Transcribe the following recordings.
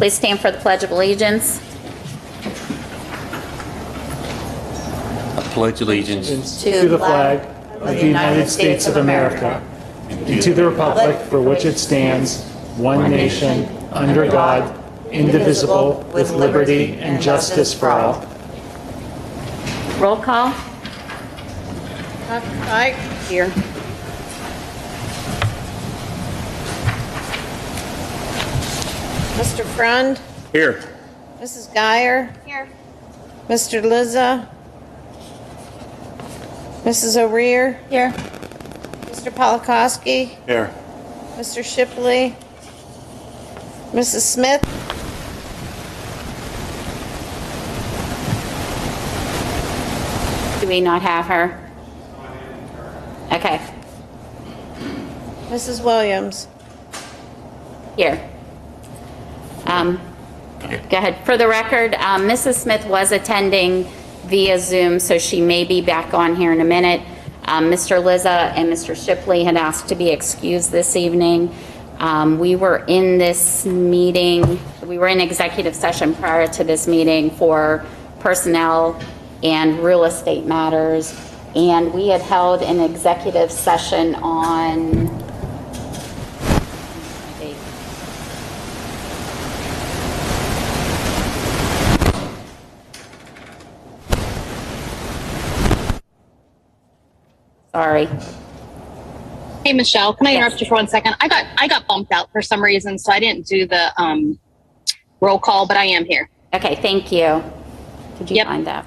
Please stand for the Pledge of Allegiance. I pledge allegiance to the flag of the United States of America and to the republic for which it stands, one nation, under God, indivisible, with liberty and justice for all. Roll call. Aye. Here. Mr. Frund? Here. Mrs. Geyer? Here. Mr. Lizza? Mrs. O'Rear? Here. Mr. Polakowski? Here. Mr. Shipley? Mrs. Smith? Do we not have her? Okay. Mrs. Williams? Here. Go ahead. For the record, Mrs. Smith was attending via Zoom, so she may be back on here in a minute. Mr. Lizza and Mr. Shipley had asked to be excused this evening. We were in this meeting, we were in executive session prior to this meeting for personnel and real estate matters, and we had held an executive session on Sorry. Hey, Michelle, can I interrupt you for 1 second? I got bumped out for some reason, so I didn't do the roll call, but I am here. Okay, thank you. Did you find that?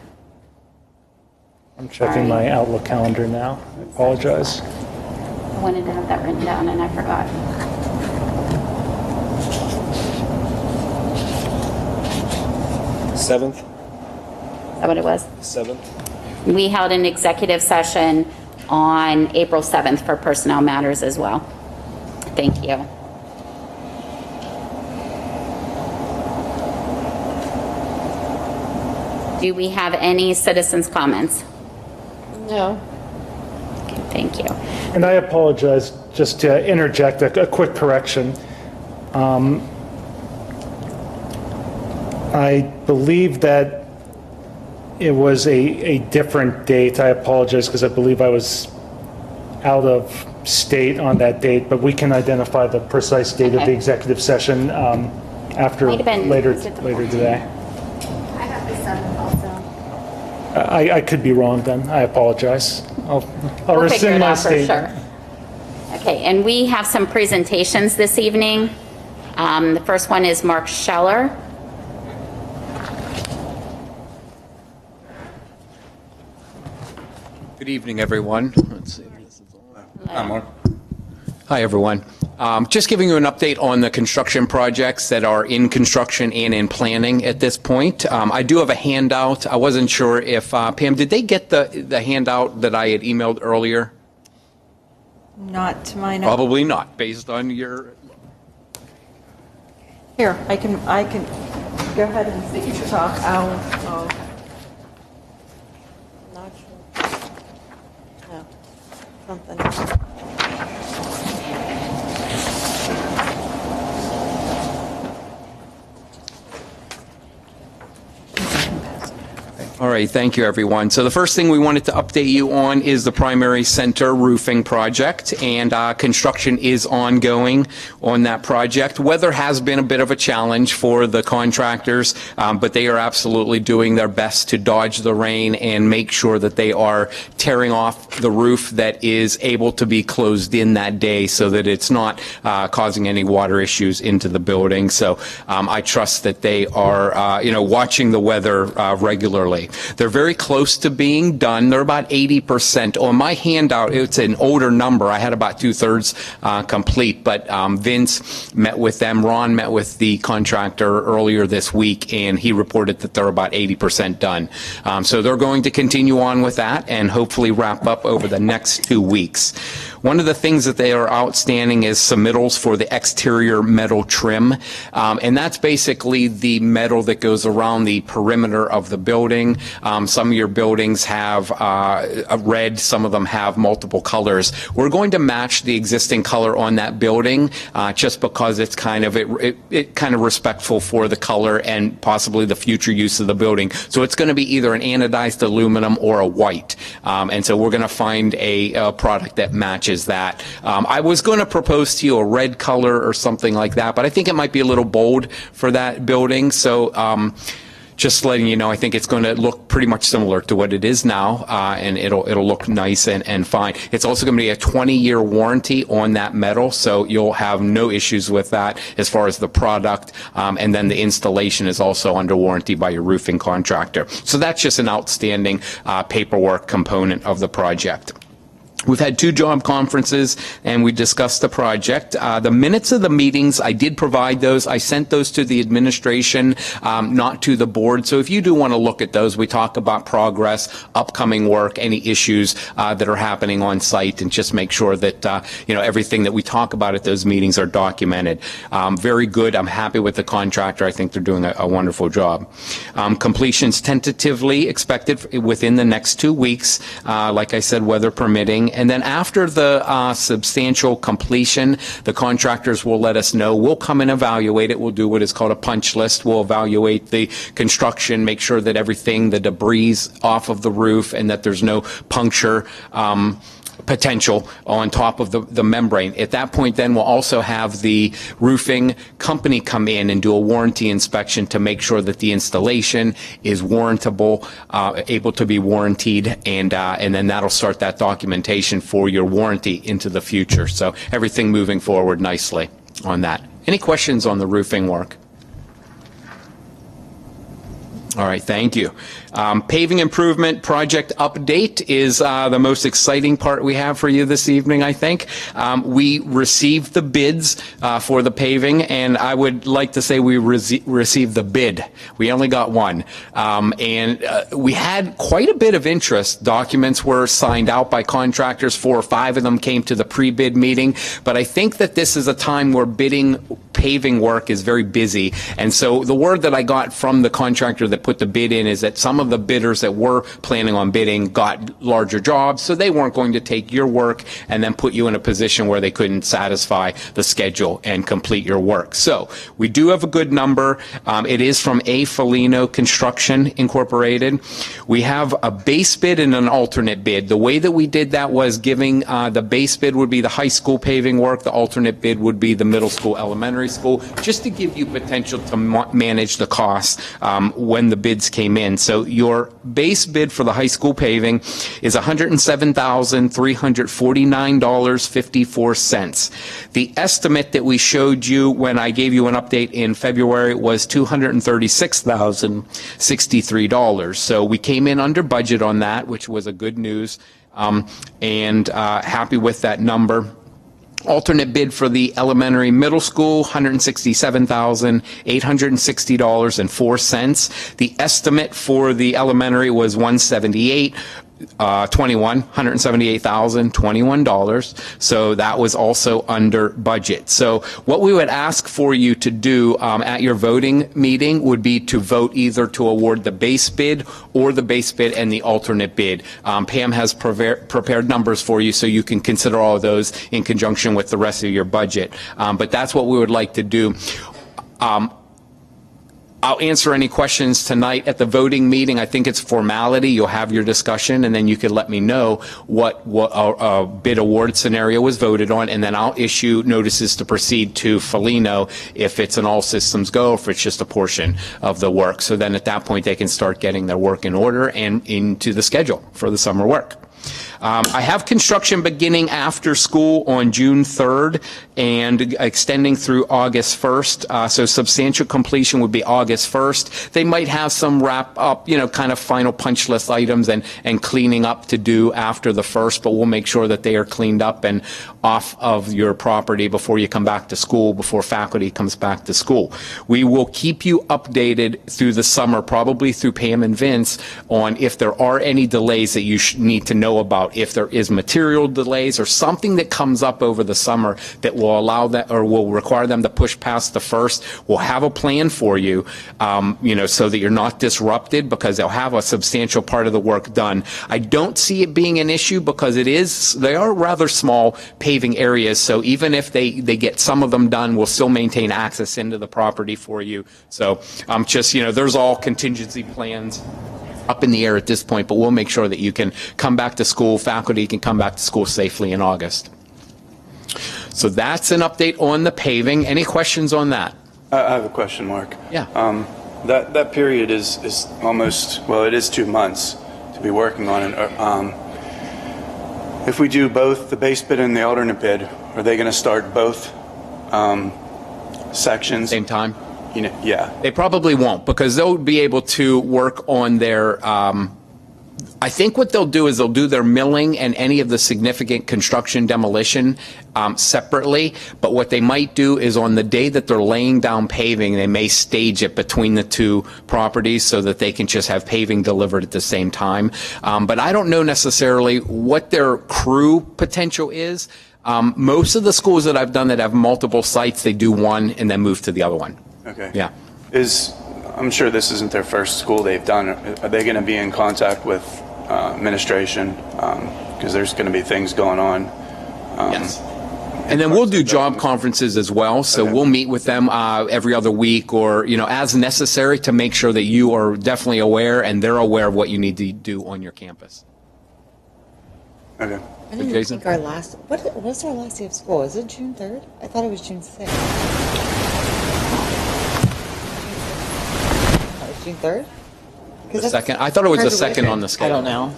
I'm checking my Outlook calendar now. I apologize. I wanted to have that written down and I forgot. Seventh. Is that what it was? 7th. We held an executive session on April 7th for personnel matters as well. Thank you. Do we have any citizens' comments? No. Okay, thank you. And I apologize, just to interject a quick correction. I believe that it was a different date. I apologize because I believe I was out of state on that date, but we can identify the precise date of the executive session after Might have been- later was it the today. I got the 7th also. I could be wrong then. I apologize. I'll We'll figure rescind it my out for statement. sure. Okay, and we have some presentations this evening. The first one is Mark Scheller. Good evening, everyone. Let's see. I'm on. Hi, everyone. Just giving you an update on the construction projects that are in construction and in planning at this point. I do have a handout. I wasn't sure if, Pam, did they get the handout that I had emailed earlier? Not to my knowledge. Probably not, based on your... Here, I can go ahead and talk. I'll not sure. No, something. All right, thank you, everyone. So the first thing we wanted to update you on is the primary center roofing project, and construction is ongoing on that project. Weather has been a bit of a challenge for the contractors, but they are absolutely doing their best to dodge the rain and make sure that they are tearing off the roof that is able to be closed in that day so that it's not causing any water issues into the building. So I trust that they are, watching the weather regularly. They're very close to being done. They're about 80%. On my handout, it's an older number. I had about 2/3 complete, but Vince met with them. Ron met with the contractor earlier this week, and he reported that they're about 80% done. So they're going to continue on with that and hopefully wrap up over the next 2 weeks. One of the things that they are outstanding is submittals for the exterior metal trim, and that's basically the metal that goes around the perimeter of the building. Some of your buildings have a red, some of them have multiple colors. We're going to match the existing color on that building just because it's kind of kind of respectful for the color and possibly the future use of the building. So it's going to be either an anodized aluminum or a white, and so we're going to find a product that matches that. I was going to propose to you a red color or something like that, but I think it might be a little bold for that building. So just letting you know, I think it's going to look pretty much similar to what it is now, and it'll look nice and fine. It's also going to be a 20-year warranty on that metal, so you'll have no issues with that as far as the product, and then the installation is also under warranty by your roofing contractor. So that's just an outstanding paperwork component of the project. We've had 2 job conferences, and we discussed the project. The minutes of the meetings, I did provide those. I sent those to the administration, not to the board. So if you do want to look at those, we talk about progress, upcoming work, any issues that are happening on site, and just make sure that everything that we talk about at those meetings are documented. Very good. I'm happy with the contractor. I think they're doing a wonderful job. Completions tentatively expected within the next 2 weeks. Like I said, weather permitting. And then after the substantial completion, the contractors will let us know. We'll come and evaluate it. We'll do what is called a punch list. We'll evaluate the construction, make sure that everything, the debris off of the roof, and that there's no puncture potential on top of the membrane. At that point, then, we'll also have the roofing company come in and do a warranty inspection to make sure that the installation is warrantable, able to be warranted, and then that'll start that documentation for your warranty into the future. So everything moving forward nicely on that. Any questions on the roofing work? All right, thank you. Paving improvement project update is the most exciting part we have for you this evening, I think. We received the bids for the paving, and I would like to say we received the bid. We only got one. And we had quite a bit of interest. Documents were signed out by contractors. 4 or 5 of them came to the pre-bid meeting. But I think that this is a time where bidding paving work is very busy. And so the word that I got from the contractor that put the bid in is that some of the bidders that were planning on bidding got larger jobs, so they weren't going to take your work and then put you in a position where they couldn't satisfy the schedule and complete your work. So we do have a good number. It is from A. Foligno Construction Incorporated. We have a base bid and an alternate bid. The way that we did that was giving the base bid would be the high school paving work, the alternate bid would be the middle school, elementary school, just to give you potential to manage the costs when the bids came in. So your base bid for the high school paving is $107,349.54. The estimate that we showed you when I gave you an update in February was $236,063. So we came in under budget on that, which was a good news, and happy with that number. Alternate bid for the elementary middle school, $167,860.04. The estimate for the elementary was $178,021. So that was also under budget. So what we would ask for you to do at your voting meeting would be to vote either to award the base bid or the base bid and the alternate bid. Pam has prepared numbers for you so you can consider all of those in conjunction with the rest of your budget. But that's what we would like to do. I'll answer any questions tonight at the voting meeting. I think it's formality. You'll have your discussion, and then you can let me know what bid award scenario was voted on, and then I'll issue notices to proceed to Foligno if it's an all systems go, or if it's just a portion of the work. So then at that point, they can start getting their work in order and into the schedule for the summer work. I have construction beginning after school on June 3rd and extending through August 1st. So substantial completion would be August 1st. They might have some wrap up, kind of final punch list items and cleaning up to do after the 1st, but we'll make sure that they are cleaned up and off of your property before you come back to school, before faculty comes back to school. We will keep you updated through the summer, probably through Pam and Vince, on if there are any delays that you need to know know about if there is material delays or something that comes up over the summer that will allow that or will require them to push past the 1st. We'll have a plan for you, so that you're not disrupted, because they'll have a substantial part of the work done. I don't see it being an issue because they are rather small paving areas. So even if they get some of them done, we'll still maintain access into the property for you. So there's all contingency plans up in the air at this point, but we'll make sure that you can come back to school, faculty can come back to school safely in August. So that's an update on the paving. Any questions on that? I have a question, Mark. Yeah. That period is almost, well, it is 2 months to be working on it. If we do both the base bid and the alternate bid, are they going to start both sections? Same time? Yeah. They probably won't, because they'll be able to work on their, I think what they'll do is they'll do their milling and any of the significant construction demolition separately. But what they might do is on the day that they're laying down paving, they may stage it between the two properties so that they can just have paving delivered at the same time. But I don't know necessarily what their crew potential is. Most of the schools that I've done that have multiple sites, they do one and then move to the other one. Okay. Yeah. I'm sure this isn't their first school they've done. Are they going to be in contact with administration? Because there's going to be things going on. Yes. And then we'll do job conferences as well. So we'll meet with them every other week or, as necessary to make sure that you are definitely aware and they're aware of what you need to do on your campus. Okay. I didn't Jason? think what's our last day of school? Is it June 3rd? I thought it was June 6th. June 3rd? The second? I thought it was the second on the I schedule. don't know.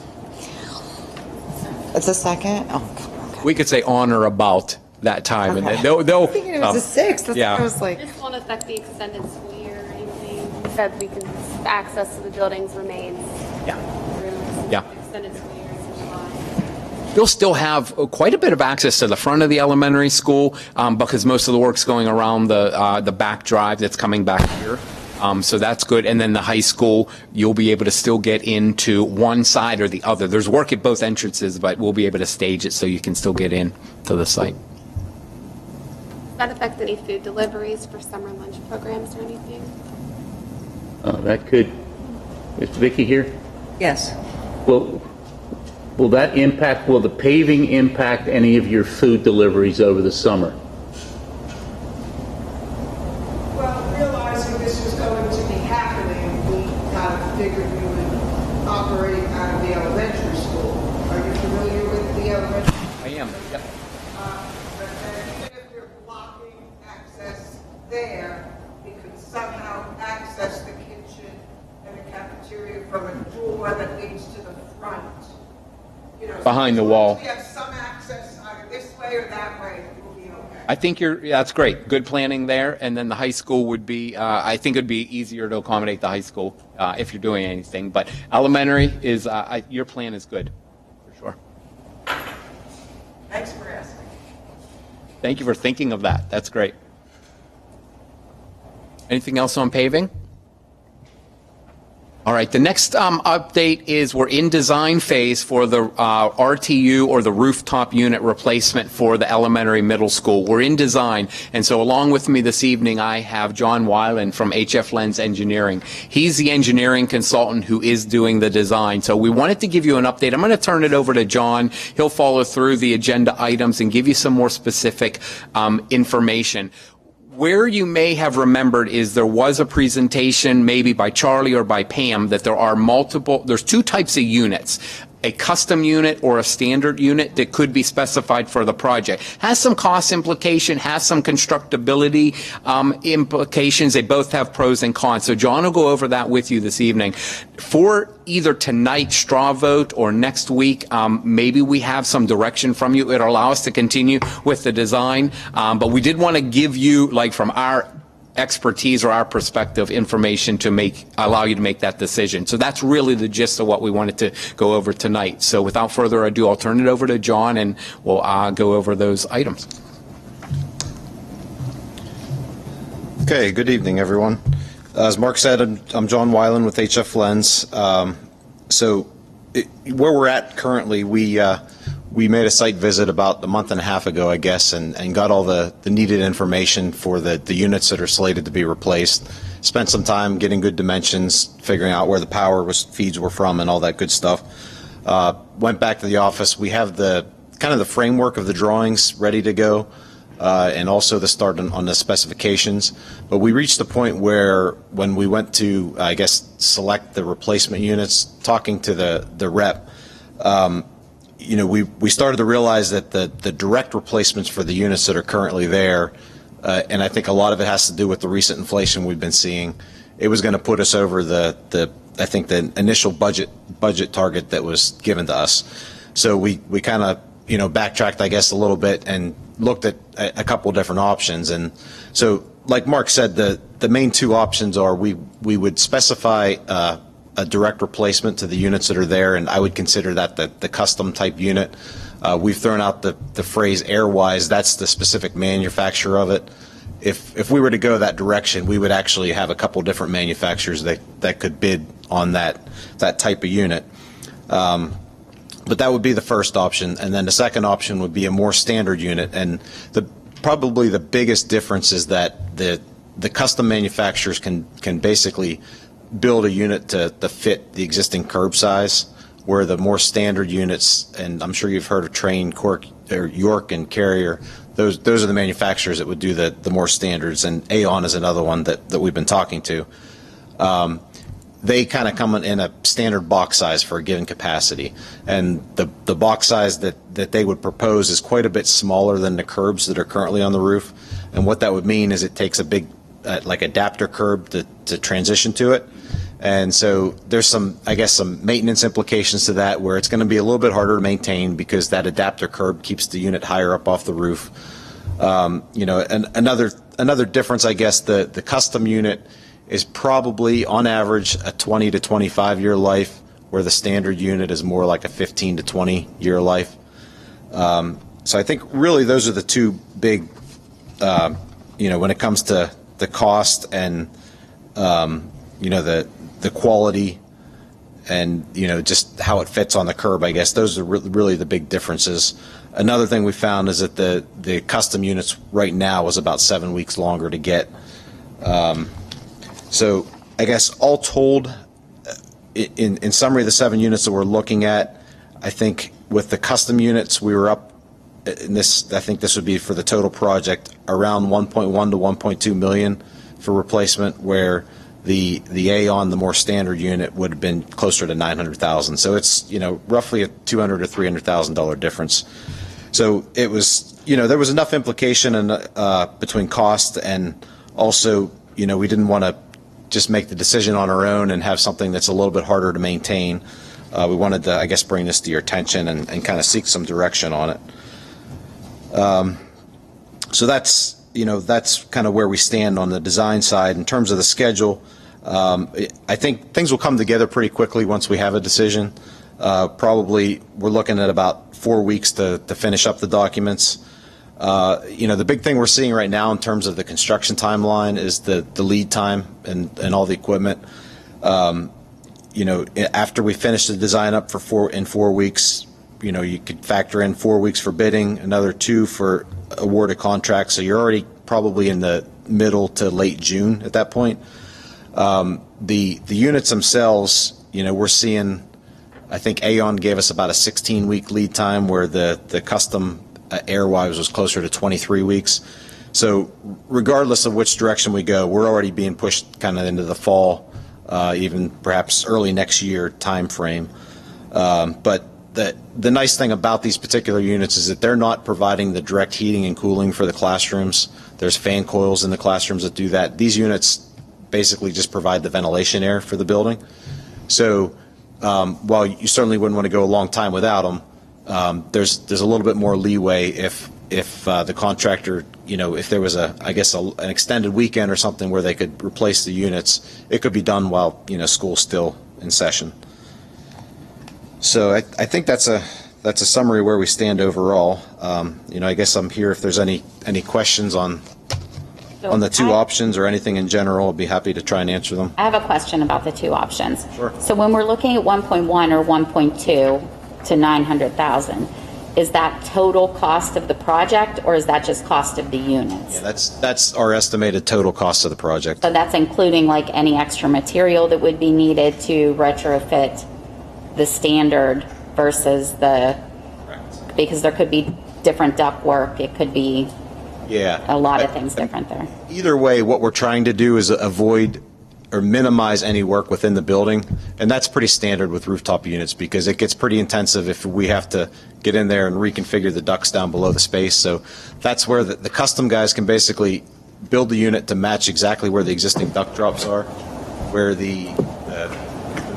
It's the second? Oh, okay. We could say on or about that time, and Okay. they'll. I was thinking it was the 6th. That's yeah. what I was like. This won't affect the extended school year or anything. We said we can, access to the buildings remains. Yeah. Yeah. Extended school year is in July. You'll still have quite a bit of access to the front of the elementary school because most of the work's going around the back drive that's coming back here. So that's good. And then the high school, you'll be able to still get into one side or the other. There's work at both entrances, but we'll be able to stage it so you can still get in to the site. Does that affect any food deliveries for summer lunch programs or anything? That could, is Vicky here? Yes. Will the paving impact any of your food deliveries over the summer? Well, realizing this was going to be happening, we kind of figured we would operate out of the elementary school. Are you familiar with the elementary? I am. Yep. And even if you're blocking access there, we could somehow access the kitchen and the cafeteria from a door that leads to the front. Behind the wall. We have some access either this way or that way. We'll be okay. I think that's great. Good planning there. And then the high school would be, I think it'd be easier to accommodate the high school if you're doing anything. But elementary is, your plan is good, for sure. Thanks for asking. Thank you for thinking of that. That's great. Anything else on paving? All right, the next update is we're in design phase for the RTU or the rooftop unit replacement for the elementary middle school. We're in design, and so along with me this evening I have John Weiland from HF Lens Engineering. He's the engineering consultant who is doing the design. So we wanted to give you an update. I'm going to turn it over to John. He'll follow through the agenda items and give you some more specific information. Where you may have remembered is there was a presentation maybe by Charlie or by Pam that there's two types of units. A custom unit or a standard unit that could be specified for the project. Has some cost implication, has some constructability implications. They both have pros and cons. So John will go over that with you this evening. For either tonight's straw vote or next week, maybe we have some direction from you. It'll allow us to continue with the design. But we did want to give you, like from our expertise or our perspective, information to allow you to make that decision. So that's really the gist of what we wanted to go over tonight. So without further ado, I'll turn it over to John and we'll go over those items. Okay, good evening, everyone. As Mark said, I'm John Weiland with HF Lens. So where we're at currently, we made a site visit about a month and a half ago, I guess, and got all the needed information for the units that are slated to be replaced. Spent some time getting good dimensions, figuring out where the power feeds were from and all that good stuff. Went back to the office. We have the kind of the framework of the drawings ready to go, and also the start on the specifications. But we reached the point where when we went to, I guess, select the replacement units, talking to the rep, you know, we started to realize that the direct replacements for the units that are currently there, and I think a lot of it has to do with the recent inflation we've been seeing, it was going to put us over I think the initial budget target that was given to us. So we kind of, you know, backtracked, I guess, a little bit and looked at a couple different options. And so, like Mark said, the main two options are we would specify a direct replacement to the units that are there, and I would consider that the custom type unit. We've thrown out the phrase Airwise. That's the specific manufacturer of it. If we were to go that direction, we would actually have a couple different manufacturers that could bid on that type of unit. But that would be the first option, and then the second option would be a more standard unit. And probably the biggest difference is that the custom manufacturers can basically build a unit to fit the existing curb size, where the more standard units, and I'm sure you've heard of Train, Cork, or York, and Carrier. Those are the manufacturers that would do the more standards, and Aon is another one that we've been talking to. They kind of come in a standard box size for a given capacity, and the box size that they would propose is quite a bit smaller than the curbs that are currently on the roof. And what that would mean is it takes a big like adapter curb to transition to it. And so there's some maintenance implications to that, where it's going to be a little bit harder to maintain because that adapter curb keeps the unit higher up off the roof. You know, and another difference, I guess, the custom unit is probably on average a 20 to 25 year life, where the standard unit is more like a 15 to 20 year life. So I think really those are the two big, you know, when it comes to the cost and, you know, the quality and, you know, just how it fits on the curb, I guess those are really the big differences. Another thing we found is that the custom units right now is about 7 weeks longer to get. So I guess all told, in summary, the 7 units that we're looking at, I think with the custom units, we were up in this, I think this would be for the total project, around 1.1 to 1.2 million for replacement, where the Aon, the more standard unit, would have been closer to 900,000. So it's, you know, roughly a $200,000 to $300,000 difference. So it was, you know, there was enough implication between cost, and also, you know, we didn't want to just make the decision on our own and have something that's a little bit harder to maintain. We wanted to, I guess, bring this to your attention and kind of seek some direction on it. So that's, you know, that's kind of where we stand on the design side. In terms of the schedule, I think things will come together pretty quickly once we have a decision. Probably we're looking at about 4 weeks to finish up the documents. You know, the big thing we're seeing right now in terms of the construction timeline is the lead time and all the equipment. You know, after we finish the design up in 4 weeks, you know, you could factor in 4 weeks for bidding, another 2 for awarded contracts. So you're already probably in the middle to late June at that point. The units themselves, you know, we're seeing, I think Aon gave us about a 16-week lead time, where the custom Airwise was closer to 23 weeks. So regardless of which direction we go, we're already being pushed kind of into the fall, even perhaps early next year time frame. But the nice thing about these particular units is that they're not providing the direct heating and cooling for the classrooms. There's fan coils in the classrooms that do that. These units basically just provide the ventilation air for the building. So while you certainly wouldn't want to go a long time without them, there's a little bit more leeway if the contractor, you know, if there was an extended weekend or something where they could replace the units, it could be done while, you know, school's still in session. So I think that's a summary where we stand overall. You know, I guess I'm here if there's any questions on on the two options or anything in general, I'd be happy to try and answer them. I have a question about the two options. Sure. So when we're looking at 1.1 or 1.2 to 900,000, is that total cost of the project, or is that just cost of the units? Yeah, that's our estimated total cost of the project. So that's including like any extra material that would be needed to retrofit the standard versus the, because there could be different ductwork, it could be a lot of things different there. Either way, what we're trying to do is avoid or minimize any work within the building, and that's pretty standard with rooftop units because it gets pretty intensive if we have to get in there and reconfigure the ducts down below the space. So that's where the custom guys can basically build the unit to match exactly where the existing duct drops are, where the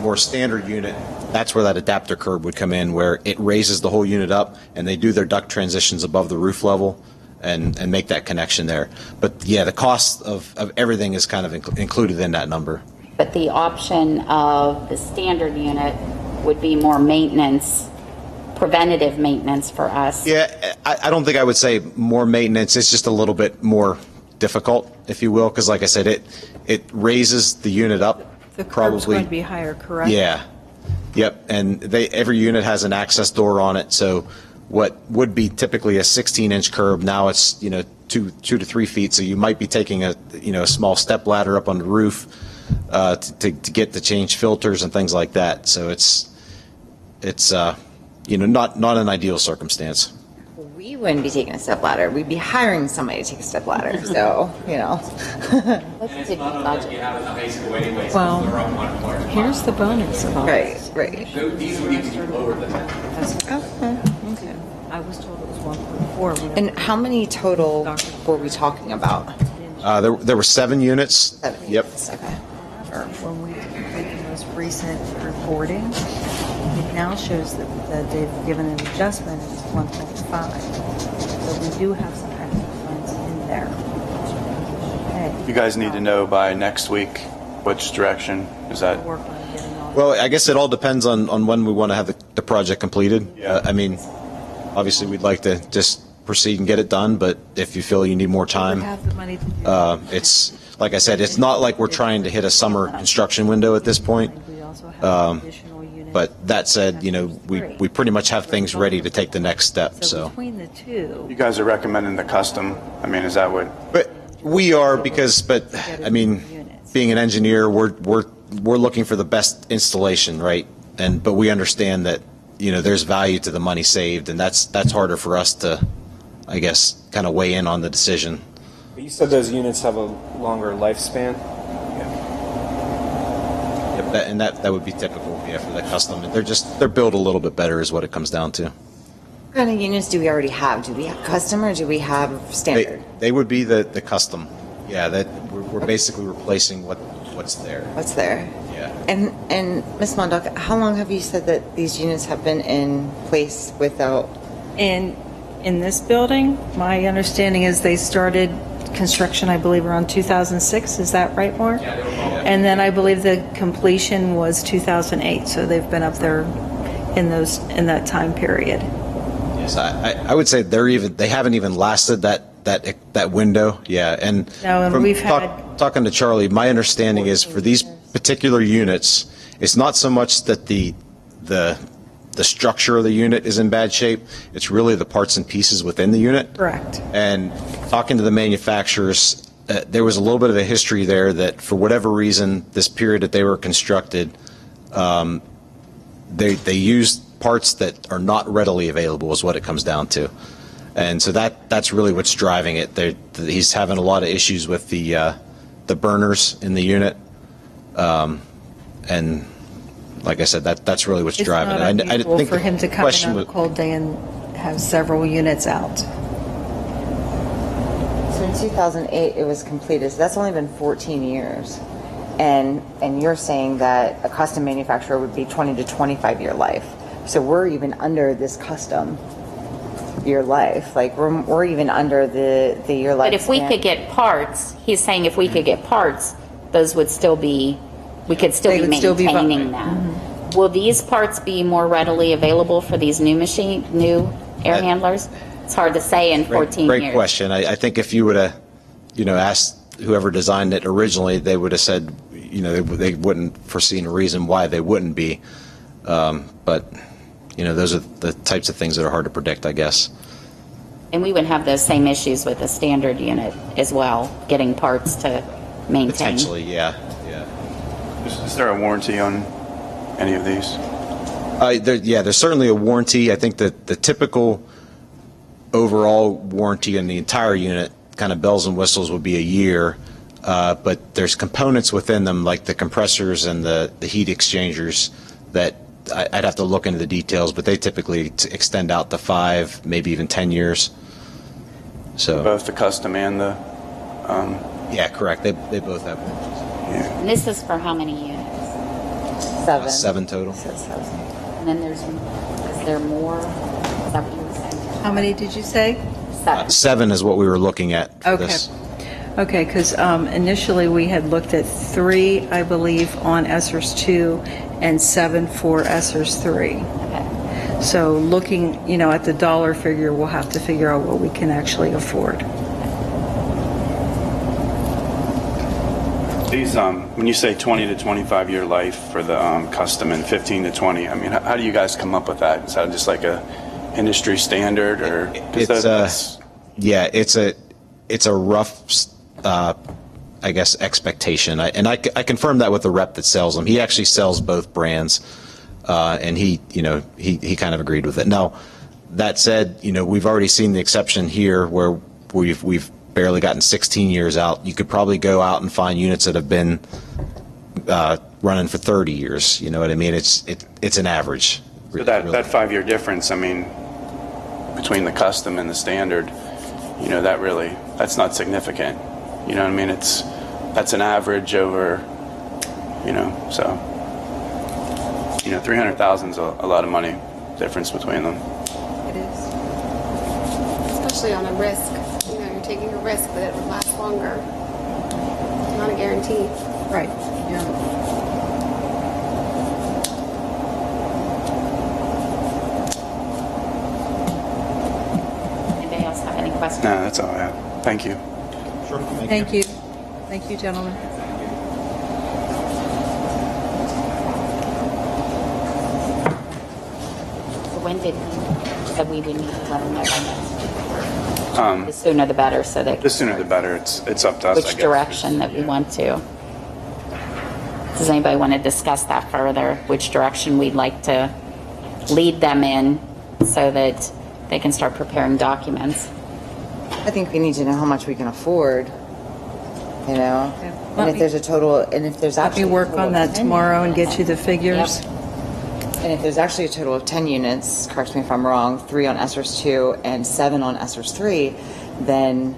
more standard unit, that's where that adapter curb would come in, where it raises the whole unit up and they do their duct transitions above the roof level and make that connection there. But yeah, the cost of everything is kind of included in that number. But the option of the standard unit would be more maintenance, preventative maintenance for us. Yeah, I don't think I would say more maintenance. It's just a little bit more difficult, if you will, because like I said, it raises the unit up. The curb's going to be higher, correct? Yeah. Yep. And every unit has an access door on it, so what would be typically a 16-inch curb, now it's 2 to 3 feet. So you might be taking a small step ladder up on the roof to get to change filters and things like that. So it's not an ideal circumstance. We wouldn't be taking a step ladder. We'd be hiring somebody to take a step ladder. So Let's take budget. Well, here's the bonus of all right, right. These would need to be lower than that. Okay. I was told it was 1.4. And how many total were we talking about? There were 7 units. 7 Yep. units, okay. When we did the most recent reporting, it now shows that they've given an adjustment of 1.5. So we do have some extra funds in there. Okay. You guys need to know by next week which direction is that. Work on getting all Well, I guess it all depends on when we want to have the project completed. Yeah. I mean, obviously we'd like to just proceed and get it done, but if you feel you need more time, We have the money to do it's, like I said, it's not like we're trying to hit a summer construction window at this point. We also have additional units. But that said, we pretty much have things ready to take the next step, so. Between the two, You guys are recommending the custom. I mean, is that what? But we are but I mean, being an engineer, we're looking for the best installation, right? But we understand that, there's value to the money saved, and that's harder for us to, I guess, kind of weigh in on the decision. But you said those units have a longer lifespan? Yep, that would be typical, for the custom. They're built a little bit better is what it comes down to. What kind of units do we already have? Do we have custom or do we have standard? They would be the custom. Yeah, that we're basically replacing what's there. What's there? Yeah. And Ms. Mondock, how long have you said that these units have been in place without? in this building, my understanding is they started construction, I believe, around 2006. Is that right, Mark? Yeah, they were both. And then I believe the completion was 2008. So they've been up there in that time period. Yes, I would say they haven't even lasted that window. Yeah, and No, and we've had talking to Charlie, my understanding is for these particular units, it's not so much that the structure of the unit is in bad shape. It's really the parts and pieces within the unit. correct. And talking to the manufacturers, there was a little bit of a history there that for whatever reason, this period that they were constructed, they used parts that are not readily available is what it comes down to. And so that's really what's driving it. He's having a lot of issues with the burners in the unit. And like I said, that's really what's driving it. It's not unusual for him to come in on a cold day and have several units out. So in 2008 it was completed, so that's only been 14 years. And you're saying that a custom manufacturer would be 20 to 25 year life. So we're even under this custom year life. Like we're even under the year life. But if we could get parts, he's saying if we could get parts, those would still be, we could still be maintaining them. Will these parts be more readily available for these new air handlers? It's hard to say in 14 years. Great question. I think if you would have, asked whoever designed it originally, they would have said, you know, they wouldn't foresee a reason why they wouldn't be. But, you know, those are the types of things that are hard to predict, I guess. And we would have those same issues with the standard unit as well, getting parts to maintain. Potentially, yeah. Is there a warranty on any of these? There's certainly a warranty. I think that the typical overall warranty on the entire unit, kind of bells and whistles, would be a year. But there's components within them, like the compressors and the heat exchangers, that I'd have to look into the details, but they typically extend out to 5, maybe even 10 years. So both the custom and the... yeah, correct. They both have warranties. And this is for how many units? 7. 7 total. And then is there more? Is that what you were saying? How many did you say? 7. 7 is what we were looking at for Okay. this. Okay, because initially we had looked at 3, I believe, on ESERS 2 and 7 for ESERS 3. Okay. So looking, you know, at the dollar figure, we'll have to figure out what we can actually afford. These, when you say 20 to 25 year life for the custom and 15 to 20, I mean, how do you guys come up with that? Is that just like a industry standard, or? 'Cause It's a rough, I guess, expectation. I confirmed that with the rep that sells them. He actually sells both brands, and he kind of agreed with it. Now, that said, you know, we've already seen the exception here where we've barely gotten 16 years out. You could probably go out and find units that have been running for 30 years. You know what I mean? It's an average. So that 5-year difference, I mean, between the custom and the standard, you know, that's not significant. You know what I mean? That's an average over, you know, so, you know, 300,000 is a lot of money difference between them. It is. Especially on a risk. You know, you're taking a risk that it would last longer. Not a guarantee. Right, yeah. Anybody else have any questions? No, that's all I have. Thank you. Sure. Thank you. Thank you, gentlemen. So when did he said we would need to let them know by next? The sooner the better, so that The sooner the better. It's up to us, I which guess. direction that we want to. Does anybody want to discuss that further? Which direction we'd like to lead them in so that they can start preparing documents? I think we need to know how much we can afford, you know? And if there's a total, and if there's Let actually... me a work total on of that 10 tomorrow and units. get you the figures. And if there's actually a total of 10 units, correct me if I'm wrong, 3 on ESERS 2 and 7 on ESERS 3, then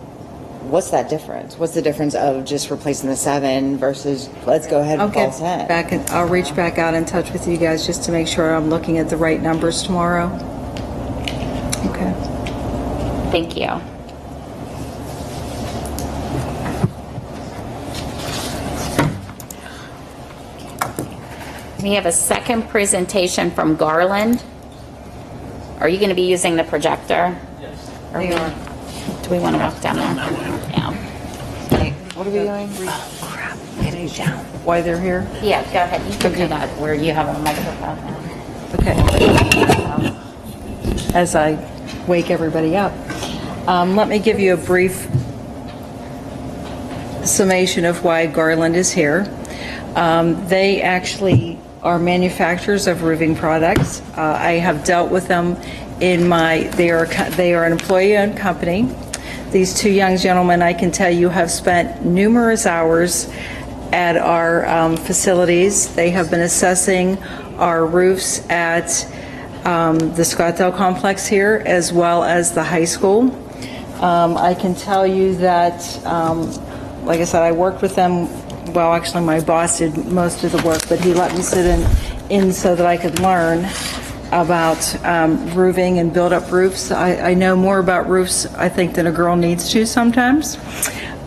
what's that difference? What's the difference of just replacing the 7 versus let's go ahead I'll with all get 10? back and I'll reach back out in touch with you guys just to make sure I'm looking at the right numbers tomorrow. Okay. Thank you. We have a second presentation from Garland. Are you going to be using the projector? Yes. They are. Do we want to walk down there? Yeah. What are we doing? Why they're here? Yeah, go ahead. You can do that where you have a microphone. Okay. As I wake everybody up, let me give you a brief summation of why Garland is here. They actually are manufacturers of roofing products. I have dealt with them in they are an employee-owned company. These 2 young gentlemen, I can tell you, have spent numerous hours at our facilities. They have been assessing our roofs at the Scottdale complex here, as well as the high school. I can tell you that, like I said, I worked with them. Well, actually, my boss did most of the work, but he let me sit in so that I could learn about roofing and build up roofs. I know more about roofs, I think, than a girl needs to sometimes.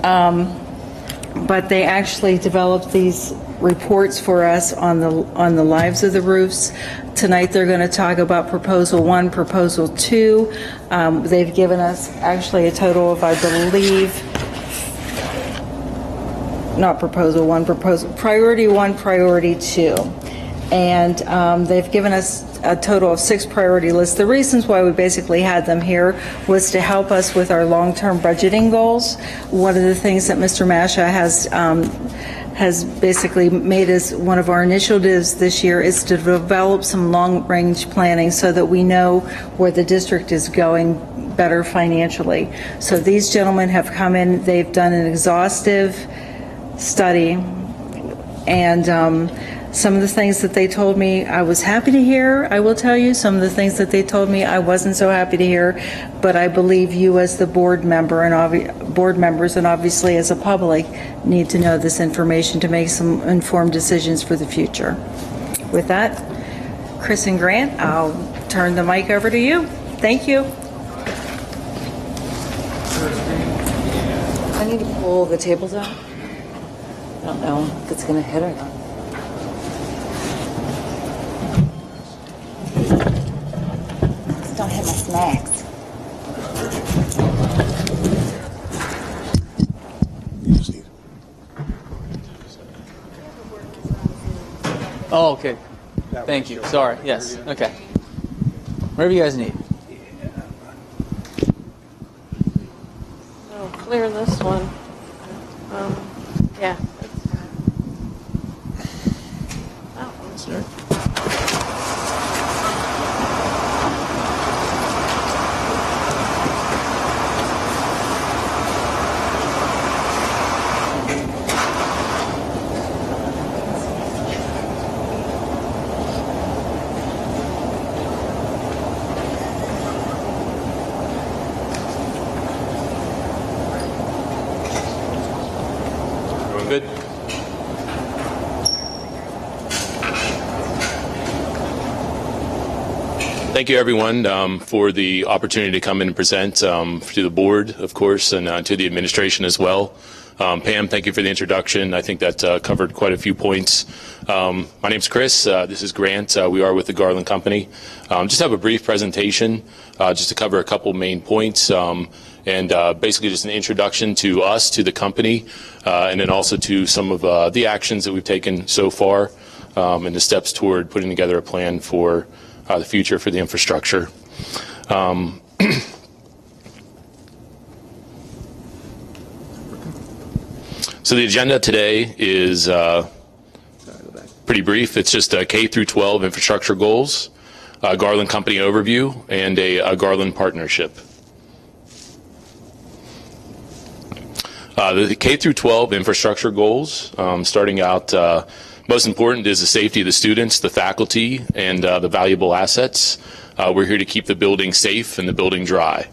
But they actually developed these reports for us on the lives of the roofs. Tonight they're going to talk about Proposal 1, Proposal 2. They've given us actually a total of, I believe, not proposal one, priority one, priority two. And they've given us a total of 6 priority lists. The reasons why we basically had them here was to help us with our long-term budgeting goals. One of the things that Mr. Masha has basically made as one of our initiatives this year is to develop some long-range planning so that we know where the district is going better financially. So these gentlemen have come in, they've done an exhaustive study, and some of the things that they told me I was happy to hear, I will tell you. Some of the things that they told me I wasn't so happy to hear, but I believe you as the board member and board members and obviously as a public need to know this information to make some informed decisions for the future. With that, Chris and Grant, I'll turn the mic over to you. Thank you. I need to pull the tables out. I don't know if it's going to hit or not. Don't hit my snacks. Oh, okay. Thank you. Sorry. Yes. Okay. Whatever you guys need. Oh, clear this one. Yeah. Oh, sure. Good. Thank you, everyone, for the opportunity to come in and present to the board, of course, and to the administration as well. Pam, thank you for the introduction. I think that covered quite a few points. My name's Chris. This is Grant. We are with the Garland Company. Just have a brief presentation just to cover a couple main points. And basically just an introduction to us, to the company, and then also to some of the actions that we've taken so far and the steps toward putting together a plan for the future for the infrastructure. So the agenda today is pretty brief. It's just a K through 12 infrastructure goals, a Garland Company overview, and a Garland partnership. The K through 12 infrastructure goals, starting out, most important is the safety of the students, the faculty, and the valuable assets. We're here to keep the building safe and the building dry.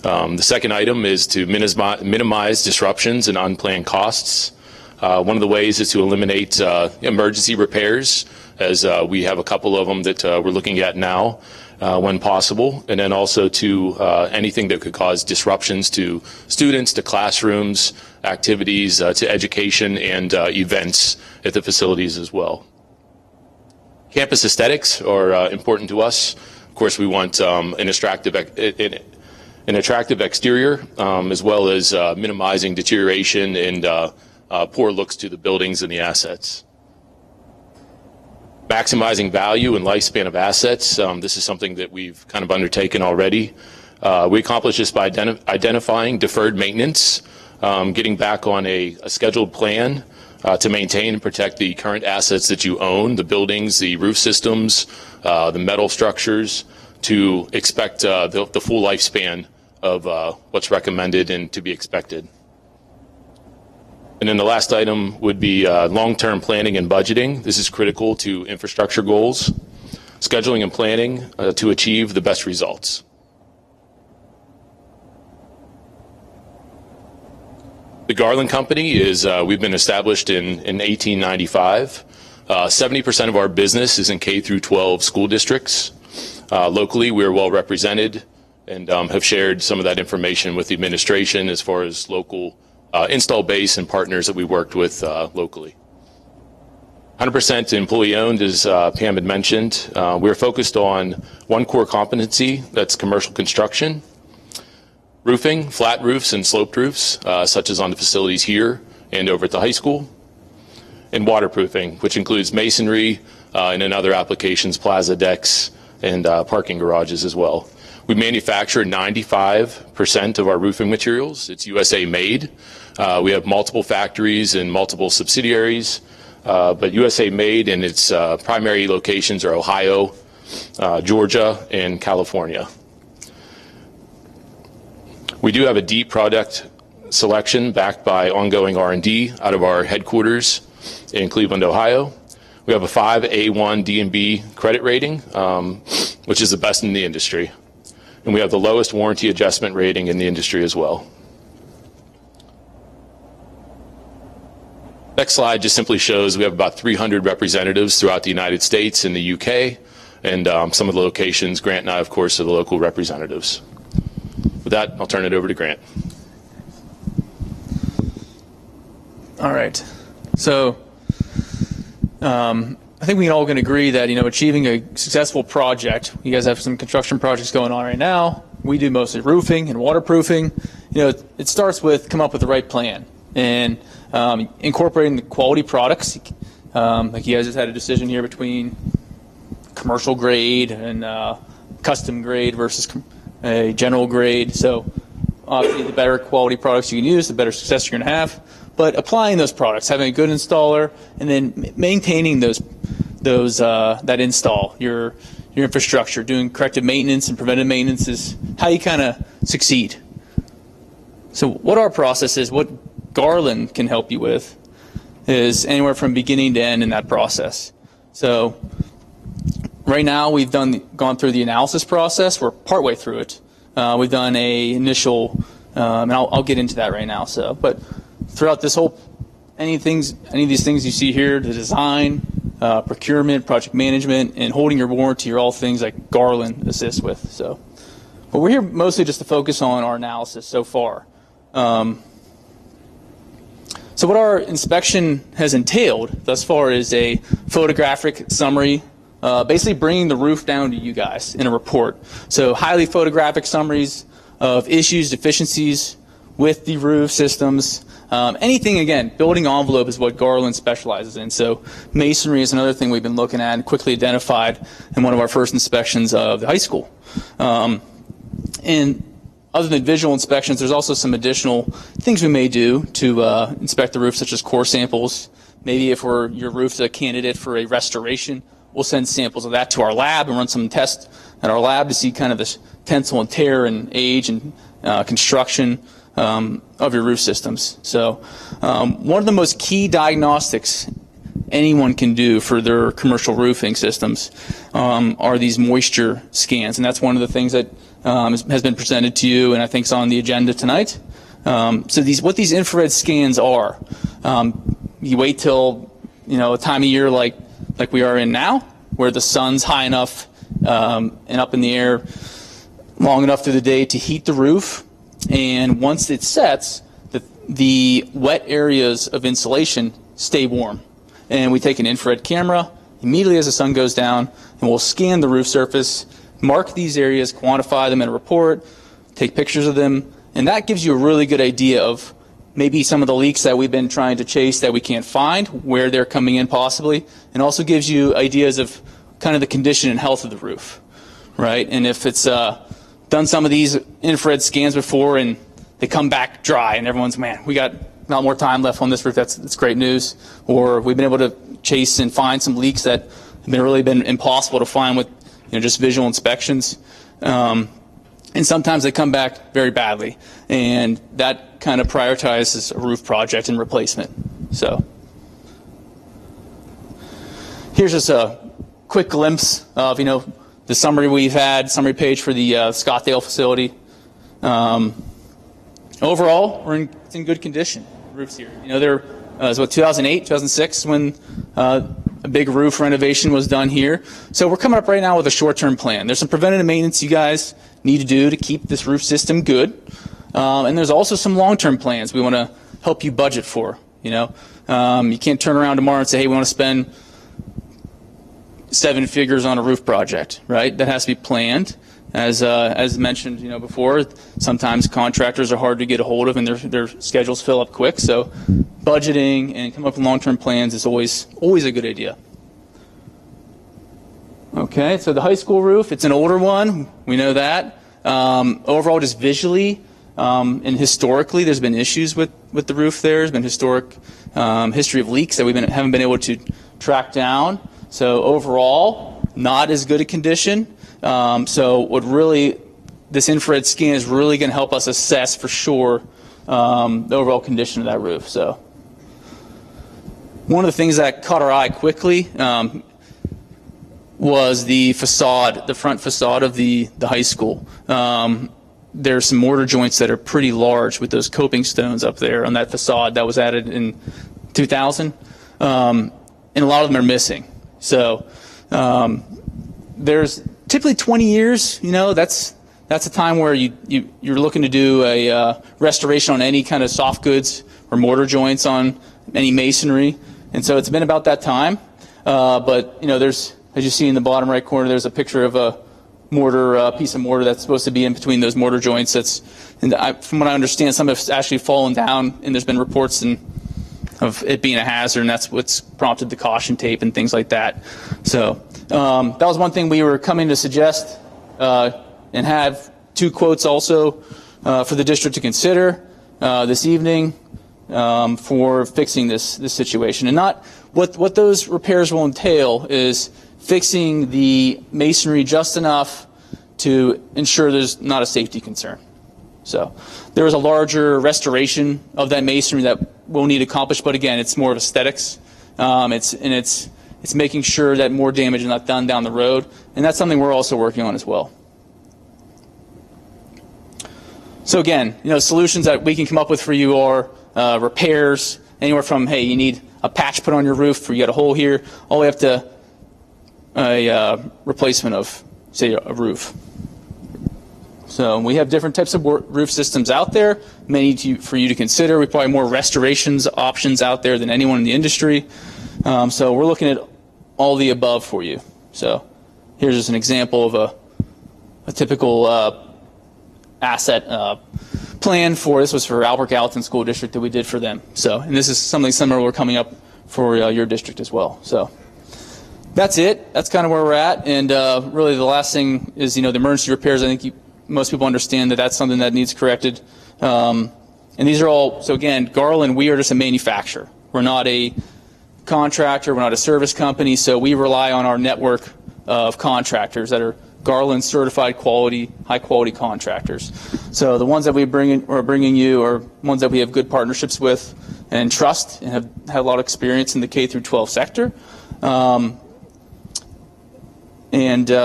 The second item is to minimize disruptions and unplanned costs. One of the ways is to eliminate emergency repairs, as we have a couple of them that we're looking at now. When possible, and then also to anything that could cause disruptions to students, to classrooms, activities, to education, and events at the facilities as well. Campus aesthetics are important to us. Of course, we want an attractive exterior, as well as minimizing deterioration and poor looks to the buildings and the assets. Maximizing value and lifespan of assets. This is something that we've kind of undertaken already. We accomplish this by identifying deferred maintenance, getting back on a scheduled plan to maintain and protect the current assets that you own, the buildings, the roof systems, the metal structures, to expect the full lifespan of what's recommended and to be expected. And then the last item would be long-term planning and budgeting. This is critical to infrastructure goals, scheduling and planning to achieve the best results. The Garland Company is, we've been established in 1895. 70% of our business is in K through 12 school districts. Locally, we're well represented and have shared some of that information with the administration as far as local install base and partners that we worked with locally. 100% employee owned, as Pam had mentioned. We're focused on one core competency, that's commercial construction, roofing, flat roofs and sloped roofs, such as on the facilities here and over at the high school. And waterproofing, which includes masonry and in other applications, plaza decks and parking garages as well. We manufacture 95% of our roofing materials. It's USA made. We have multiple factories and multiple subsidiaries, but USA made, and its primary locations are Ohio, Georgia, and California. We do have a deep product selection backed by ongoing R&D out of our headquarters in Cleveland, Ohio. We have a 5A1 D&B credit rating, which is the best in the industry. And we have the lowest warranty adjustment rating in the industry as well. Next slide just simply shows we have about 300 representatives throughout the United States and the UK, and some of the locations, Grant and I, of course, are the local representatives. With that, I'll turn it over to Grant. All right. So I think we all can agree that, achieving a successful project, you guys have some construction projects going on right now. We do mostly roofing and waterproofing. It starts with come up with the right plan and incorporating the quality products. Like you guys just had a decision here between commercial grade and custom grade versus a general grade. So obviously the better quality products you can use, the better success you're going to have. But applying those products, having a good installer, and then maintaining that install, your infrastructure, doing corrective maintenance and preventive maintenance is how you kind of succeed. So what our process is, what Garland can help you with, is anywhere from beginning to end in that process. So right now we've gone through the analysis process. We're partway through it. We've done a initial, and I'll get into that right now. But throughout this whole, any of these things you see here, the design, procurement, project management, and holding your warranty are all things that Garland assists with. So, but we're here mostly just to focus on our analysis so far. So what our inspection has entailed thus far is a photographic summary, basically bringing the roof down to you guys in a report. So highly photographic summaries of issues, deficiencies with the roof systems. Anything, again, building envelope is what Garland specializes in. So masonry is another thing we've been looking at and quickly identified in one of our first inspections of the high school. And other than visual inspections, there's also some additional things we may do to inspect the roof, such as core samples. Maybe if your roof's a candidate for a restoration, we'll send samples of that to our lab and run some tests at our lab to see kind of this tensile and tear and age and construction of your roof systems. So one of the most key diagnostics anyone can do for their commercial roofing systems are these moisture scans, and that's one of the things that has been presented to you, and I think is on the agenda tonight. So what these infrared scans are, you wait till a time of year like we are in now, where the sun's high enough and up in the air long enough through the day to heat the roof, and once it sets, the wet areas of insulation stay warm. And we take an infrared camera immediately as the sun goes down, and we'll scan the roof surface, mark these areas, quantify them in a report, take pictures of them, and that gives you a really good idea of maybe some of the leaks that we've been trying to chase that we can't find, where they're coming in possibly, and also gives you ideas of kind of the condition and health of the roof, right? And if it's done some of these infrared scans before and they come back dry and everyone's, man, we got not more time left on this roof, that's great news. Or we've been able to chase and find some leaks that have really been impossible to find with just visual inspections. And sometimes they come back very badly. And that kind of prioritizes a roof project and replacement. So here's just a quick glimpse of, the summary we've had, summary page for the Scottdale facility. Overall, it's in good condition, roofs here. There was 2008, 2006 when a big roof renovation was done here. So we're coming up right now with a short-term plan. There's some preventative maintenance you guys need to do to keep this roof system good. And there's also some long-term plans we want to help you budget for. You can't turn around tomorrow and say, hey, we want to spend 7 figures on a roof project, right? That has to be planned. as mentioned, before, sometimes contractors are hard to get a hold of and their schedules fill up quick. So budgeting and coming up with long-term plans is always a good idea. Okay, so the high school roof, it's an older one. We know that. Overall, just visually and historically, there's been issues with the roof there. There's been history of leaks that we haven't been able to track down. So overall, not as good a condition. So this infrared scan is really going to help us assess for sure the overall condition of that roof. So one of the things that caught our eye quickly was the facade, the front facade of the high school. There's some mortar joints that are pretty large with those coping stones up there on that facade that was added in 2000, and a lot of them are missing. So there's typically 20 years. That's a time where you're looking to do a restoration on any kind of soft goods or mortar joints on any masonry, and so it's been about that time. But there's, as you see in the bottom right corner, there's a picture of a piece of mortar that's supposed to be in between those mortar joints. From what I understand, some have actually fallen down, and there's been reports of it being a hazard, and that's what's prompted the caution tape and things like that. So that was one thing we were coming to suggest, and have 2 quotes also for the district to consider this evening for fixing this situation. And not what those repairs will entail is fixing the masonry just enough to ensure there's not a safety concern. So there is a larger restoration of that masonry that we'll need accomplished, but again, it's more of aesthetics. It's making sure that more damage is not done down the road, and that's something we're also working on as well. So again, solutions that we can come up with for you are repairs, anywhere from, hey, you need a patch put on your roof, or you got a hole here, all the way up to a replacement of, say, a roof. So we have different types of roof systems out there, many for you to consider. We probably have more restorations options out there than anyone in the industry. So we're looking at all the above for you. So here's just an example of a typical asset plan for, this was for Albert Gallatin School District that we did for them. So, and this is something similar we're coming up for your district as well. So that's it. That's kind of where we're at. And really the last thing is, the emergency repairs. I think most people understand that that's something that needs corrected. And these are all, so again, Garland, we are just a manufacturer. We're not a contractor. We're not a service company. So we rely on our network of contractors that are Garland certified high quality contractors. So the ones that we're bringing you are ones that we have good partnerships with and trust, and have had a lot of experience in the K through 12 sector.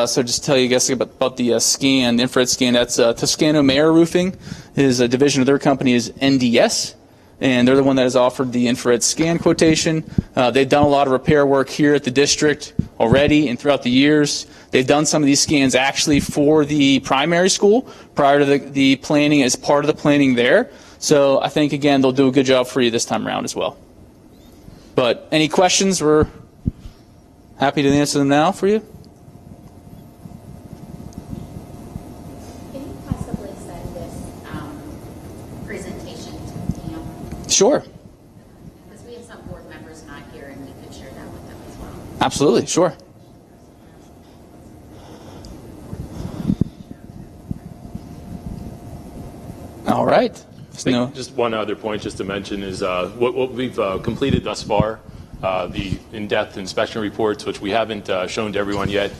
So just tell you guys about the scan, the infrared scan. That's Toscano Mayer Roofing. His division of their company is NDS, and they're the one that has offered the infrared scan quotation. They've done a lot of repair work here at the district already and throughout the years. They've done some of these scans actually for the primary school prior to the planning, as part of the planning there. So I think, again, they'll do a good job for you this time around as well. But any questions, we're happy to answer them now for you. Can you possibly send this presentation to Pam? Sure. Because we have some board members not here, and we could share that with them as well. Absolutely, sure. All right. Just one other point just to mention is what we've completed thus far, the in-depth inspection reports, which we haven't shown to everyone yet.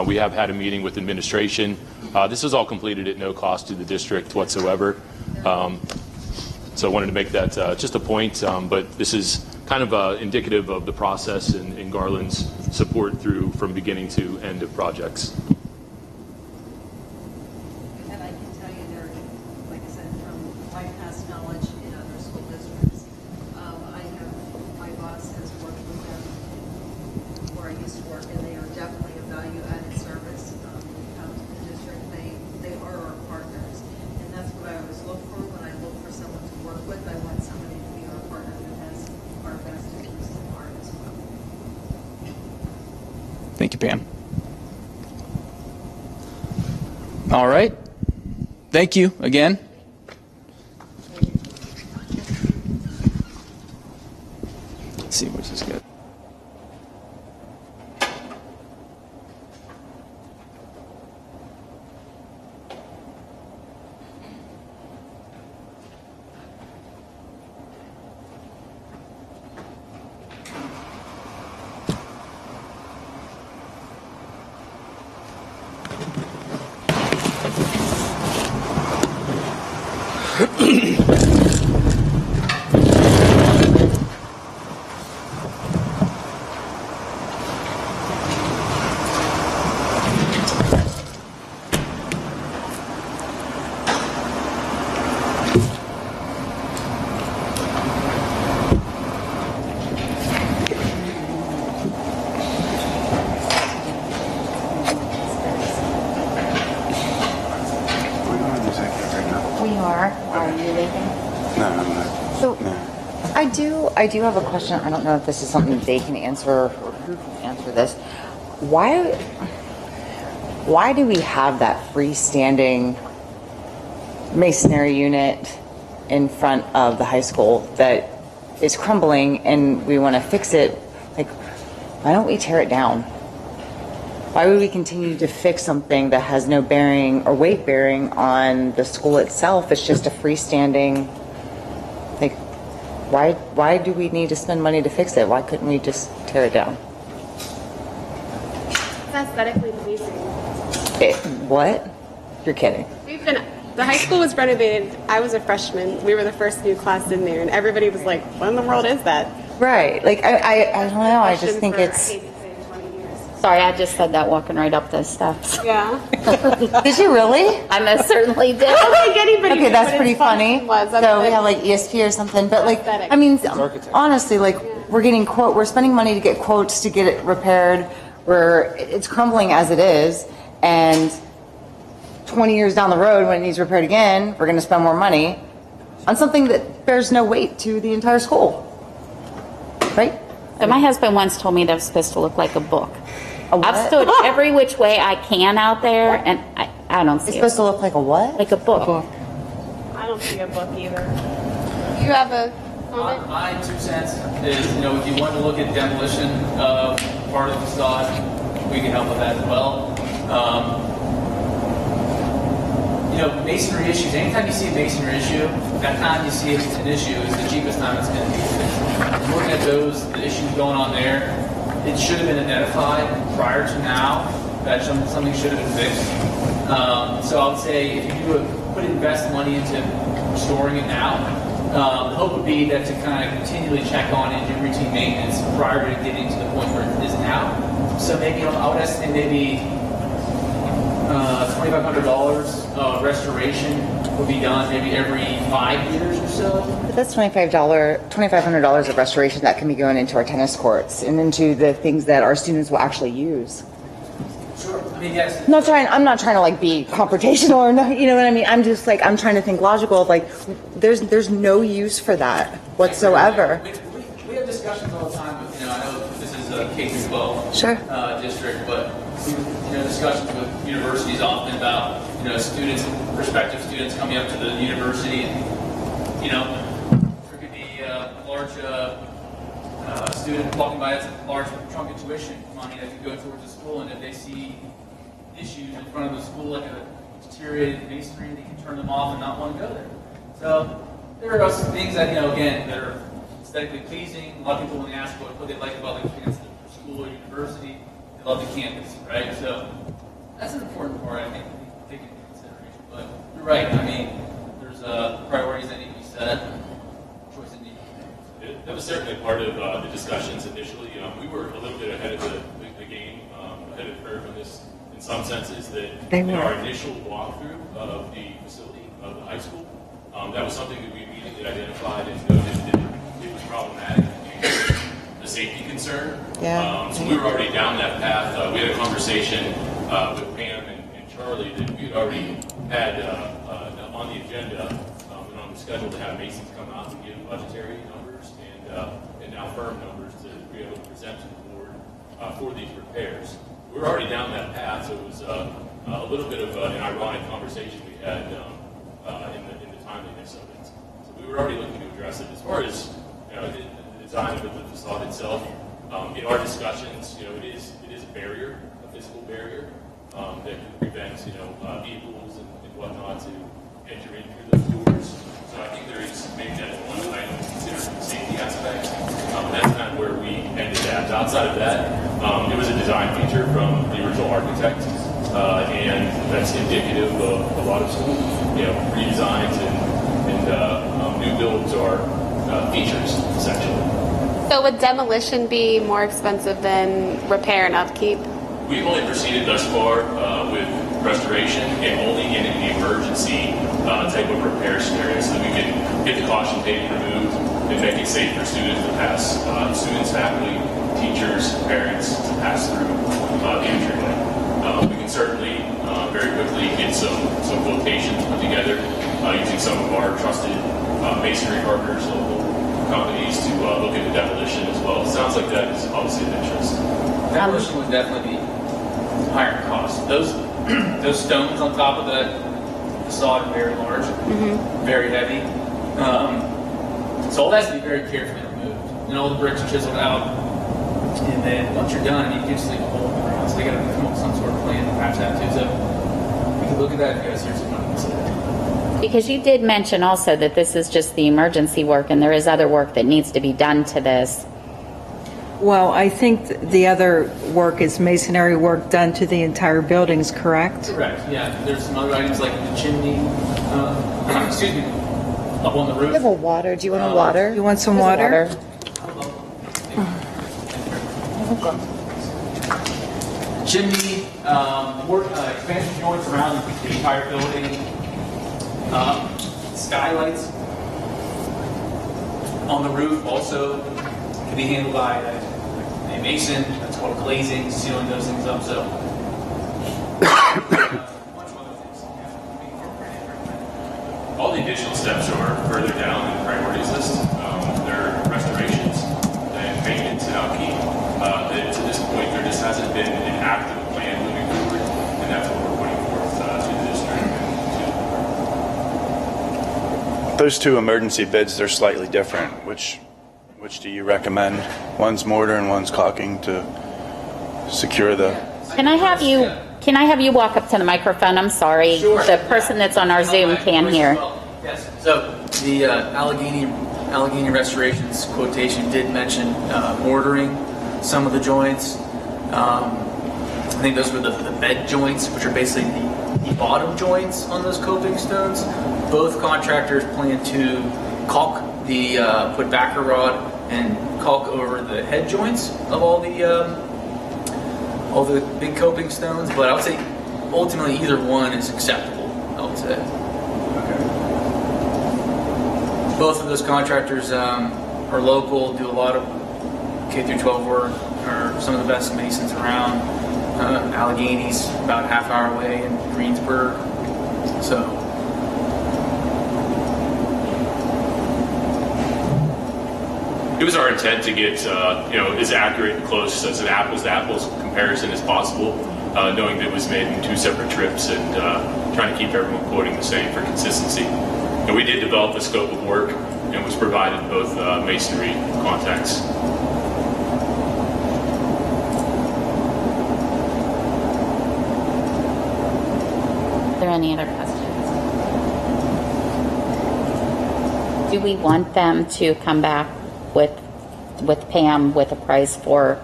We have had a meeting with administration. This is all completed at no cost to the district whatsoever. So I wanted to make that just a point, but this is kind of indicative of the process and Garland's support from beginning to end of projects. And I can tell you there, like I said, from my past knowledge in other school districts, my boss has worked with them where I used to work, and they are definitely a value-added service. When you come to the district, they are our partners, and that's what I always look for when I look for someone to work with. I want somebody to be our partner that has our best interests in heart as well. Thank you, Pam. All right. Thank you again. Let's see, which is good. I do have a question. I don't know if this is something they can answer or who can answer this. Why do we have that freestanding masonry unit in front of the high school that is crumbling and we want to fix it? Like, why don't we tear it down? Why would we continue to fix something that has no bearing or weight bearing on the school itself? It's just a freestanding, like, why do we need to spend money to fix it? Why couldn't we just tear it down? It's aesthetically pleasing. What? You're kidding. The high school was renovated. I was a freshman. We were the first new class in there, and everybody was like, what in the world is that? Right. Like, I don't know. I just think it's... Sorry, I just said that walking right up those steps. Yeah. Did you really? I most certainly did. I don't think anybody Okay, knew that's what pretty his funny. function was. So we have like ESP or something, but like, Aesthetic. I mean, honestly, like we're spending money to get quotes to get it repaired. It's crumbling as it is, and 20 years down the road when it needs repaired again, we're going to spend more money on something that bears no weight to the entire school, right? So my husband once told me that was supposed to look like a book. A what? I've stood every which way I can out there, and I don't see It's supposed to look like a what? Like a book. I don't see a book either. You have a comment? My 2 cents is, if you want to look at demolition of part of the facade, we can help with that as well. Masonry issues, anytime you see a masonry issue, that time you see it's an issue is the cheapest time it's going to be fixed. Looking at the issues going on there, it should have been identified prior to now that something should have been fixed. So I would say if you do invest money into restoring it now, the hope would be that to kind of continually check on and do routine maintenance prior to getting to the point where it is now. So maybe I would estimate maybe $2,500 restoration would be done maybe every 5 years or so. But that's $2,500 of restoration that can be going into our tennis courts and into the things that our students will actually use. Sure. I mean, yes. I'm not trying to like be confrontational or no, you know what I mean? I'm just like, I'm trying to think logical of like, there's no use for that whatsoever. We have discussions all the time with, I know this is a K-12 district, but discussions with universities often about, students, prospective students coming up to the university and, there could be a large student walking by that's a large chunk of tuition money that could go towards the school, and if they see issues in front of the school like a deteriorated masonry, they can turn them off and not want to go there. So there are some things that, again, that are aesthetically pleasing. A lot of people when they ask what they like about the school or university, they love the campus, right? So that's an important part, I think, to take into consideration. But you're right. I mean, there's priorities that need to be set. Choices need to be made. That was certainly part of the discussions initially. We were a little bit ahead of the game, ahead of the curve in this, in some senses, that in our initial walkthrough of the facility of the high school, that was something that we immediately identified and noted that it was problematic. The safety concern. So we were already down that path. We had a conversation with Pam and Charlie that we had already had on the agenda and on the schedule to have Masons come out to give budgetary numbers and now firm numbers to be able to present to the board for these repairs. We were already down that path, so it was a little bit of an ironic conversation we had in the timeliness of it. So we were already looking to address it. As far as the design of the facade itself, in our discussions, it is a barrier, a physical barrier that can prevent vehicles and whatnot to enter in through those doors. So I think there is maybe that's one item to consider from the safety aspect. That's kind of where we ended that. Outside of that, it was a design feature from the original architect, and that's indicative of a lot of school redesigns and new builds are features essentially. So would demolition be more expensive than repair and upkeep? We've only proceeded thus far with restoration and only in an emergency type of repair scenario so that we can get the caution tape removed and make it safe for students to pass, students, faculty, teachers, parents to pass through the entryway. We can certainly very quickly get some quotations put together using some of our trusted masonry partners, local companies to look into demolition as well. It sounds like that is obviously of interest. Demolition would definitely be higher in cost. Those stones on top of that facade are very large, very heavy. So all that has to be very carefully removed. And all the bricks are chiseled out. And then once you're done, you can just leave a hole in the ground. So they got to come up with some sort of plan to patch that too. So we can look at that if you guys seriously want to consider it. Because you did mention also that this is just the emergency work and there is other work that needs to be done to this. Well, I think the other work is masonry work done to the entire buildings, correct? Correct, yeah. There's some other items like the chimney, excuse me, up on the roof. You have a water. Do you want a water? You want some water? Chimney, expansion joints around the entire building, skylights on the roof also can be handled by a mason. That's called glazing, sealing those things up. So, all the additional steps are further down in the priorities list. They're restorations and maintenance and upkeep. To this point, there just hasn't been an active plan moving forward, and that's what we're putting forth to the district. Those two emergency bids, they're slightly different. Which do you recommend? One's mortar and one's caulking to secure the... Can I have you walk up to the microphone? I'm sorry. Sure. The person that's on our Zoom can't hear. Yes. So the Allegheny Restorations quotation did mention mortaring some of the joints. I think those were the bed joints, which are basically the bottom joints on those coping stones. Both contractors plan to caulk put backer rod and caulk over the head joints of all the big coping stones. But I would say ultimately either one is acceptable, I would say. Okay. Both of those contractors are local, do a lot of K through 12 work, are some of the best masons around. Allegheny's about a half hour away in Greensburg. So. It was our intent to get as accurate and close as an apples to apples comparison as possible, knowing that it was made in two separate trips and trying to keep everyone quoting the same for consistency. And we did develop the scope of work and was provided both masonry contacts. Are there any other questions? Do we want them to come back with Pam with a price for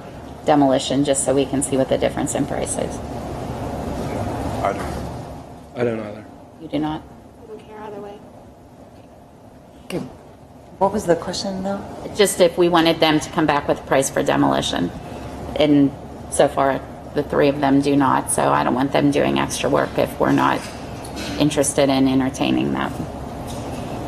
demolition, just so we can see what the difference in price is? I don't either. You do not? I don't care either way. Okay. What was the question, though? Just if we wanted them to come back with a price for demolition. And so far, the three of them do not, so I don't want them doing extra work if we're not interested in entertaining them.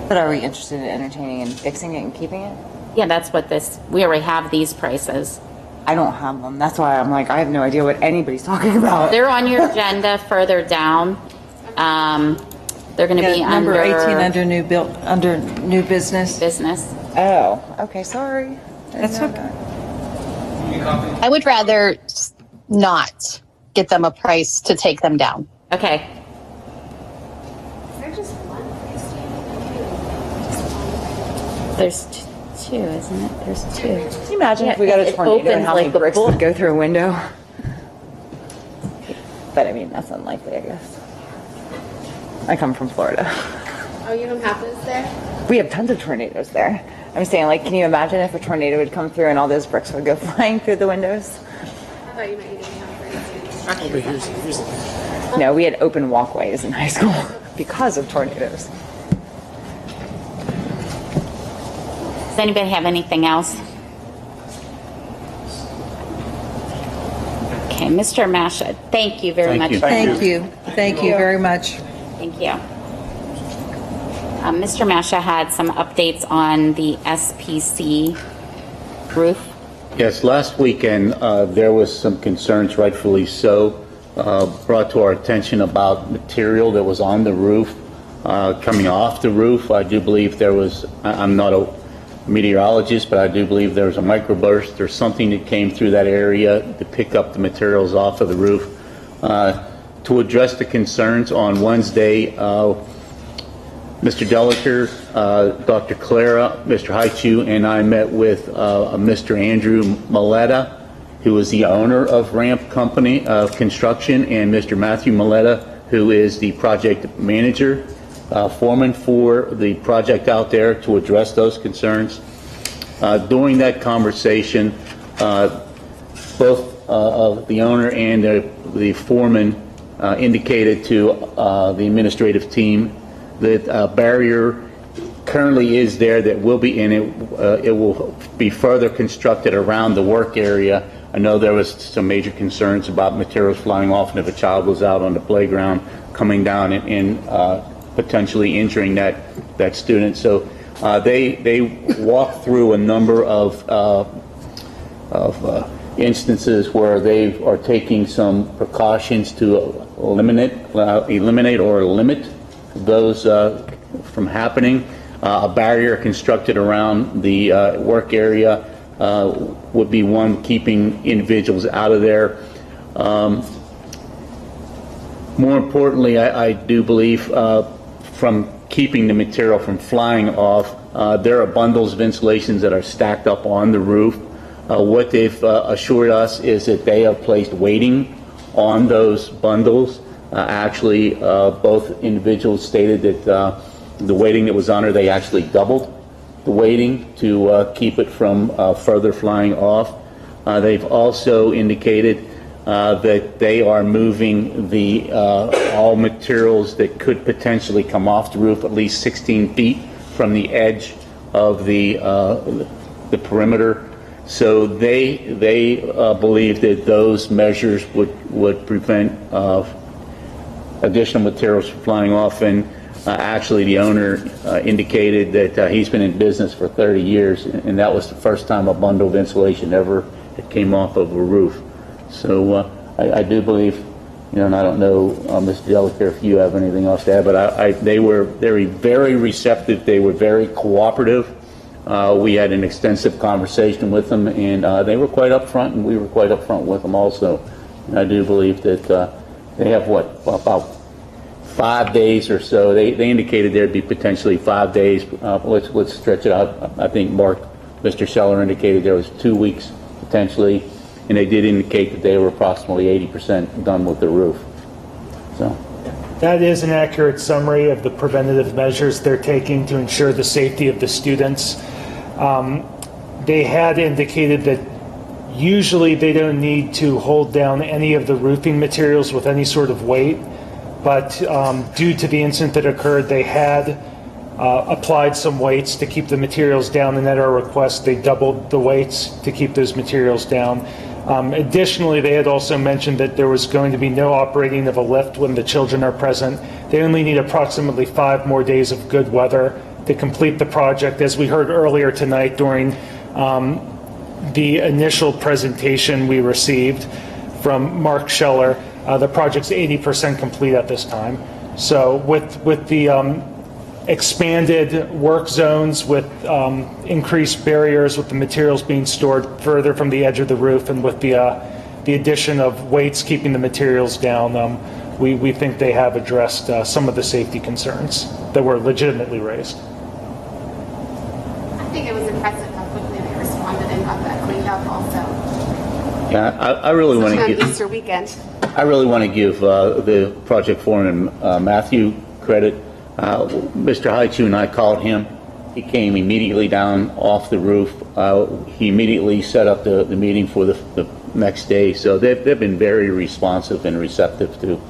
But are we interested in entertaining and fixing it and keeping it? Yeah, that's what we already have these prices. I don't have them. That's why I'm like, I have no idea what anybody's talking about. They're on your agenda further down. They're going to be number under 18 under new business. Oh, okay. Sorry. That's okay. I would rather not get them a price to take them down. Okay. There's two, isn't it? There's two. Can you imagine if we got a tornado and how many bricks would go through a window? But I mean, that's unlikely, I guess. I come from Florida. Oh, you don't have those there? We have tons of tornadoes there. I'm saying, like, can you imagine if a tornado would come through and all those bricks would go flying through the windows? I thought you might need to have No, we had open walkways in high school because of tornadoes. Does anybody have anything else? Okay, Mr. Masha, thank you very much. Thank you. Thank you very much. Thank you. Mr. Masha had some updates on the SPC roof. Yes, last weekend there was some concerns, rightfully so, brought to our attention about material that was on the roof, coming off the roof. I do believe there was, I'm not a meteorologist, but I do believe there was a microburst or something that came through that area to pick up the materials off of the roof. To address the concerns on Wednesday, Mr. Delaker, Dr. Clara, Mr. Haichu, and I met with Mr. Andrew Maletta, who is the owner of Ramp Company Construction, and Mr. Matthew Maletta, who is the project manager, foreman for the project out there, to address those concerns. During that conversation, both of the owner and the foreman indicated to the administrative team that a barrier currently is there that will be in it. It will be further constructed around the work area. I know there was some major concerns about materials flying off, and if a child was out on the playground coming down and potentially injuring that student. So they walked through a number of instances where they are taking some precautions to eliminate or limit those from happening. A barrier constructed around the work area would be one, keeping individuals out of there. More importantly, I do believe from keeping the material from flying off, there are bundles of insulations that are stacked up on the roof. What they've assured us is that they have placed weighting on those bundles. Actually, both individuals stated that the weighting that was on her, they actually doubled the weighting to keep it from further flying off. They've also indicated that they are moving the all materials that could potentially come off the roof at least 16 feet from the edge of the perimeter. So they believe that those measures would prevent additional materials from flying off. And actually, the owner indicated that he's been in business for 30 years, and that was the first time a bundle of insulation ever came off of a roof. So I do believe, and I don't know, Mr. Delaker, if you have anything else to add, but they were very receptive. They were very cooperative. We had an extensive conversation with them, and they were quite upfront, and we were quite upfront with them also. And I do believe that they have, about 5 days or so. They indicated there'd be potentially 5 days. Let's stretch it out. I think Mr. Scheller indicated there was 2 weeks potentially, and they did indicate that they were approximately 80% done with the roof. So that is an accurate summary of the preventative measures they're taking to ensure the safety of the students. They had indicated that usually they don't need to hold down any of the roofing materials with any sort of weight, but due to the incident that occurred, they had applied some weights to keep the materials down, and at our request, they doubled the weights to keep those materials down. Additionally, they had also mentioned that there was going to be no operating of a lift when the children are present. They only need approximately 5 more days of good weather to complete the project. As we heard earlier tonight during the initial presentation we received from Mark Scheller, the project's 80% complete at this time. So with the expanded work zones, with increased barriers, with the materials being stored further from the edge of the roof, and with the addition of weights keeping the materials down, we think they have addressed some of the safety concerns that were legitimately raised. I think it was impressive how quickly they responded and got that cleaned up also. Yeah, I really want to Especially on give Easter weekend. I really want to give the project foreman Matthew credit. Mr. Haichu and I called him. He came immediately down off the roof. He immediately set up the meeting for the next day. So they've been very responsive and receptive to,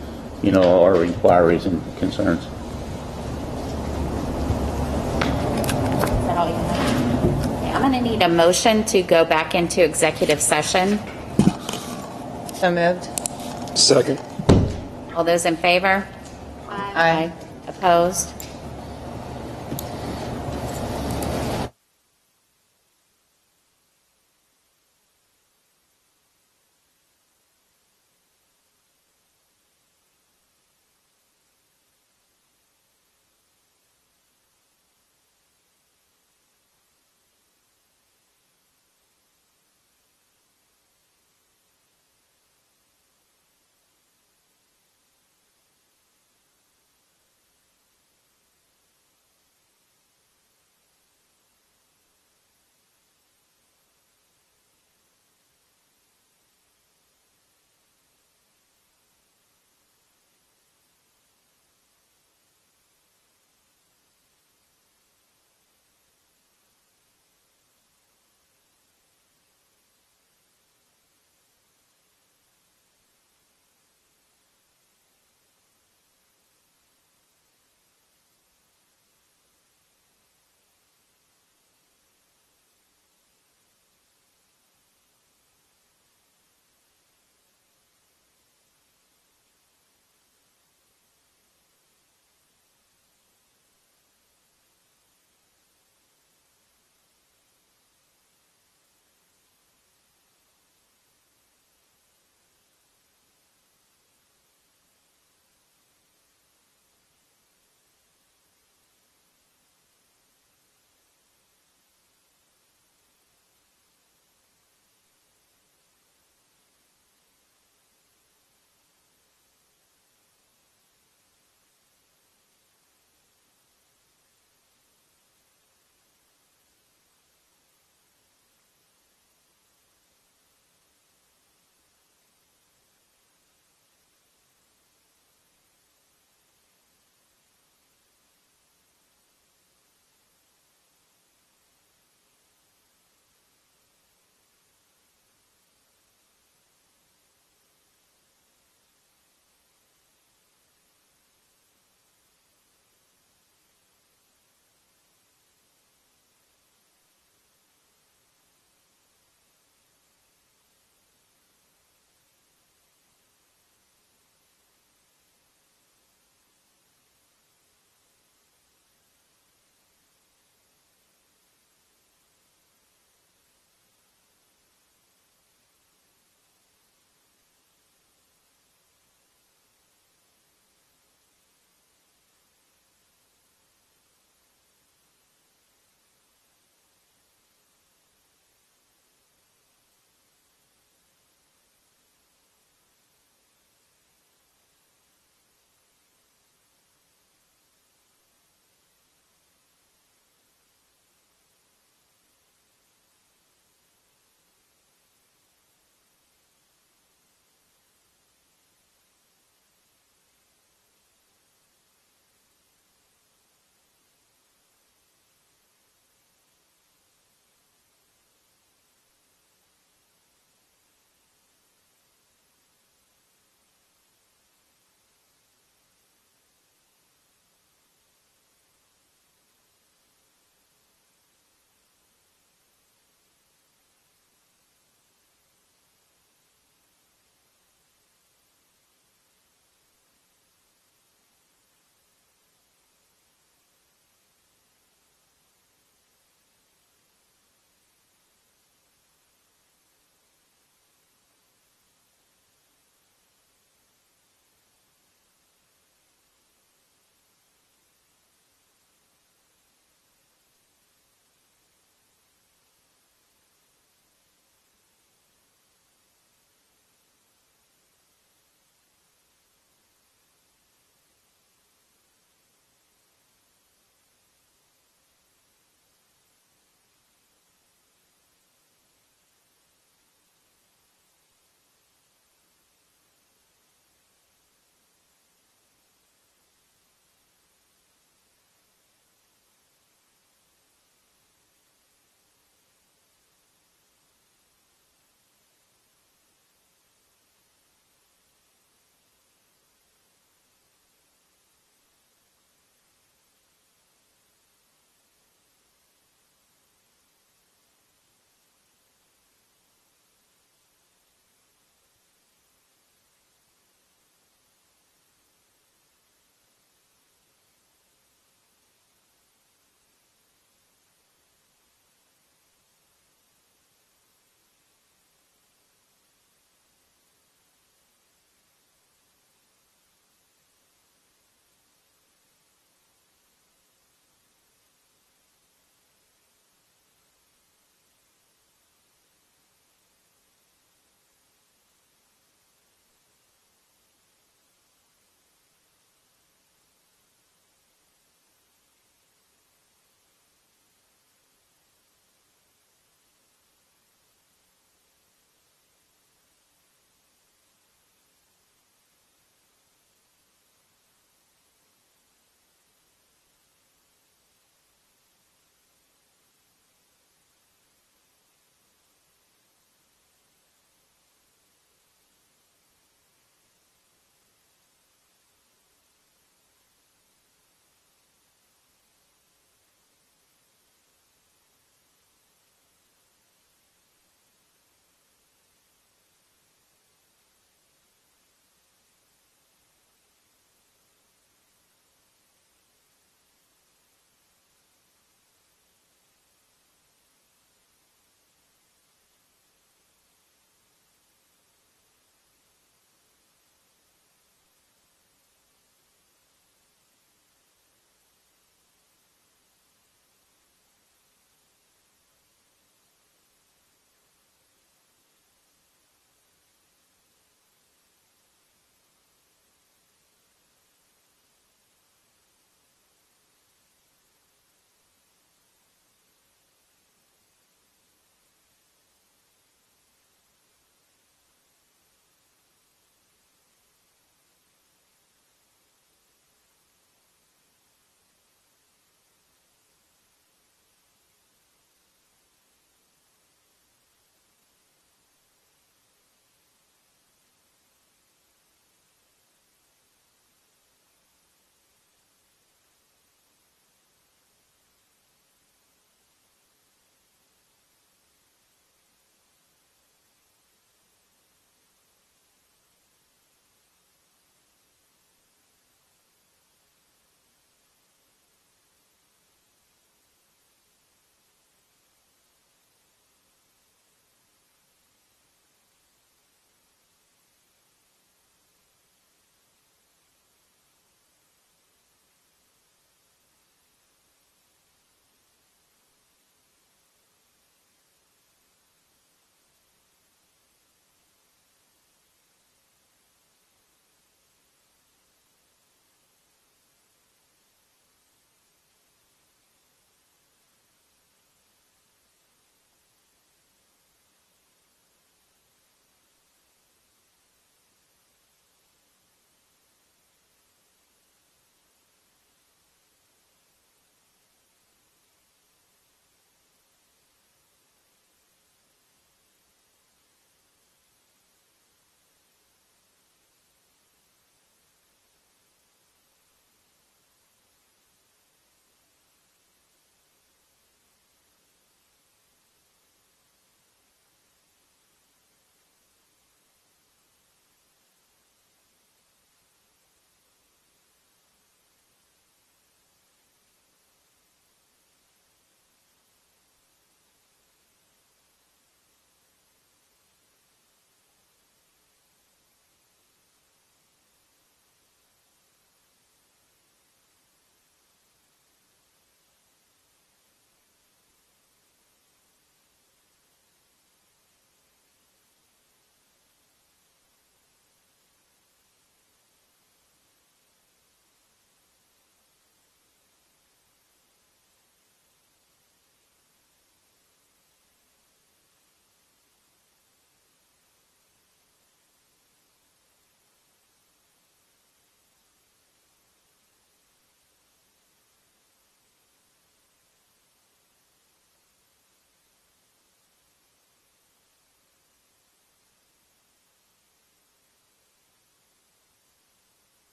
our inquiries and concerns. Is that all you have? Okay, I'm going to need a motion to go back into executive session. So moved. Second. All those in favor? Aye. Opposed?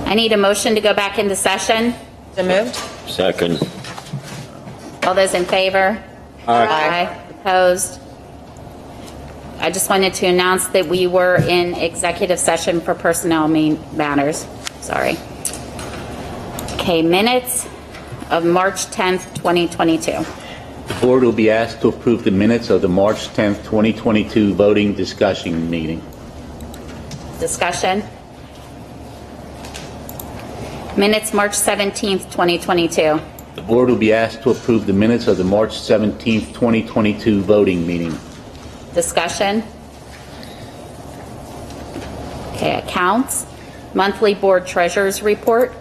I need a motion to go back into session. So moved? Second. All those in favor? Aye. Opposed? I just wanted to announce that we were in executive session for personnel matters. Sorry. Okay, minutes of March 10th, 2022. The board will be asked to approve the minutes of the March 10th, 2022 voting discussion meeting. Discussion. Minutes, March 17th, 2022. The board will be asked to approve the minutes of the March 17th, 2022 voting meeting. Discussion. Okay, accounts. Monthly board treasurer's report.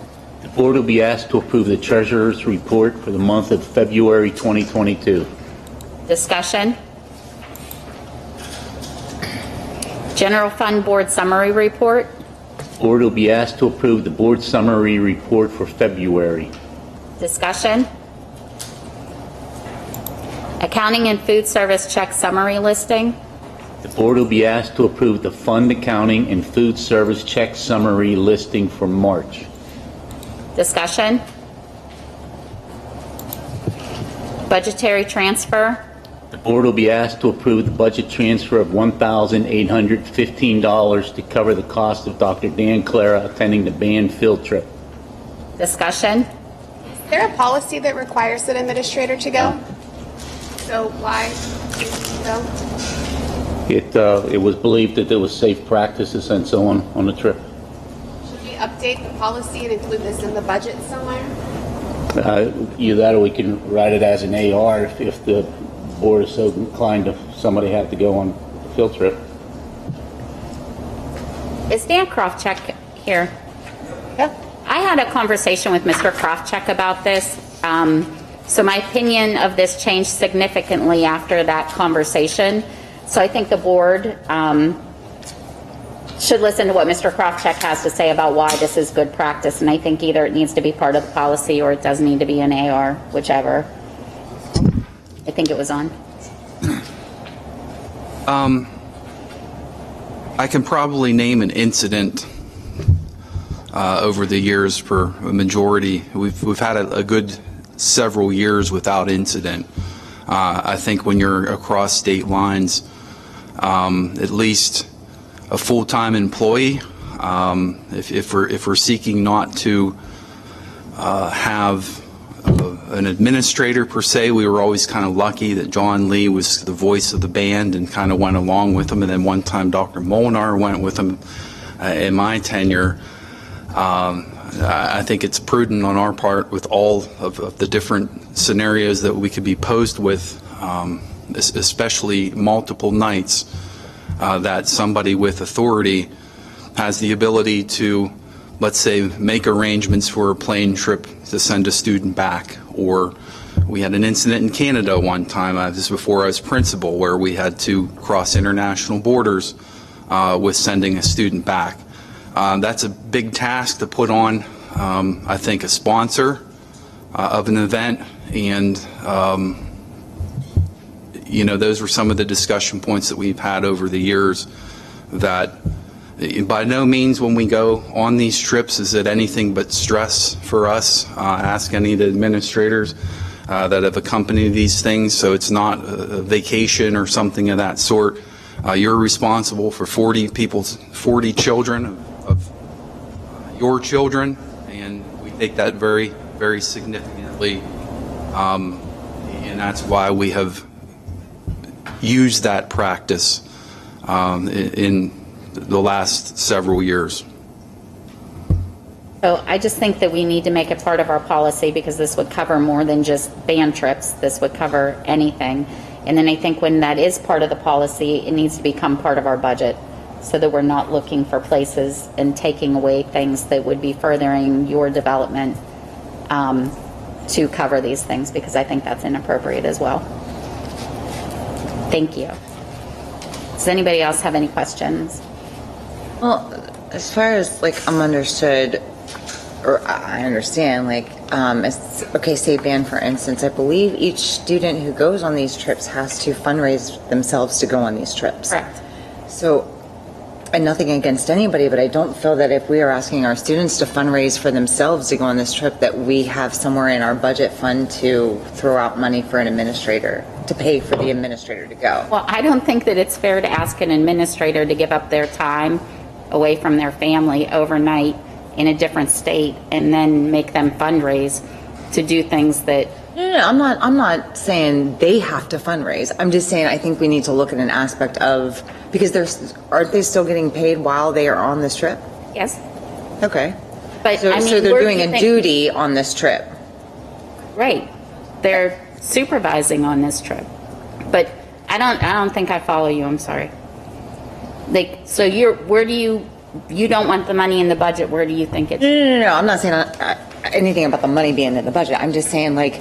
The board will be asked to approve the treasurer's report for the month of February 2022. Discussion. General Fund Board Summary Report. The board will be asked to approve the board summary report for February. Discussion. Accounting and Food Service Check Summary Listing. The board will be asked to approve the fund accounting and food service check summary listing for March. Discussion. Budgetary transfer. The board will be asked to approve the budget transfer of $1,815 to cover the cost of Dr. Dan Clara attending the band field trip. Discussion. Is there a policy that requires an administrator to go? So why go? It was believed that there was safe practices and so on the trip. Should we update the policy and include this in the budget somewhere? Either that or we can write it as an AR if the board is so inclined if somebody had to go on a field trip. Is Dan Krofcheck here? Yeah. I had a conversation with Mr. Krofcheck about this. So my opinion of this changed significantly after that conversation. So I think the board should listen to what Mr. Krofcheck has to say about why this is good practice. And I think either it needs to be part of the policy or it does need to be an AR, whichever. I think it was on. I can probably name an incident over the years for a majority. We've had a good several years without incident. I think when you're across state lines, at least a full-time employee, if we're seeking not to have an administrator per se, we were always kind of lucky that John Lee was the voice of the band and kind of went along with them. And then one time Dr. Molnar went with him in my tenure. I think it's prudent on our part with all of the different scenarios that we could be posed with, especially multiple nights, that somebody with authority has the ability to, let's say, make arrangements for a plane trip to send a student back. Or we had an incident in Canada one time, this is before I was principal, where we had to cross international borders with sending a student back. That's a big task to put on, I think, a sponsor of an event. And, those were some of the discussion points that we've had over the years, that by no means when we go on these trips is it anything but stress for us. Ask any of the administrators that have accompanied these things. So it's not a vacation or something of that sort. You're responsible for 40 children of your children, and we take that very, very significantly. And that's why we have used that practice in the last several years. So I just think that we need to make it part of our policy, because this would cover more than just band trips. This would cover anything. And then I think when that is part of the policy, it needs to become part of our budget, so that we're not looking for places and taking away things that would be furthering your development to cover these things, because I think that's inappropriate as well. Thank you. Does anybody else have any questions? Well, as far as I'm understood, or I understand, it's, okay, say band for instance, I believe each student who goes on these trips has to fundraise themselves to go on these trips. Correct. So and nothing against anybody, but I don't feel that if we are asking our students to fundraise for themselves to go on this trip, that we have somewhere in our budget fund to throw out money for an administrator, to pay for the administrator to go. Well, I don't think that it's fair to ask an administrator to give up their time away from their family overnight in a different state and then make them fundraise to do things that... No, I'm not saying they have to fundraise. I'm just saying I think we need to look at an aspect of, because aren't they still getting paid while they are on this trip? Yes. Okay. But So, I mean, so they're where do doing you a think- duty on this trip. Right. They're supervising on this trip. But I don't think I follow you. I'm sorry. Like, so you don't want the money in the budget. Where do you think it's? No. I'm not saying anything about the money being in the budget. I'm just saying like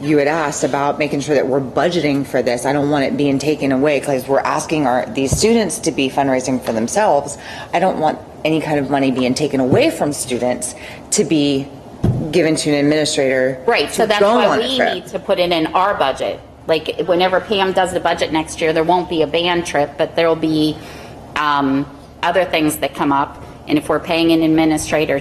you had asked about making sure that we're budgeting for this. I don't want it being taken away because we're asking these students to be fundraising for themselves. I don't want any kind of money being taken away from students to be given to an administrator. Right. So to that's go why on a we trip. need to put it in our budget. Like whenever Pam does the budget next year, there won't be a band trip, but there'll be other things that come up. And if we're paying an administrator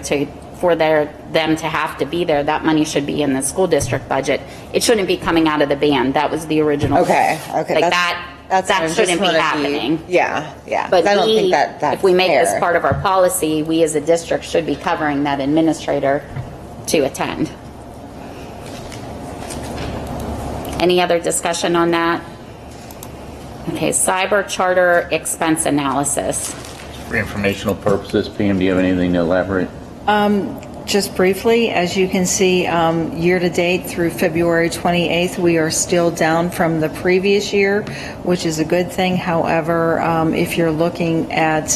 for them to have to be there, that money should be in the school district budget. It shouldn't be coming out of the band. That was the original. Okay. Like that I just shouldn't be wanna happening. Yeah. But I don't think that's if we make this fair. part of our policy, we as a district should be covering that administrator to attend. Any other discussion on that? Okay, cyber charter expense analysis. For informational purposes, Pam, do you have anything to elaborate? Just briefly, as you can see, year-to-date through February 28th, we are still down from the previous year, which is a good thing. However, if you're looking at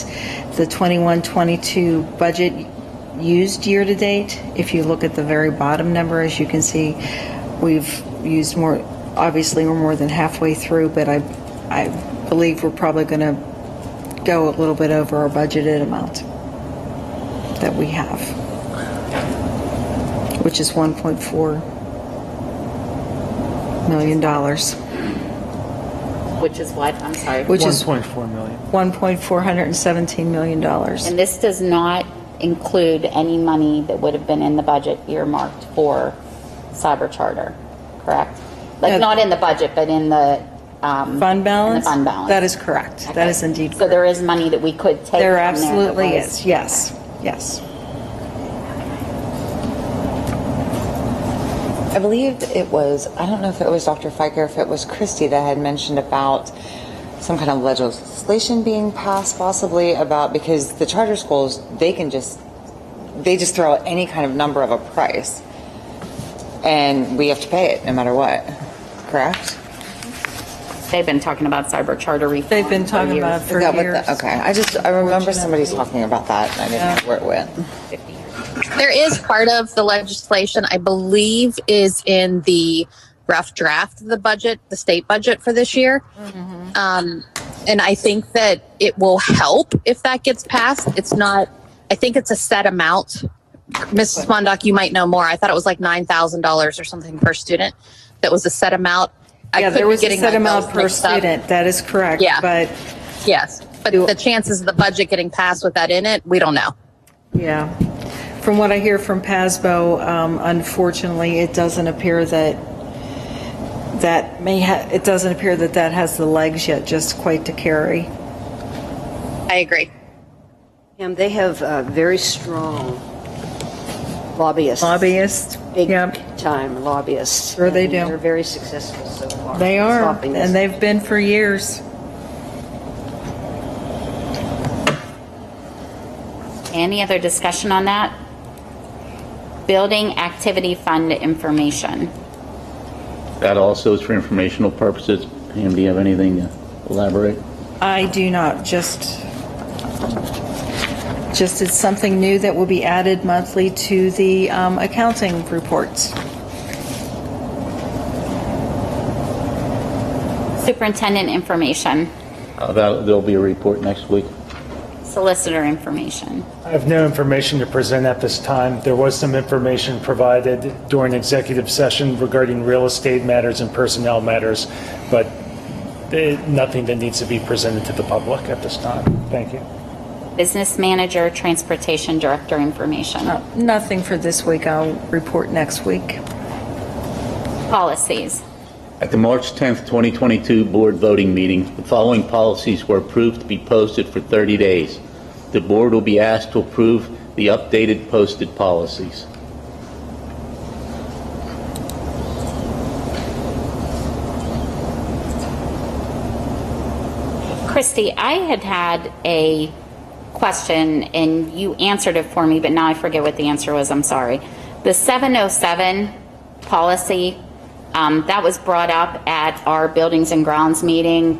the 21-22 budget used year-to-date, if you look at the very bottom number, as you can see, we've used more. Obviously, we're more than halfway through, but I believe we're probably going to go a little bit over our budgeted amount that we have, which is $1.4 million. Which is what? I'm sorry. Which is $1.4 million. $1.417 million. And this does not include any money that would have been in the budget earmarked for cyber charter, correct? Like not in the budget, but in the fund balance? In the fund balance. That is correct. Okay. That is indeed correct. So there is money that we could take There from absolutely that was- is. Yes. Yes. I believe it was, I don't know if it was Dr. Fike or if it was Christy that had mentioned about some kind of legislation being passed possibly about, because the charter schools, they just throw out any kind of number of a price and we have to pay it no matter what, correct? They've been talking about cyber charter reform. They've been talking about it for years. Okay, I remember somebody talking about that and I didn't know where it went. There is part of the legislation, I believe, is in the rough draft of the budget, the state budget for this year. And I think that it will help if that gets passed. It's not, I think it's a set amount. Mrs. Mondock, you might know more. I thought it was like $9,000 or something per student. That was a set amount. Yeah, there was a set amount per student. That is correct. Yeah. But yes, but the chances of the budget getting passed with that in it, we don't know. yeah, from what I hear from PASBO, unfortunately, it doesn't appear that that has the legs yet just quite to carry. I agree. And they have very strong lobbyists. Big time lobbyists. Sure they And do. They're very successful so far. They are, Stopping this. and they've been for years. Any other discussion on that? Building activity fund information. That also is for informational purposes. Pam, do you have anything to elaborate? I do not, just it's something new that will be added monthly to the accounting reports. Superintendent information. There'll be a report next week. Solicitor information. I have no information to present at this time. There was some information provided during executive session regarding real estate matters and personnel matters, but nothing that needs to be presented to the public at this time. Thank you. Business Manager, Transportation Director, Information. Nothing for this week. I'll report next week. Policies. At the March 10th, 2022 board voting meeting, the following policies were approved to be posted for 30 days. The board will be asked to approve the updated posted policies. Christy, I had a question and you answered it for me, but now I forget what the answer was. I'm sorry. The 707 policy, that was brought up at our Buildings and Grounds meeting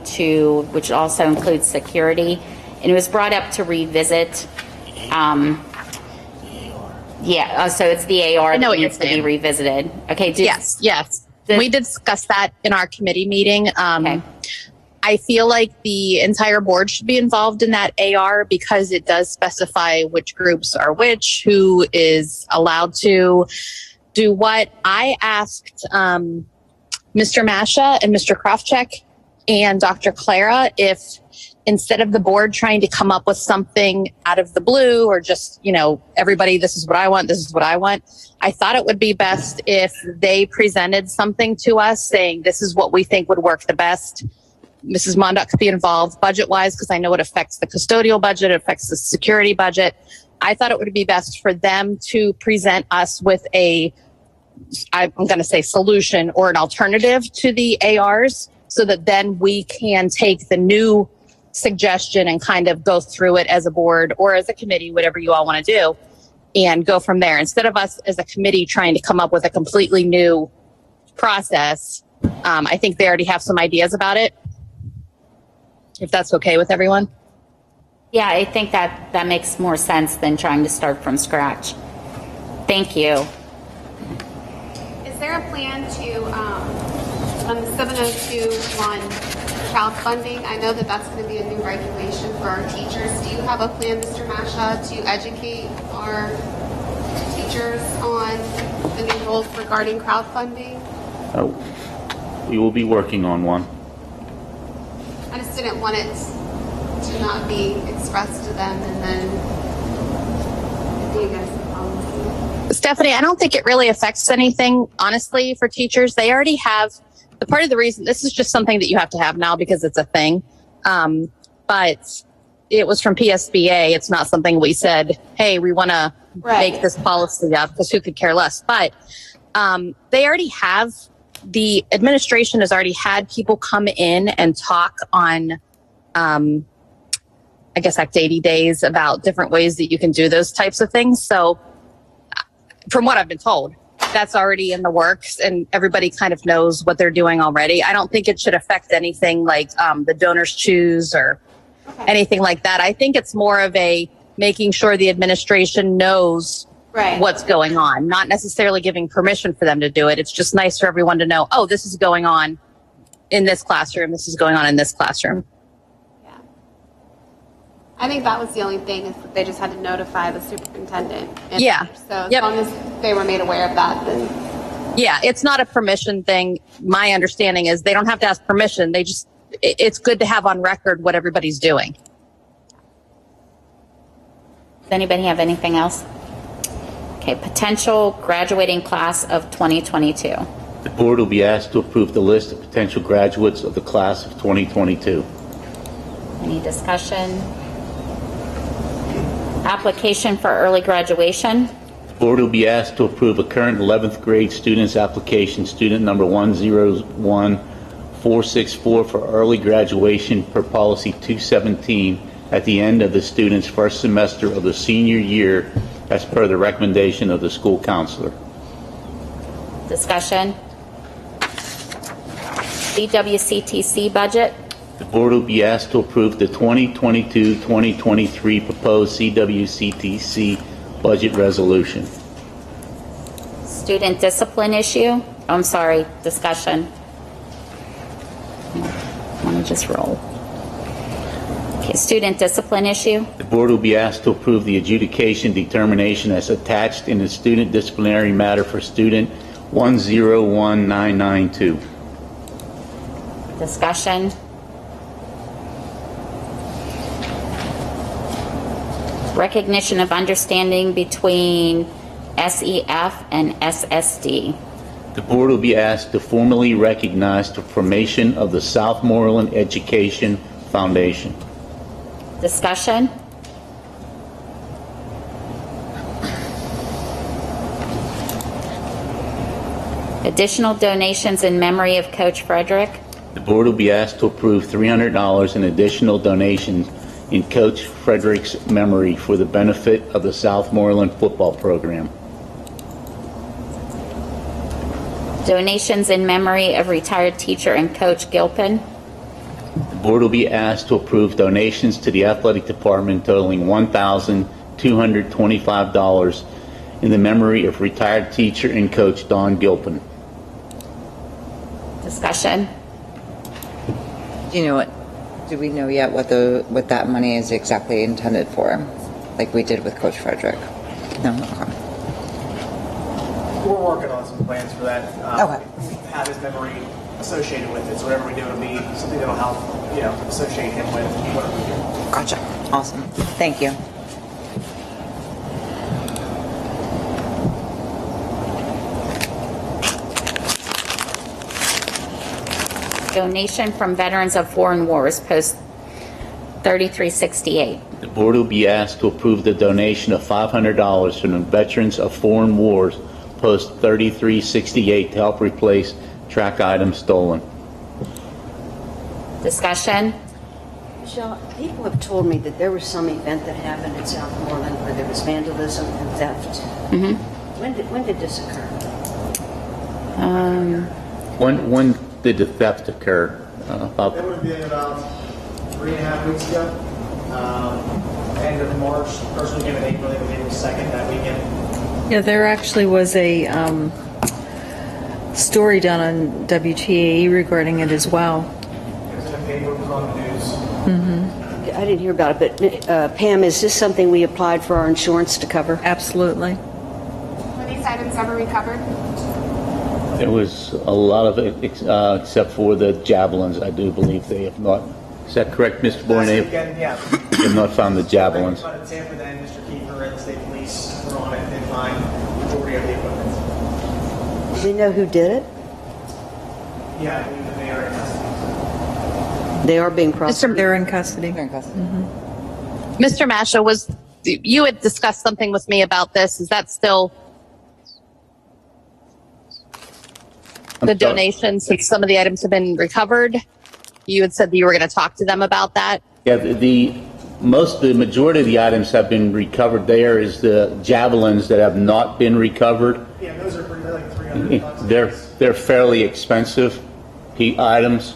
which also includes security, and it was brought up to revisit. So it's the AR that needs to be revisited. Okay. Yes. We discussed that in our committee meeting. Okay. I feel like the entire board should be involved in that AR because it does specify which groups are which, who is allowed to do what. I asked Mr. Masha and Mr. Krofchek and Dr. Clara if instead of the board trying to come up with something out of the blue or just, everybody, this is what I want, this is what I want, I thought it would be best if they presented something to us saying this is what we think would work the best. Mrs. Mondock could be involved budget-wise because I know it affects the custodial budget, it affects the security budget. I thought it would be best for them to present us with I'm going to say solution or an alternative to the ARs so that then we can take the new suggestion and kind of go through it as a board or as a committee, whatever you all want to do, and go from there. Instead of us as a committee trying to come up with a completely new process, I think they already have some ideas about it. If that's okay with everyone. Yeah, I think that makes more sense than trying to start from scratch. Thank you. Is there a plan to, on the 702-1 child funding, I know that that's going to be a new regulation for our teachers. Do you have a plan, Mr. Masha, to educate our teachers on the new rules regarding crowdfunding? We will be working on one. I just didn't want it to not be expressed to them and then be against the policy. Stephanie, I don't think it really affects anything, honestly, for teachers. They already have the part of the reason this is just something that you have to have now because it's a thing. But it was from PSBA. It's not something we said, hey, we want to make this policy up because who could care less? But they already have. The administration has already had people come in and talk on, I guess, Act 80 days about different ways that you can do those types of things. So from what I've been told, that's already in the works and everybody kind of knows what they're doing already. I don't think it should affect anything like the donors choose or anything like that. I think it's more of a making sure the administration knows what's going on, not necessarily giving permission for them to do it. It's just nice for everyone to know, oh, this is going on in this classroom. This is going on in this classroom. Yeah. I think that was the only thing is that they just had to notify the superintendent. Yeah. So as long as they were made aware of that, then. Yeah, it's not a permission thing. My understanding is they don't have to ask permission. It's good to have on record what everybody's doing. Does anybody have anything else? Okay, potential graduating class of 2022. The board will be asked to approve the list of potential graduates of the class of 2022. Any discussion? Application for early graduation. The board will be asked to approve a current 11th grade student's application, student number 101464 for early graduation per policy 217 at the end of the student's first semester of the senior year as per the recommendation of the school counselor. Discussion. CWCTC budget. The board will be asked to approve the 2022-2023 proposed CWCTC budget resolution. Student discipline issue. I'm sorry, discussion. Let me just roll. Okay, student discipline issue. The board will be asked to approve the adjudication determination as attached in the student disciplinary matter for student 101992. Discussion. Recognition of understanding between SEF and SSD. The board will be asked to formally recognize the formation of the Southmoreland Education Foundation. Discussion? Additional donations in memory of Coach Frederick. The board will be asked to approve $300 in additional donations in Coach Frederick's memory for the benefit of the Southmoreland football program. Donations in memory of retired teacher and Coach Gilpin. The board will be asked to approve donations to the athletic department totaling $1,225 in the memory of retired teacher and coach Don Gilpin. Discussion? Do you know what? Do we know yet what that money is exactly intended for, like we did with Coach Frederick? No. Okay. We're working on some plans for that. Okay. Have his memory associated with it, so whatever we do, it'll be something that'll help, associate him with whatever we do. Gotcha. Awesome. Thank you. Donation from Veterans of Foreign Wars, Post 3368. The board will be asked to approve the donation of $500 from the Veterans of Foreign Wars, Post 3368, to help replace track items stolen. Discussion? Michelle, people have told me that there was some event that happened in Southmoreland where there was vandalism and theft. Mm-hmm. When did this occur? When did the theft occur? That would have been about 3.5 weeks ago. End of March, first weekend of April, it was April 2nd that weekend. Yeah, there actually was a story done on WTAE regarding it as well. It was in the paper, it was on the news. I didn't hear about it, but Pam, is this something we applied for our insurance to cover? Absolutely. Were these items ever recovered? There was a lot of it, except for the javelins. I do believe they have not. Is that correct, Mr. Bourne? They Yeah. have not found the javelins. But Sanford and Mr. Kiefer and the state police were on it and find the majority of the equipment. Do we know who did it? Yeah, I believe that they are in custody. They are being prosecuted. They're in custody. Mr. Masha, you had discussed something with me about this. Is that still the donations, since some of the items have been recovered? You had said that you were going to talk to them about that. Yeah, the majority of the items have been recovered. There is the javelins that have not been recovered. Yeah, those are pretty, they're like $300. They're fairly expensive items.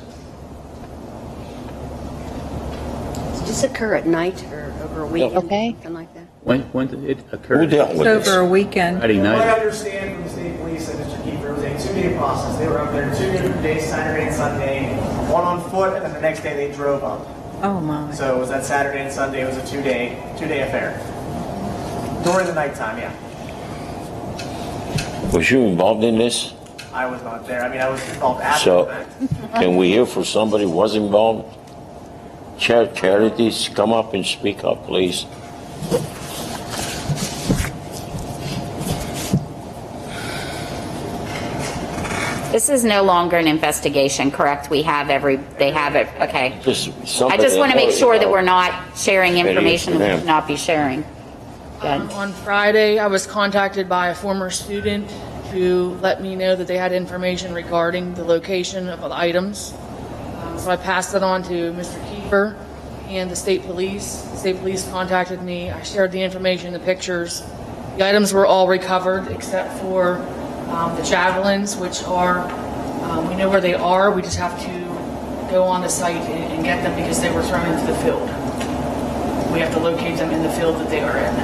Did this occur at night or over a weekend? Okay. Something like that? When did it occur? It's over a weekend. Friday What I night. understand from the state police and Mr. Kiefer, it was a 2-day process. They were up there 2 different days, Saturday and Sunday, one on foot, and then the next day they drove up. Oh my. So it was that Saturday and Sunday. It was a 2-day affair. During the nighttime, yeah. Was you involved in this? I was not there. I mean, I was involved after So, the fact. can we hear from somebody who was involved? Charities, come up and speak up, please. This is no longer an investigation, correct? They have it, okay. I just want to make sure that we're not sharing information that we should not be sharing. Good. On Friday, I was contacted by a former student who let me know that they had information regarding the location of the items. So I passed it on to Mr. Kiefer and the state police. The state police contacted me. I shared the information, the pictures. The items were all recovered except for the javelins, which are, we know where they are. We just have to go on the site and get them because they were thrown into the field. We have to locate them in the field that they are in.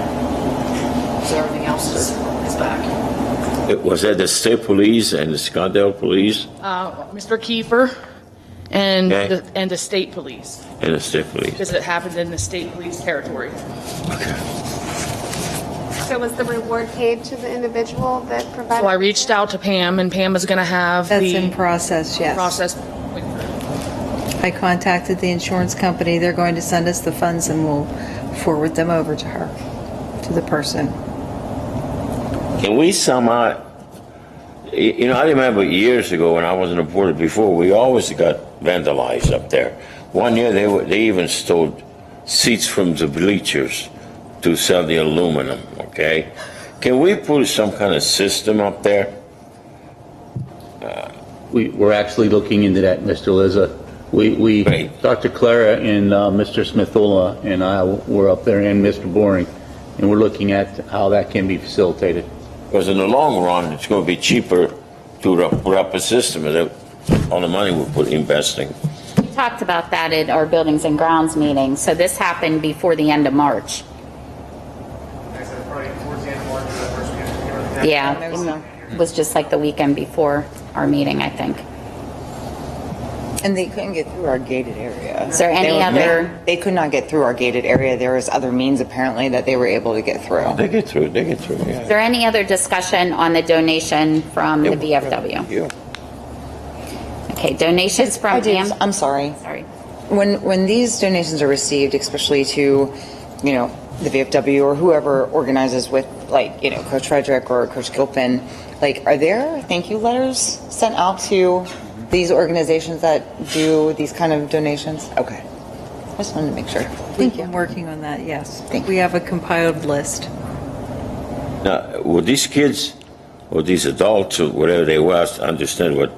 So everything else is back. Was that the state police and the Scottdale police Mr. Kiefer and Okay. the state police, and the state police? because it happened in the state police territory. So was the reward paid to the individual that provided? So I reached out to Pam, and Pam is going to have That's the in process, yes. process. I contacted the insurance company. They're going to send us the funds and we'll forward them over to her, to the person. Can we somehow, you know, I remember years ago when I was on the board before, we always got vandalized up there. One year they even stole seats from the bleachers to sell the aluminum, okay? Can we put some kind of system up there? We're actually looking into that, Mr. Liza. Dr. Clara and Mr. Smithola and I were up there, and Mr. Boring, and we're looking at how that can be facilitated. Because in the long run, it's going to be cheaper to put up a system than all the money we put investing. We talked about that at our Buildings and Grounds meeting. So this happened before the end of March. Yeah, it was just like the weekend before our meeting, I think. And they couldn't get through our gated area. Is there any other? They could not get through our gated area. There was other means apparently that they were able to get through. They get through, yeah. Is there any other discussion on the donation from the VFW? Yeah. Okay, donations from I'm sorry. Sorry. When these donations are received, especially to, you know, the VFW or whoever organizes with, like, you know, Coach Frederick or Coach Gilpin, like, are there thank you letters sent out to these organizations that do these kind of donations? Okay. I just wanted to make sure. Thank you. I'm working on that, yes. We have a compiled list. Now, were these kids or these adults or whatever they were, I understand what,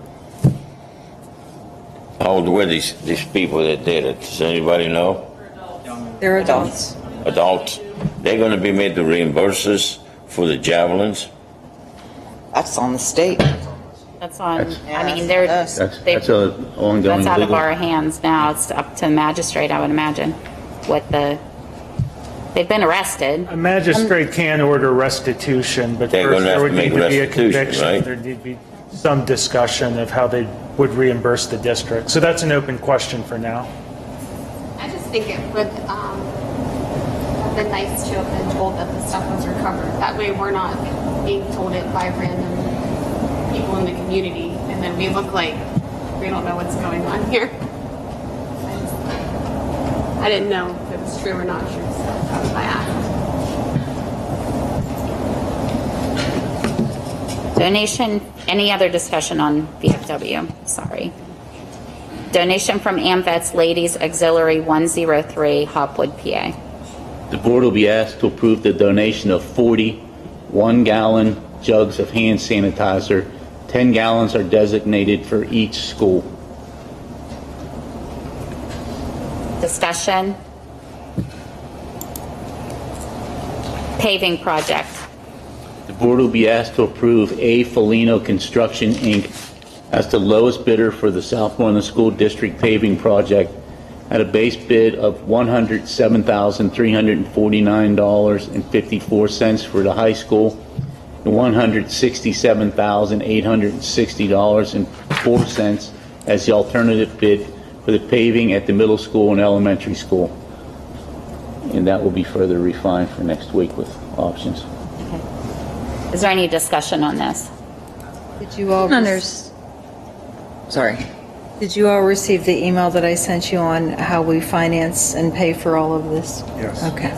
how old were these people that did it? Does anybody know? They're adults. Adults. They're going to be made to reimburse us for the javelins? That's on the state. That's on, I mean, That's an ongoing that's out of legal- our hands now. It's up to the magistrate, I would imagine, they've been arrested. A magistrate can order restitution, but They're first gonna have there would to need make to be a restitution, conviction. right? There need to be some discussion of how they would reimburse the district. So that's an open question for now. I just think it would have been nice to have been told that the stuff was recovered. That way we're not being told it by random people in the community, and then we look like we don't know what's going on here. I didn't know if it was true or not true, so that's why I asked. Donation, any other discussion on VFW? Sorry. Donation from AMVETS Ladies Auxiliary 103, Hopwood, PA. The board will be asked to approve the donation of 40 one-gallon jugs of hand sanitizer. 10 gallons are designated for each school. Discussion. Paving Project. The board will be asked to approve A. Folino Construction, Inc. as the lowest bidder for the Southmoreland School District paving project at a base bid of $107,349.54 for the high school and $167,860.04 as the alternative bid for the paving at the middle school and elementary school. And that will be further refined for next week with options. Is there any discussion on this? Did you all Sorry. Did you all receive the email that I sent you on how we finance and pay for all of this? Yes. Okay.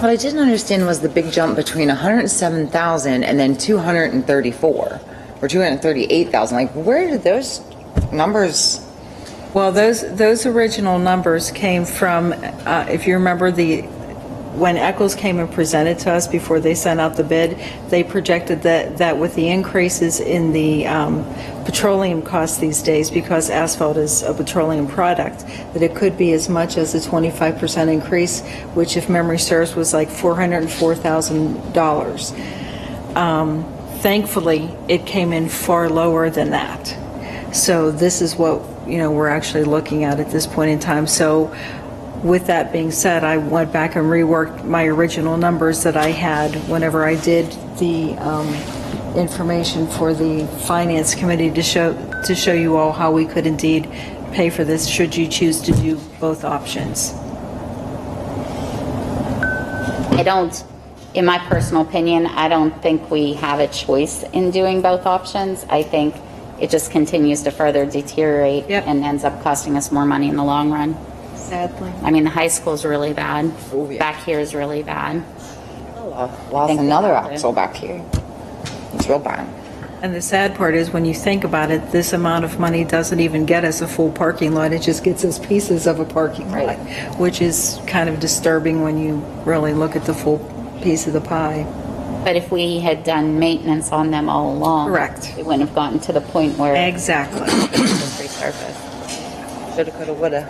What I didn't understand was the big jump between 107,000 and then 234 or 238,000. Like, where did those numbers? Well, those original numbers came from, if you remember, when Eccles came and presented to us before they sent out the bid, they projected that with the increases in the petroleum costs these days, because asphalt is a petroleum product, that it could be as much as a 25% increase, which, if memory serves, was like $404,000. Thankfully, it came in far lower than that. So this is what, you know, we're actually looking at this point in time. So with that being said, I went back and reworked my original numbers that I had whenever I did the information for the Finance Committee to show you all how we could indeed pay for this should you choose to do both options. In my personal opinion, I don't think we have a choice in doing both options. I think it just continues to further deteriorate and ends up costing us more money in the long run. Sadly. I mean, the high school's really bad. Oh, yeah. Back here is really bad. Lost Think another about it. axle back here. It's real bad. And the sad part is, when you think about it, this amount of money doesn't even get us a full parking lot. It just gets us pieces of a parking lot, which is kind of disturbing when you really look at the full piece of the pie. But if we had done maintenance on them all along. Correct. It wouldn't have gotten to the point where. Exactly. It's resurfaced. Shoulda, coulda, woulda.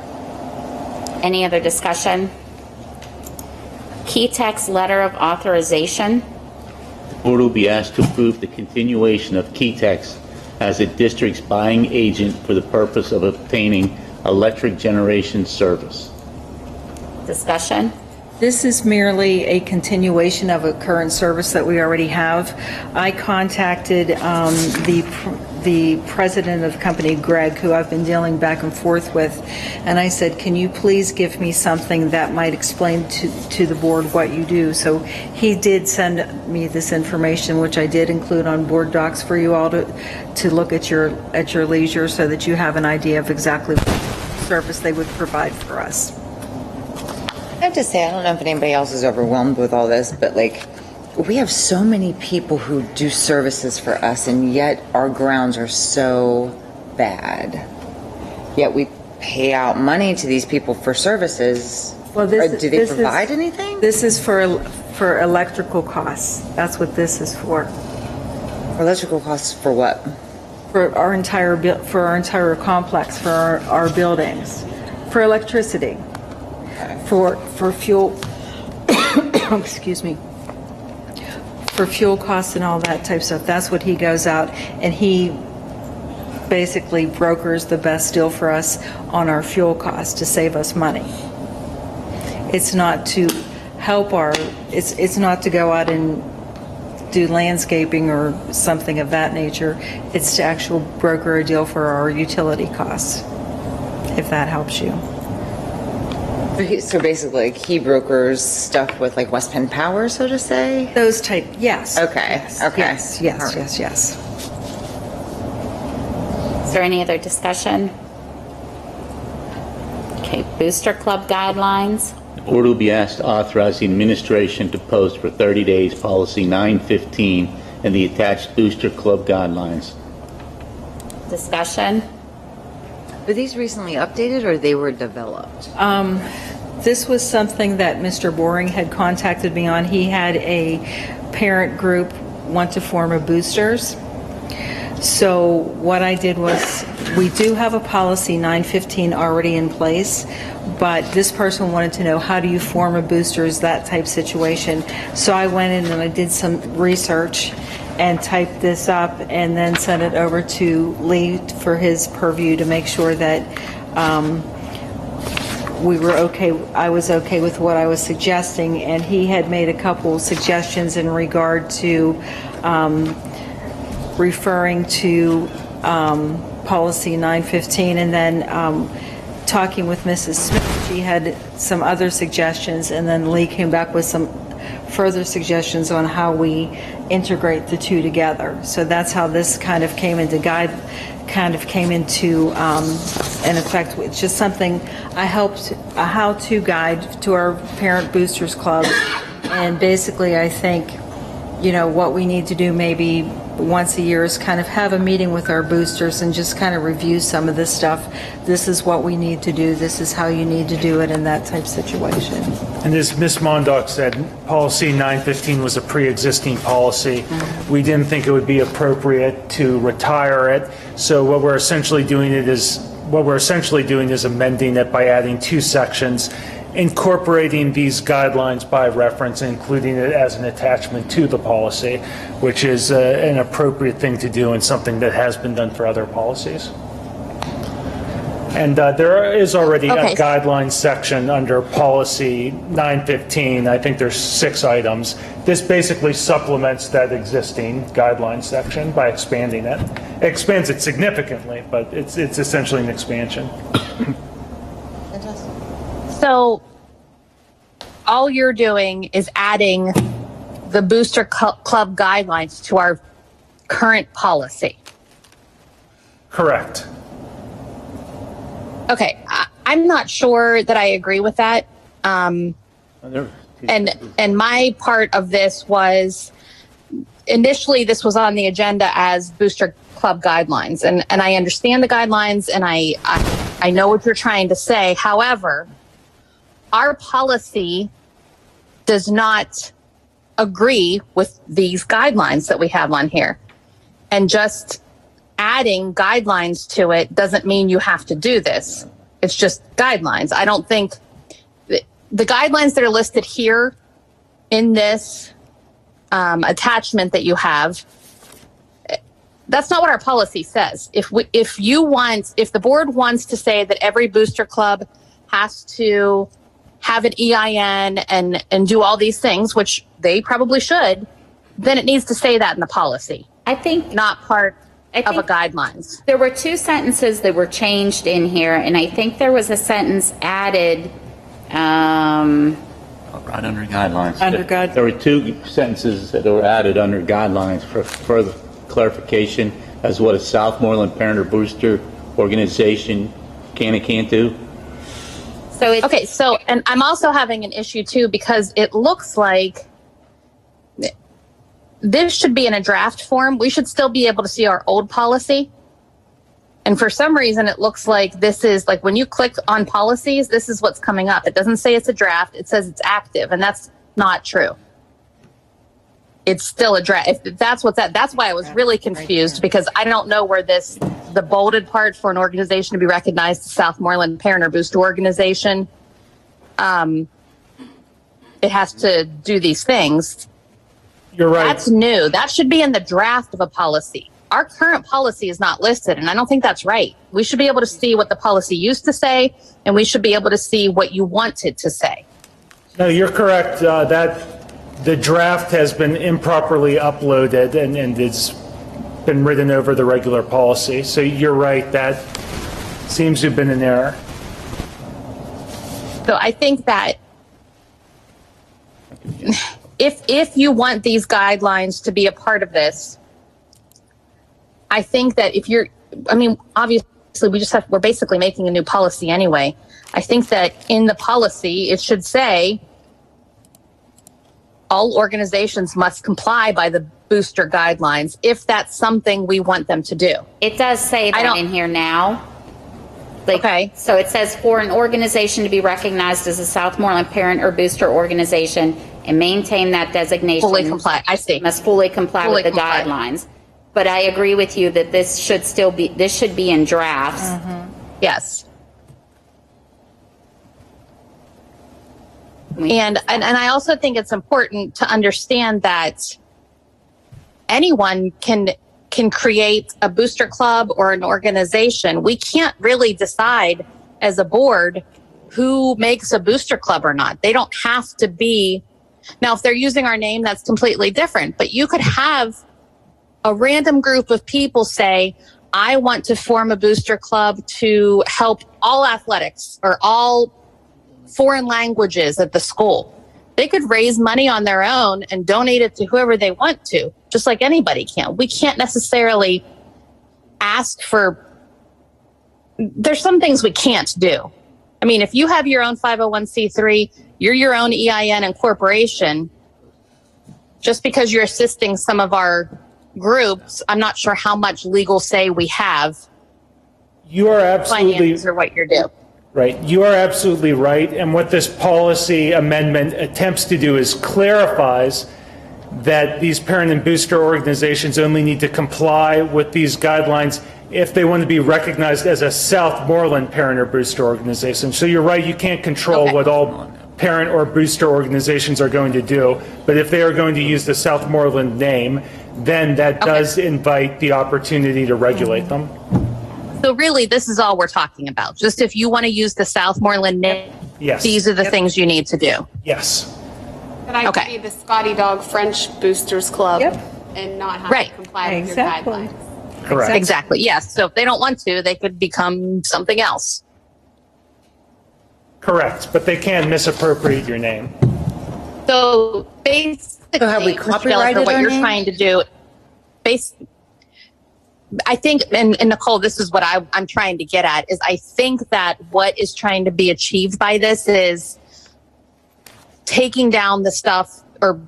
Any other discussion? Key text letter of authorization. The board will be asked to approve the continuation of Keytex as the district's buying agent for the purpose of obtaining electric generation service. Discussion? This is merely a continuation of a current service that we already have. I contacted the president of the company, Greg, who I've been dealing back and forth with, and I said, can you please give me something that might explain to the board what you do? So he did send me this information, which I did include on board docs for you all to look at your leisure, so that you have an idea of exactly what service they would provide for us. I have to say, I don't know if anybody else is overwhelmed with all this, but like, we have so many people who do services for us, and yet our grounds are so bad. Yet we pay out money to these people for services. Well, do they provide anything? This is for electrical costs. That's what this is for. Electrical costs for what? For our entire complex, for our buildings, for electricity. For fuel, excuse me, for fuel costs and all that type of stuff. That's what he goes out, and he basically brokers the best deal for us on our fuel costs to save us money. It's not to help it's not to go out and do landscaping or something of that nature. It's to actually broker a deal for our utility costs, if that helps you. So basically, like, he brokers stuff with like West Penn Power, so to say? Those type, yes. Okay, Yes, okay. Yes, yes. Is there any other discussion? Okay, Booster Club guidelines. The board will be asked to authorize the administration to post for 30 days policy 915 and the attached Booster Club guidelines. Discussion? Were these recently updated, or they were developed? This was something that Mr. Boring had contacted me on. He had a parent group want to form a boosters. So what I did was, we do have a policy 915 already in place, but this person wanted to know, how do you form a boosters, that type situation. So I went in and I did some research and typed this up and then sent it over to Lee for his purview to make sure that we were okay. I was okay with what I was suggesting, and he had made a couple suggestions in regard to referring to policy 915, and then talking with Mrs. Smith, she had some other suggestions, and then Lee came back with some further suggestions on how we integrate the two together. So that's how this kind of came into in effect. It's just something I helped, a how-to guide to our parent boosters club, and basically I think, you know, what we need to do maybe once a year is kind of have a meeting with our boosters and just kind of review some of this stuff. This is what we need to do, this is how you need to do it in that type situation. And as Ms. Mondock said, policy 915 was a pre-existing policy. We didn't think it would be appropriate to retire it. So what we're essentially doing is amending it by adding two sections, incorporating these guidelines by reference, including it as an attachment to the policy, which is an appropriate thing to do and something that has been done for other policies. And there is already a guidelines section under policy 915. I think there's 6 items. This basically supplements that existing guidelines section by expanding it. It expands it significantly, but it's essentially an expansion. So all you're doing is adding the Booster Club guidelines to our current policy. Correct. Okay, I'm not sure that I agree with that. And my part of this was, initially this was on the agenda as booster club guidelines, and I understand the guidelines, and I know what you're trying to say. However, our policy does not agree with these guidelines that we have on here, and just adding guidelines to it doesn't mean you have to do this. It's just guidelines. I don't think the guidelines that are listed here in this attachment that you have, that's not what our policy says. If the board wants to say that every booster club has to have an EIN and do all these things, which they probably should, then it needs to say that in the policy. I think not part of a guidelines. There were two sentences that were changed in here, and I think there was a sentence added. Right under guidelines. There were two sentences that were added under guidelines for further clarification as what a Southmoreland parent or booster organization can and can't do. So and I'm also having an issue too, because it looks like this should be in a draft form. We should still be able to see our old policy. And for some reason, it looks like this is like when you click on policies, this is what's coming up. It doesn't say it's a draft. It says it's active, and that's not true. It's still a draft. If that's what's that. That's why I was really confused, because I don't know where the bolded part for an organization to be recognized, the Southmoreland Parent or Booster Organization. It has to do these things. You're right. That's new. That should be in the draft of a policy. Our current policy is not listed, and I don't think that's right. We should be able to see what the policy used to say, and we should be able to see what you wanted to say. No, you're correct. That the draft has been improperly uploaded and it's been written over the regular policy. So you're right. That seems to have been an error. So I think that if you want these guidelines to be a part of this, I think that obviously we're basically making a new policy anyway. I think that in the policy, it should say all organizations must comply by the booster guidelines if that's something we want them to do. It does say that in here now. Okay. So it says for an organization to be recognized as a Southmoreland parent or booster organization and maintain that designation. Fully comply. I see. Must fully comply with the guidelines. But I agree with you that this should be in drafts. Mm-hmm. Yes. And I also think it's important to understand that anyone can create a booster club or an organization. We can't really decide as a board who makes a booster club or not. They don't have to be. Now, if they're using our name, that's completely different. But you could have a random group of people say, I want to form a booster club to help all athletics or all foreign languages at the school. They could raise money on their own and donate it to whoever they want to, just like anybody can. We can't necessarily ask for, there's some things we can't do. I mean, if you have your own 501c3, you're your own EIN and corporation, just because you're assisting some of our groups, I'm not sure how much legal say we have. You are absolutely or what you're doing. Right. You are absolutely right. And what this policy amendment attempts to do is clarifies that these parent and booster organizations only need to comply with these guidelines if they want to be recognized as a Southmoreland parent or booster organization. So you're right, you can't control what all parent or booster organizations are going to do. But if they are going to use the Southmoreland name, then that does invite the opportunity to regulate them. So really, this is all we're talking about. Just if you want to use the Southmoreland name, yes, these are the things you need to do. Yes. And I could be the Scotty Dog French Boosters Club and not have to comply with your guidelines. Correct. Exactly. Yes. So if they don't want to, they could become something else. Correct. But they can misappropriate your name. So basically, So have we Michelle, copyrighted for what our you're name? trying to do, I think, and Nicole, this is what I'm trying to get at, is I think that what is trying to be achieved by this is taking down the stuff or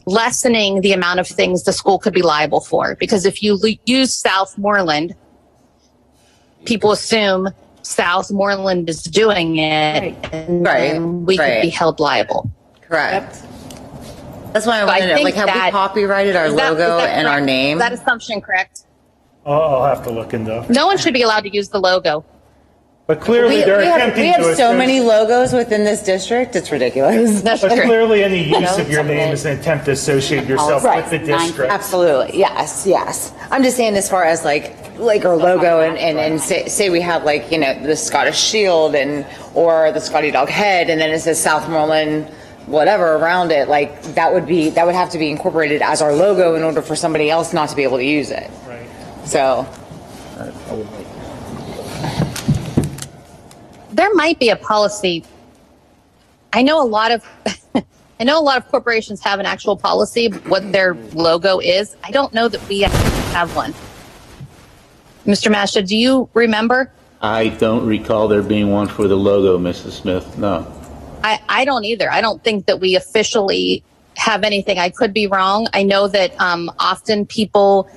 lessening the amount of things the school could be liable for. Because if you use Southmoreland, people assume Southmoreland is doing it, and then we could be held liable. Correct. That's why I want to know, like, have we copyrighted our logo and our name? Is that assumption correct? I'll have to look into. No one should be allowed to use the logo. But clearly, they're attempting we have so many logos within this district. It's ridiculous. But clearly, any use of your name is an attempt to associate yourself with the district. Absolutely, yes. I'm just saying, as far as like our logo and say we have, like, you know, the Scottish Shield or the Scotty Dog Head, and then it says Southmoreland whatever around it, like that would have to be incorporated as our logo in order for somebody else not to be able to use it. Right. So there might be a policy. I know a lot of corporations have an actual policy what their logo is. I don't know that we have one. Mr. Masha, do you remember? I don't recall there being one for the logo, Mrs. Smith. No. I don't either. I don't think that we officially have anything. I could be wrong. I know that often people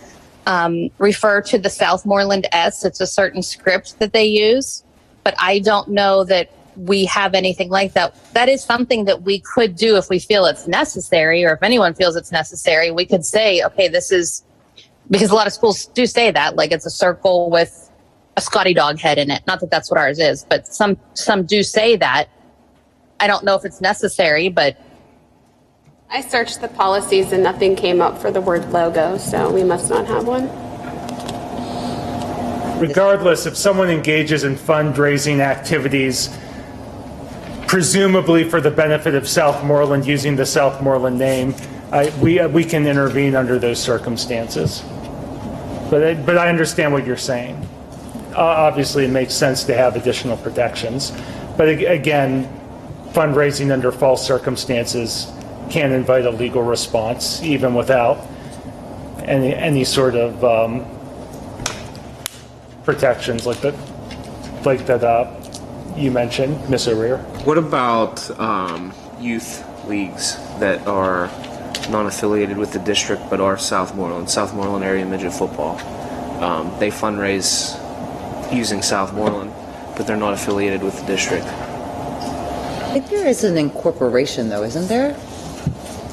refer to the Southmoreland S. It's a certain script that they use, but I don't know that we have anything like that. That is something that we could do if we feel it's necessary, or if anyone feels it's necessary. We could say, okay, this is, because a lot of schools do say that, like it's a circle with a Scotty Dog head in it. Not that that's what ours is, but some do say that. I don't know if it's necessary, but I searched the policies and nothing came up for the word logo, so we must not have one. Regardless, if someone engages in fundraising activities, presumably for the benefit of Southmoreland, using the Southmoreland name, we can intervene under those circumstances. But I understand what you're saying. Obviously, it makes sense to have additional protections. But again, fundraising under false circumstances can invite a legal response, even without any sort of protections like that you mentioned, Ms. O'Rear. What about youth leagues that are non-affiliated with the district but are Southmoreland area midget football? They fundraise using Southmoreland, but they're not affiliated with the district. I think there is an incorporation, though, isn't there?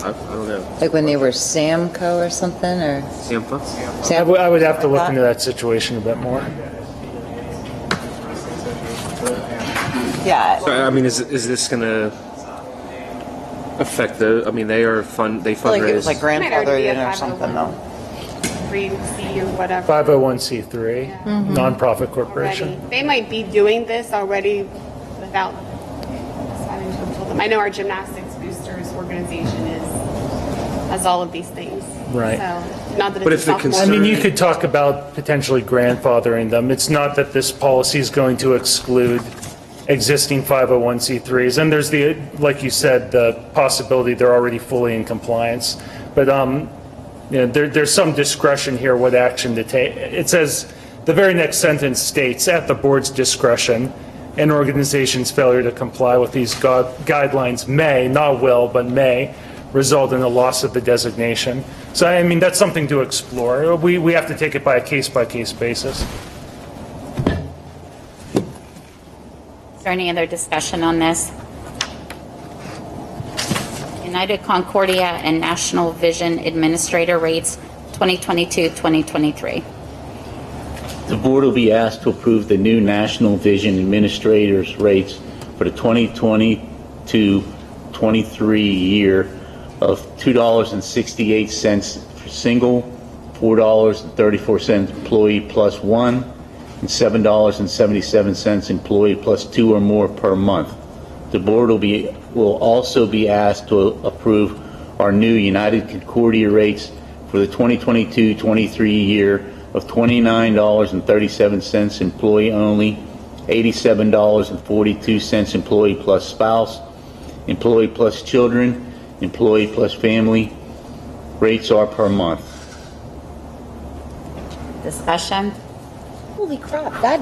I don't know. Like when they were Samco or something, or Sampa? I would have to look into that situation a bit more. Yeah. So, I mean, is this going to affect the? I mean, they fundraise. Like it was like grandfathered in or something, though. 3C or whatever. 501c3, nonprofit corporation. Already. They might be doing this already without us having to have told them. I know our gymnastics boosters organization has all of these things. Right. So, not that But it's if I mean, you could talk about potentially grandfathering them. It's not that this policy is going to exclude existing 501c3s. And there's like you said, the possibility they're already fully in compliance. But there's some discretion here what action to take. It says, the very next sentence states, at the board's discretion, an organization's failure to comply with these guidelines may, not will, but may, result in a loss of the designation. So, I mean, that's something to explore. We have to take it by a case-by-case basis. Is there any other discussion on this? United Concordia and National Vision Administrator rates 2022-2023. The board will be asked to approve the new National Vision Administrators rates for the 2022-23 year of $2.68 for single, $4.34 employee plus one, and $7.77 employee plus two or more per month. The board will also be asked to approve our new United Concordia rates for the 2022-23 year of $29.37 employee only, $87.42 employee plus spouse, employee plus children, employee plus family. Rates are per month. Discussion? Holy crap, that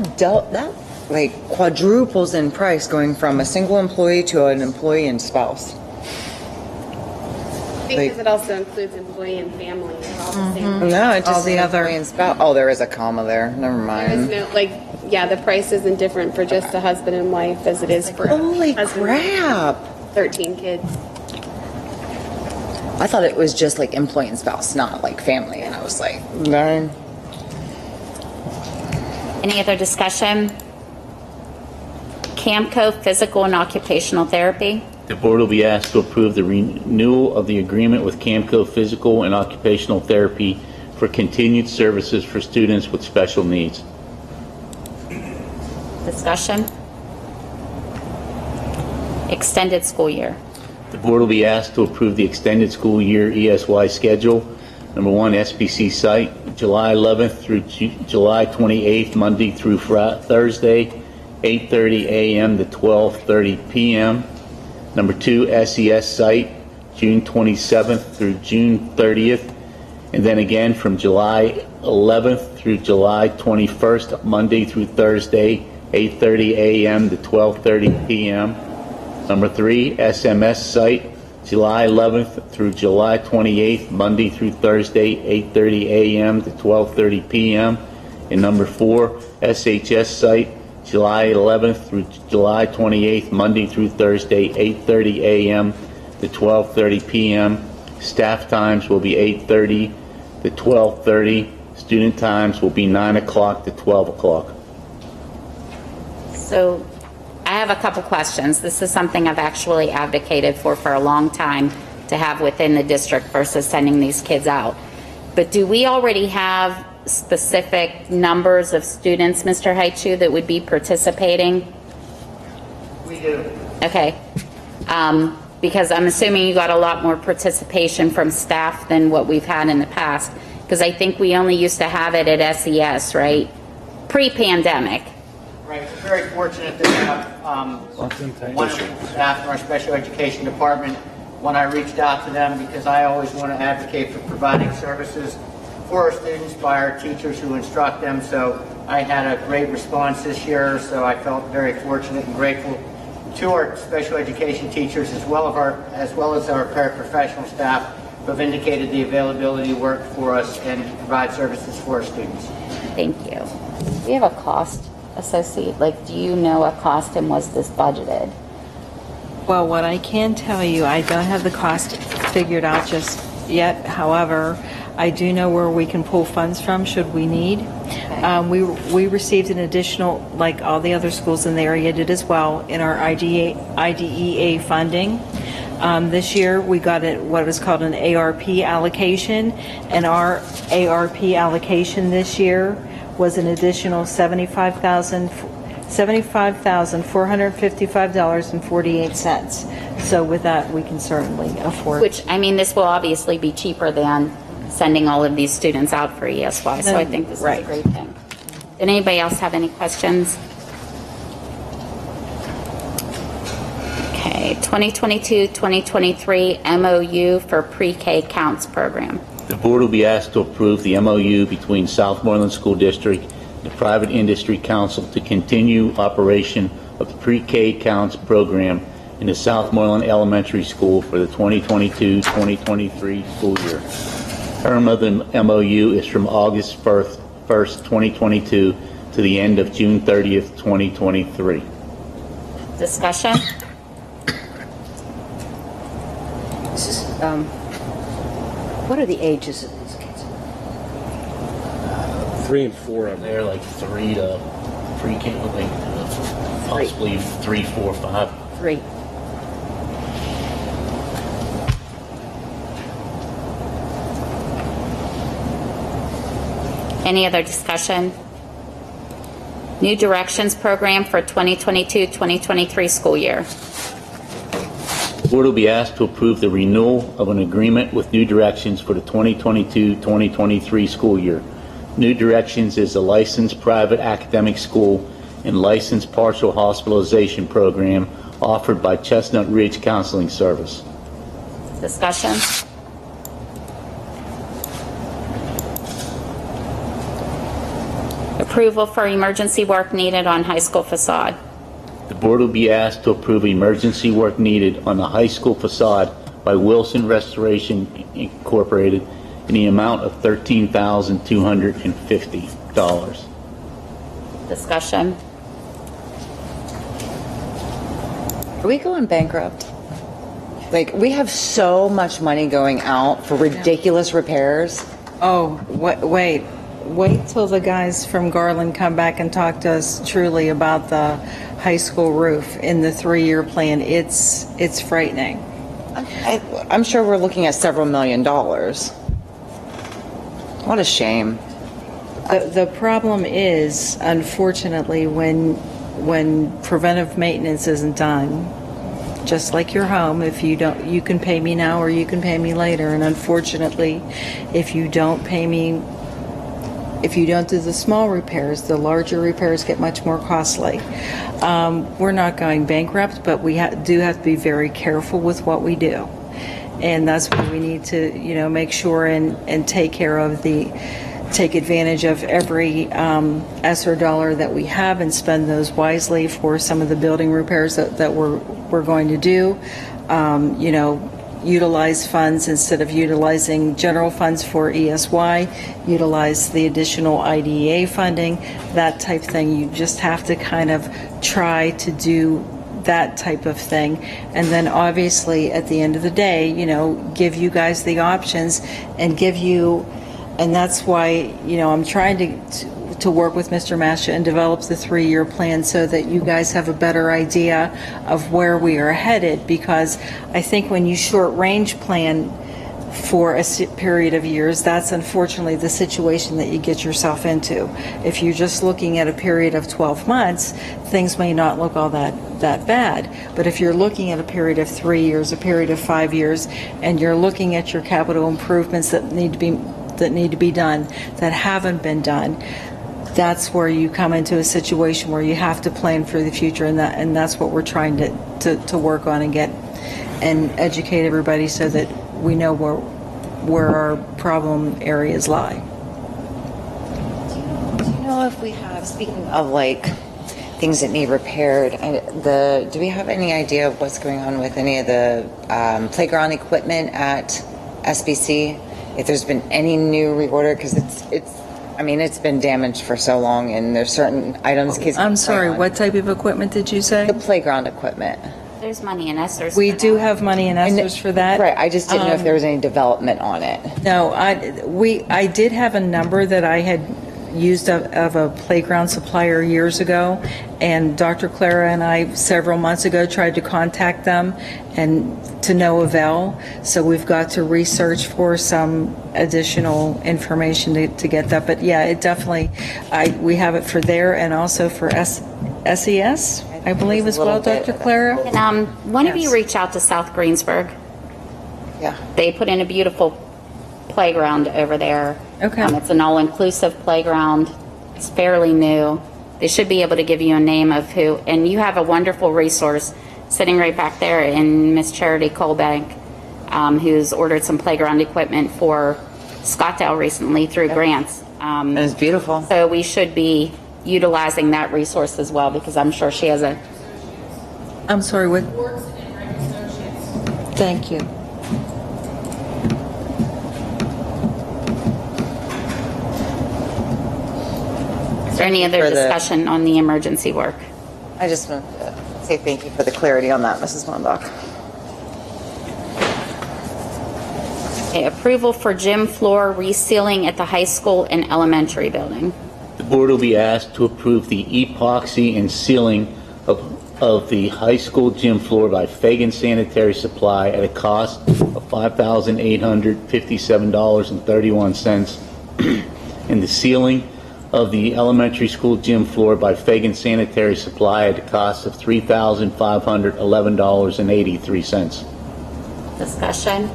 like quadruples in price going from a single employee to an employee and spouse. Because it also includes employee and family. They're all the same. No, it just All the other- employee and spouse. Oh, there is a comma there. Never mind. There is no, yeah, the price isn't different for just a husband and wife as it is for Holy husband crap. 13 kids. I thought it was just like employee and spouse, not like family. And I was like, darn. Any other discussion? Camco Physical and Occupational Therapy. The board will be asked to approve the renewal of the agreement with Camco Physical and Occupational Therapy for continued services for students with special needs. Discussion? Extended school year. The board will be asked to approve the extended school year ESY schedule. Number one, SPC site, July 11th through July 28th, Monday through Thursday, 8:30 a.m. to 12:30 p.m. Number two, SES site, June 27th through June 30th, and then again from July 11th through July 21st, Monday through Thursday, 8:30 a.m. to 12:30 p.m. Number three, SMS site, July 11th through July 28th, Monday through Thursday, 8:30 a.m. to 12:30 p.m. And number four, SHS site, July 11th through July 28th, Monday through Thursday, 8:30 a.m. to 12:30 p.m. Staff times will be 8:30 to 12:30. Student times will be 9 o'clock to 12 o'clock. So I have a couple questions. This is something I've actually advocated for a long time to have within the district versus sending these kids out. But do we already have specific numbers of students, Mr. Haichu, that would be participating? We do. Okay. Because I'm assuming you got a lot more participation from staff than what we've had in the past. Because I think we only used to have it at SES, right? Pre-pandemic. Right, we're very fortunate to have wonderful staff in our special education department. When I reached out to them, because I always want to advocate for providing services for our students by our teachers who instruct them. So I had a great response this year, so I felt very fortunate and grateful to our special education teachers as well as our paraprofessional staff who have indicated the availability to work for us and provide services for our students. Thank you. Do you have a cost associated? Like, do you know a cost and was this budgeted? Well, what I can tell you, I don't have the cost figured out just yet. However, I do know where we can pull funds from should we need. We received an additional, like all the other schools in the area did as well, in our IDEA funding. This year we got what is called an ARP allocation, and our ARP allocation this year was an additional $75,455.48. So with that, we can certainly afford. Which, I mean, this will obviously be cheaper than sending all of these students out for ESY. So I think this is a great thing. Did anybody else have any questions? Okay, 2022-2023 MOU for pre-K counts program. The board will be asked to approve the MOU between Southmoreland School District and the Private Industry Council to continue operation of the pre-K counts program in the Southmoreland Elementary School for the 2022-2023 school year. Term of the MOU is from August 1st, 2022 to the end of June 30th, 2023. Discussion? This is, what are the ages of these kids? 3 and 4 of them. They're like 3 to pre-K, like possibly 3, 4, 5. 3. Any other discussion? New Directions program for 2022-2023 school year. The board will be asked to approve the renewal of an agreement with New Directions for the 2022-2023 school year. New Directions is a licensed private academic school and licensed partial hospitalization program offered by Chestnut Ridge Counseling Service. Discussion? Approval for emergency work needed on high school facade. The board will be asked to approve emergency work needed on the high school facade by Wilson Restoration Incorporated in the amount of $13,250. Discussion. Are we going bankrupt? Like, we have so much money going out for ridiculous repairs. Oh, wait till the guys from Garland come back and talk to us truly about the high school roof in the 3-year plan. It's frightening. I'm sure we're looking at several $million. What a shame. The problem is, unfortunately, when preventive maintenance isn't done, just like your home, if you don't, you can pay me now or you can pay me later. And unfortunately, if you don't pay me, if you don't do the small repairs, the larger repairs get much more costly. We're not going bankrupt, but we do have to be very careful with what we do. And that's why we need to, make sure and take care of take advantage of every ESSER dollar that we have and spend those wisely for some of the building repairs that we're going to do. Utilize funds instead of utilizing general funds for ESY, utilize the additional IDEA funding, that type of thing. You just have to kind of try to do that type of thing. And then obviously at the end of the day, give you guys the options and and that's why, I'm trying to work with Mr. Masha and develop the 3-year plan so that you guys have a better idea of where we are headed, because I think when you short range plan for a period of years, that's unfortunately the situation that you get yourself into. If you're just looking at a period of 12 months, things may not look all that bad. But if you're looking at a period of 3 years, a period of 5 years, and you're looking at your capital improvements that need to be done, that haven't been done, that's where you come into a situation where you have to plan for the future, and that's what we're trying to work on and get and educate everybody so that we know where our problem areas lie. Do you know if we have, speaking of things that need repaired, do we have any idea of what's going on with any of the playground equipment at SBC? If there's been any new reorder, because it's been damaged for so long, and there's certain items kids. I'm sorry, what type of equipment did you say? The playground equipment. There's money in ESSERs. We do have money in ESSERs for that. Right, I just didn't know if there was any development on it. No, I did have a number that I had used of a playground supplier years ago, and Dr. Clara and I several months ago tried to contact them and to no avail. So we've got to research for some additional information to get that. But yeah, it definitely, we have it for there and also for SES, I believe as well, Dr. Clara. And one of you reach out to South Greensburg. Yeah. They put in a beautiful playground over there. Okay. It's an all-inclusive playground. It's fairly new. They should be able to give you a name of who, and you have a wonderful resource sitting right back there in Miss Charity Colbank, who's ordered some playground equipment for Scottdale recently through grants. And it's beautiful. So we should be utilizing that resource as well, because I'm sure she has a... I'm sorry, what? Thank you. Is there any other discussion on the emergency work? I just want to say thank you for the clarity on that, Mrs. Mondock. Okay, approval for gym floor resealing at the high school and elementary building. The board will be asked to approve the epoxy and sealing of the high school gym floor by Fagan Sanitary Supply at a cost of $5,857.31, and the sealing of the elementary school gym floor by Fagan Sanitary Supply at a cost of $3,511.83. Discussion.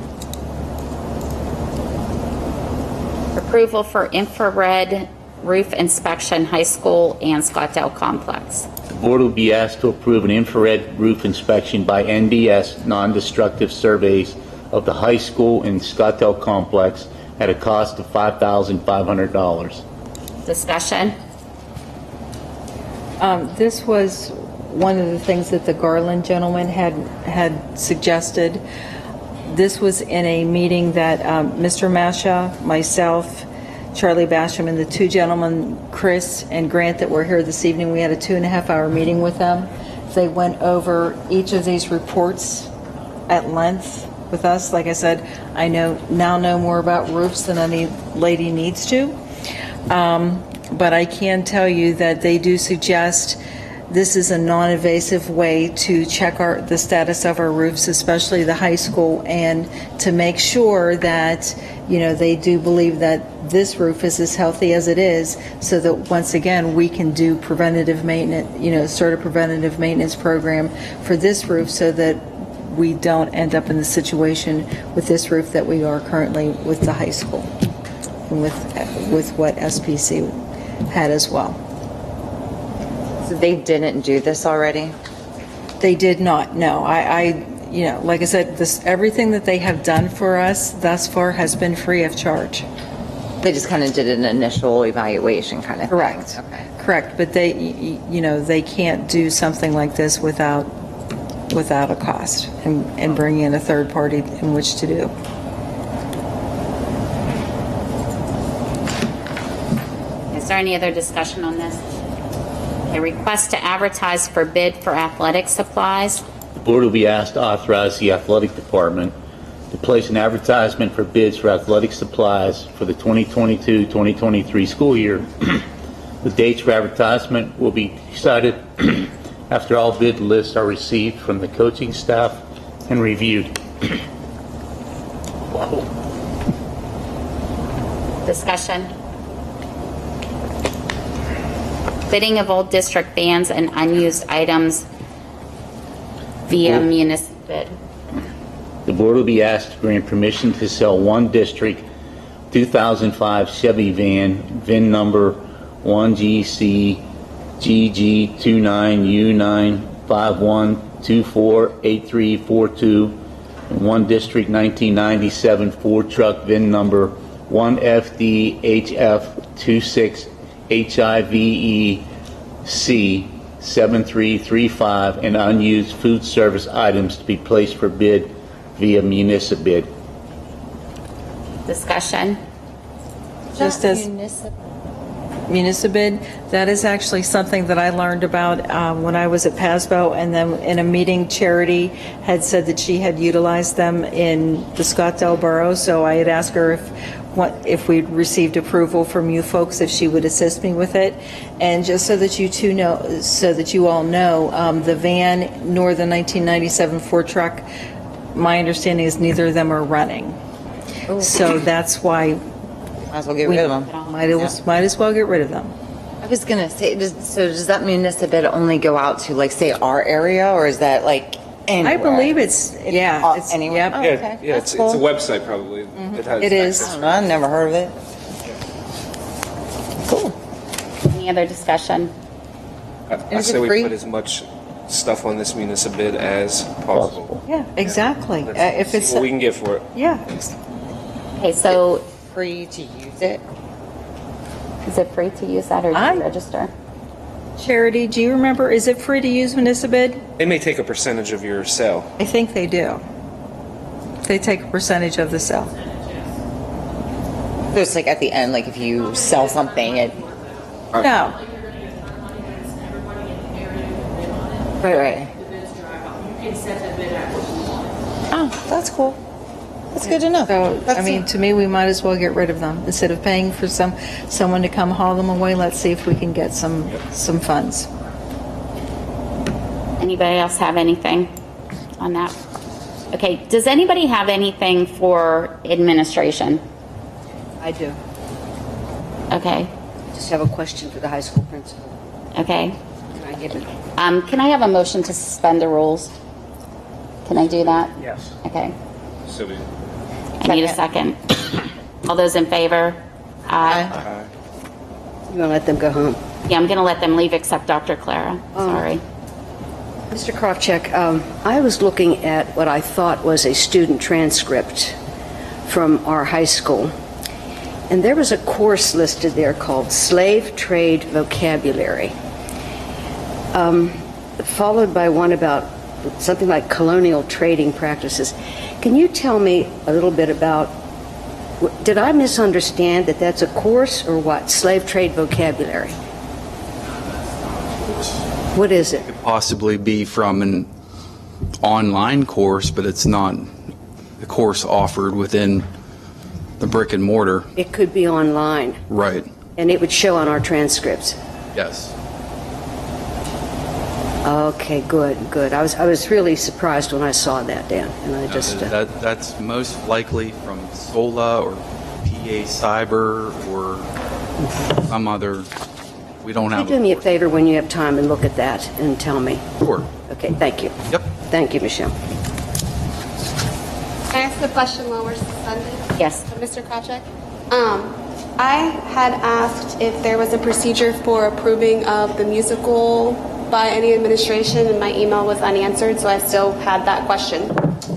Approval for infrared roof inspection, high school and Scottdale complex. The board will be asked to approve an infrared roof inspection by NDS non-destructive surveys of the high school and Scottdale complex at a cost of $5,500. Discussion. This was one of the things that the Garland gentleman had suggested. This was in a meeting that Mr. Masha, myself, Charlie Basham, and the two gentlemen, Chris and Grant, that were here this evening, we had a 2.5-hour meeting with them. They went over each of these reports at length with us. Like I said, I now know more about roofs than any lady needs to. But I can tell you that they do suggest this is a non-invasive way to check the status of our roofs, especially the high school, and to make sure that, they do believe that this roof is as healthy as it is, so that once again, we can do preventative maintenance, start a preventative maintenance program for this roof so that we don't end up in the situation with this roof that we are currently with the high school and with what SPC had as well. So they didn't do this already? They did not, no. Like I said, everything that they have done for us thus far has been free of charge. They just kind of did an initial evaluation kind of Correct. thing. Okay. Correct, but they can't do something like this without a cost and bring in a third party in which to do. Is there any other discussion on this? A request to advertise for bid for athletic supplies. The board will be asked to authorize the athletic department to place an advertisement for bids for athletic supplies for the 2022-2023 school year. The dates for advertisement will be decided after all bid lists are received from the coaching staff and reviewed. Wow. Discussion. Bidding of old district vans and unused items via municipal bid. The board will be asked to grant permission to sell one district 2005 Chevy van, VIN number 1GC GG29U951248342, and one district 1997 Ford truck, VIN number 1FDHF26HIVEC7335, and unused food service items to be placed for bid via municipal bid. Discussion. Just as municipal bid, that is actually something that I learned about when I was at PASBO, and then in a meeting, Charity had said that she had utilized them in the Scottdale borough, so I had asked her if we'd received approval from you folks, if she would assist me with it. And just so that you all know, the van nor the 1997 Ford truck, my understanding is neither of them are running. So that's why might as well get rid of them. Might as well get rid of them. I was going to say, does that municipal bid only go out to, like, say, our area, or is that, like, anywhere? I believe it's anywhere. Yep. Oh, Yeah, it's a website probably. It is. I don't know, I've never heard of it. Cool. Any other discussion? I say we put as much stuff on this municipal bid as possible. Yeah, exactly. If it's See what we can get for it. yeah. Okay, so Free to use it? is it free to use that or do you register? Charity, do you remember, is it free to use municipal bid? They may take a percentage of your sale. I think they do. They take a percentage of the sale. So it's like at the end, like if you sell something, it... No. Right. Oh, that's cool. That's good to know. So, to me, we might as well get rid of them. Instead of paying for someone to come haul them away, let's see if we can get some funds. Anybody else have anything on that? Okay, does anybody have anything for administration? I do. Okay. Just have a question for the high school principal. Okay. Can I give it? Can I have a motion to suspend the rules? Can I do that? Yes. Okay. So we... I need a second. All those in favor? Aye. You want to let them go home? Yeah, I'm going to let them leave except Dr. Clara. Sorry. Mr. Krofchek, I was looking at what I thought was a student transcript from our high school, and there was a course listed there called Slave Trade Vocabulary. followed by one about something like colonial trading practices. Can you tell me a little bit about, did I misunderstand that that's a course or what? Slave trade vocabulary? What is it? Could possibly be from an online course, but it's not the course offered within the brick and mortar. It could be online. Right. And it would show on our transcripts. Yes. Okay, good. I was really surprised when I saw that, Dan, and I just... That's most likely from SOLA or PA Cyber or some other... We don't have... Can you do me a favor when you have time and look at that and tell me? Sure. Okay, thank you. Yep. Thank you, Michelle. Can I ask a question while we're suspended? Yes. Mr. Krawcheck? I had asked if there was a procedure for approving of the musical by any administration, and my email was unanswered, so I still had that question.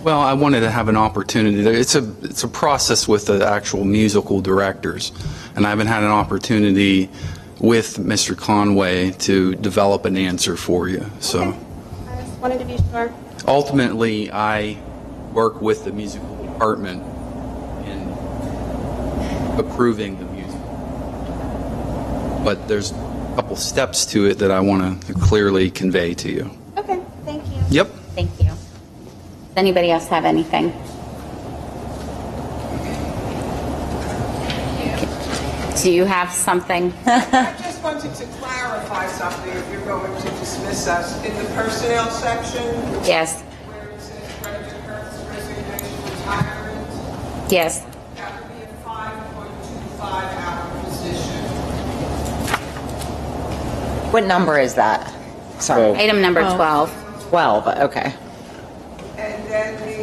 Well, I wanted to have an opportunity. It's a process with the actual musical directors, and I haven't had an opportunity with Mr. Conway to develop an answer for you. So I just wanted to be sure. ultimately, I work with the musical department in approving the musical. But there's a couple steps to it that I want to clearly convey to you. Okay, thank you. Yep. Thank you. Does anybody else have anything? Do you have something? I just wanted to clarify something if you're going to dismiss us. In the personnel section, Yes. where it says Brenda Perth's resignation retirement, Yes. that would be a 5.25-hour position. What number is that? Sorry. Item number 12. 12, okay. And then the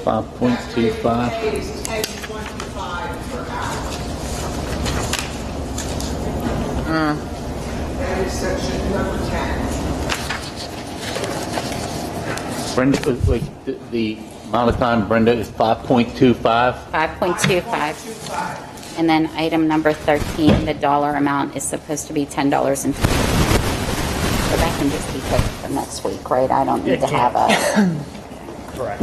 5.25. is 10.25 per hour. That is section number 10. Brenda, wait, the amount of time, Brenda, is 5.25? 5.25. And then item number 13, the dollar amount is supposed to be $10.50. So that can just be put for next week, right? I don't need to have a... Correct.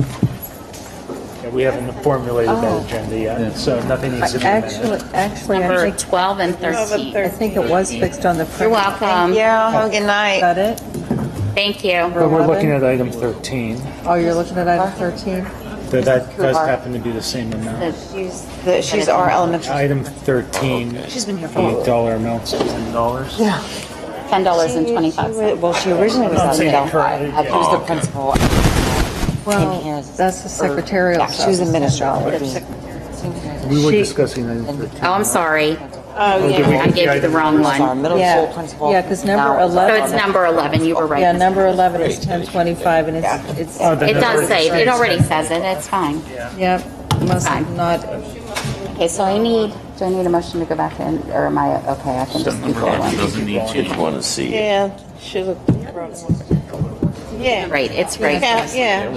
Yeah, we haven't formulated that agenda yet, so nothing needs to be amended. Actually, I Number think 12 and 13. I think it was fixed on the. You're welcome. Yeah, have a good night. Is that it? Thank you. But we're looking at item 13. Oh, you're looking at item 13? That does happen to be the same amount. She's our elementary. Item 13, She's been here for the dollar amount's $10. Yeah. $10.25. Well, she originally was I'm on saying Delphi. for- She was the principal. Well, that's the secretarial. Yeah, she was administrator. We were She- discussing item 13. Oh, I'm sorry. Oh, yeah. I gave you the wrong one. Middle school principal. Yeah, because number Now- 11. So it's number 11, you were right. Yeah, number 11 is 1025, and it's. Oh, then It does say, it already says it, it's fine. Yep, must have Fine. not. Okay, so do I need a motion to go back in, or am I, okay, I can just keep going. Doesn't need to. Just want to see it. Yeah, she looked. Yeah. Great, it's great. Yeah,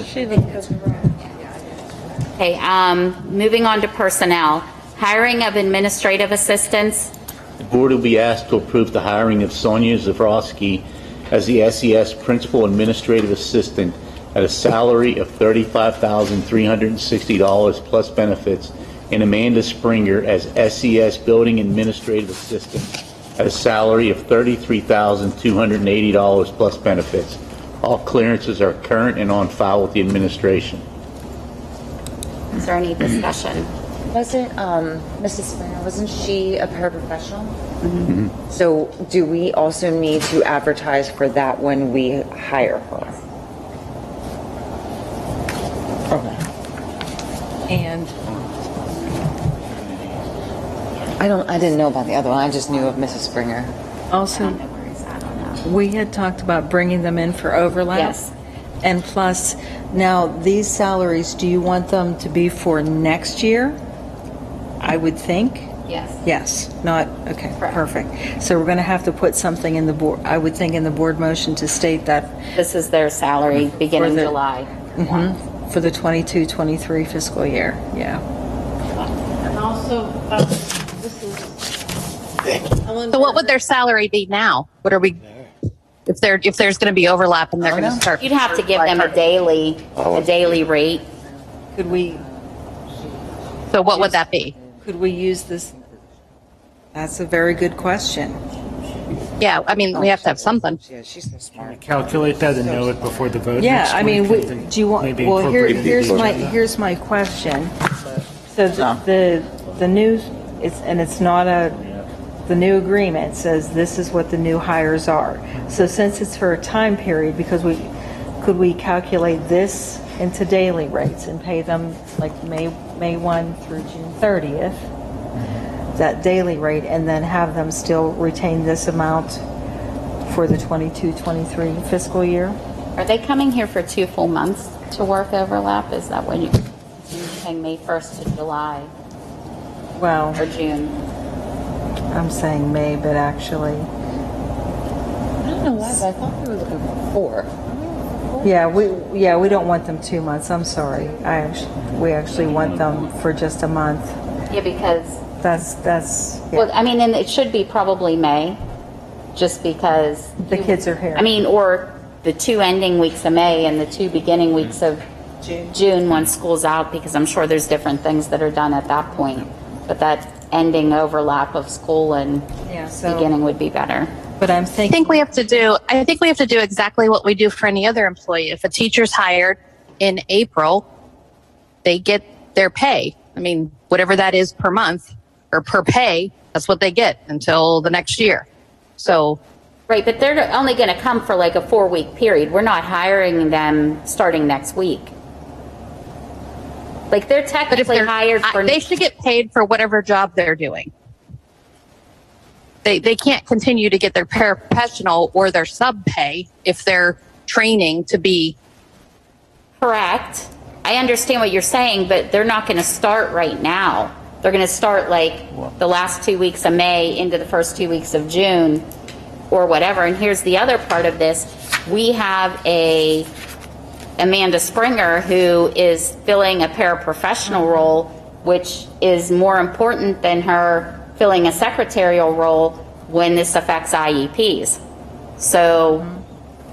she looked. Okay, moving on to personnel. Hiring of administrative assistants. The board will be asked to approve the hiring of Sonia Zavrosky as the SES Principal Administrative Assistant at a salary of $35,360 plus benefits, and Amanda Springer as SES Building Administrative Assistant at a salary of $33,280 plus benefits. All clearances are current and on file with the administration. Is there any discussion? Wasn't Mrs. Springer, wasn't she a paraprofessional? Mm-hmm. So do we also need to advertise for that when we hire her? Okay. And I didn't know about the other one. I just knew of Mrs. Springer. also, we had talked about bringing them in for overlap. Yes. And plus, now these salaries, do you want them to be for next year? I would think. Yes. Yes, not, okay, Correct. perfect. So we're going to have to put something in the board, I would think in the board motion to state that. This is their salary beginning the- July. For the 22-23 fiscal year, yeah. And also, this is So what would their salary be now? What are we, if there's going to be overlap and they're going to start? You'd have to give them a daily rate. Could we, So what would that be? could we use this? That's a very good question. Yeah, I mean, we have to have something. Yeah, she's so smart. Calculate that and know it before the vote. Yeah, next I mean, week, and do you want, maybe well, incorporate it here's into my, the agenda. here's my question. So the new, it's not the new agreement says this is what the new hires are. So since it's for a time period, because could we calculate this into daily rates and pay them like May 1 through June 30th, that daily rate, and then have them still retain this amount for the 22-23 fiscal year? Are they coming here for 2 full months to work overlap? Is that when you're saying May 1st to July Well, or June? I'm saying May, but actually, I don't know why, but I thought we were looking for 4. yeah, we don't want them 2 months. I'm sorry. We actually want them for just a month. Yeah, because That's yeah. well, I mean, and it should be probably May, just because The kids are here. I mean, or the 2 ending weeks of May and the 2 beginning weeks of June when school's out, because I'm sure there's different things that are done at that point. But that ending overlap of school and beginning would be better. But I'm I think we have to do exactly what we do for any other employee. If a teacher's hired in April, they get their pay. I mean, whatever that is per month or per pay, that's what they get until the next year. So, right, but they're only going to come for like a 4-week period. We're not hiring them starting next week. Like they're technically hired for. They should get paid for whatever job they're doing. They can't continue to get their paraprofessional or their sub pay if they're training to be. Correct. I understand what you're saying, but they're not going to start right now. They're going to start like the last 2 weeks of May into the first 2 weeks of June or whatever. And here's the other part of this. We have Amanda Springer who is filling a paraprofessional role, which is more important than her filling a secretarial role when this affects IEPs. So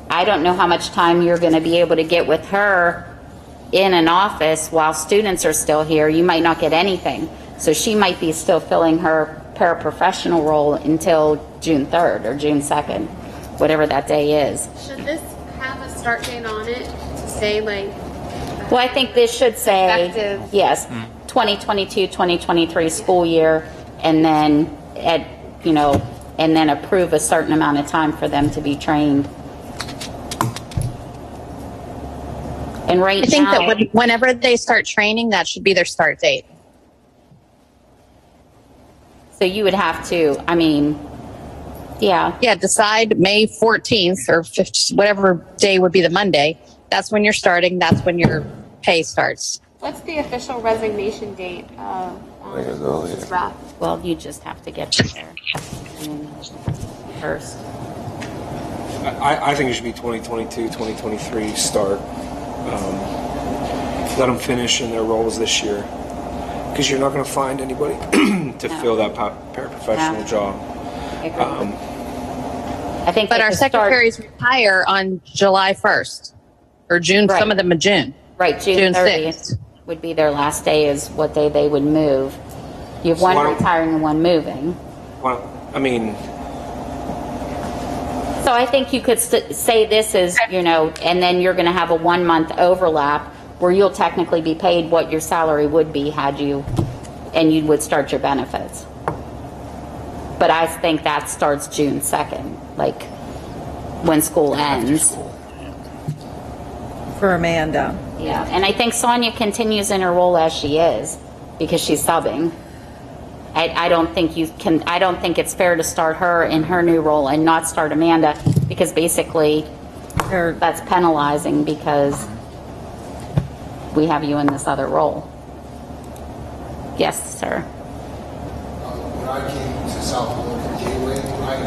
I don't know how much time you're going to be able to get with her in an office while students are still here. You might not get anything. So she might be still filling her paraprofessional role until June 3rd or June 2nd, whatever that day is. Should this have a start date on it to say like? Well, I think this should say, Effective. yes, 2022, 2023 school year, and then and then approve a certain amount of time for them to be trained. And right I think now, that whenever they start training, that should be their start date. so you would have to, I mean, yeah. Yeah, decide May 14th or 15th, whatever day would be the Monday. That's when you're starting. That's when your pay starts. What's the official resignation date on this draft? Well, you just have to get there first. I think it should be 2022, 2023 start. Let them finish in their roles this year. Because you're not going to find anybody to fill that paraprofessional job. I think But our secretaries retire on July 1st or June, Right. some of them in June. Right, June 30th would be their last day is what day they would move. You have So one why don't- retiring and one moving. Well, I mean, So I think you could say this is, and then you're going to have a 1 month overlap where you'll technically be paid what your salary would be had you, and you would start your benefits. But I think that starts June 2nd, like when school ends. For Amanda. Yeah, and I think Sonia continues in her role as she is because she's subbing. I don't think I don't think it's fair to start her in her new role and not start Amanda because basically that's penalizing because we have you in this other role. Yes, sir. When I came to Southmoreland from Gateway, I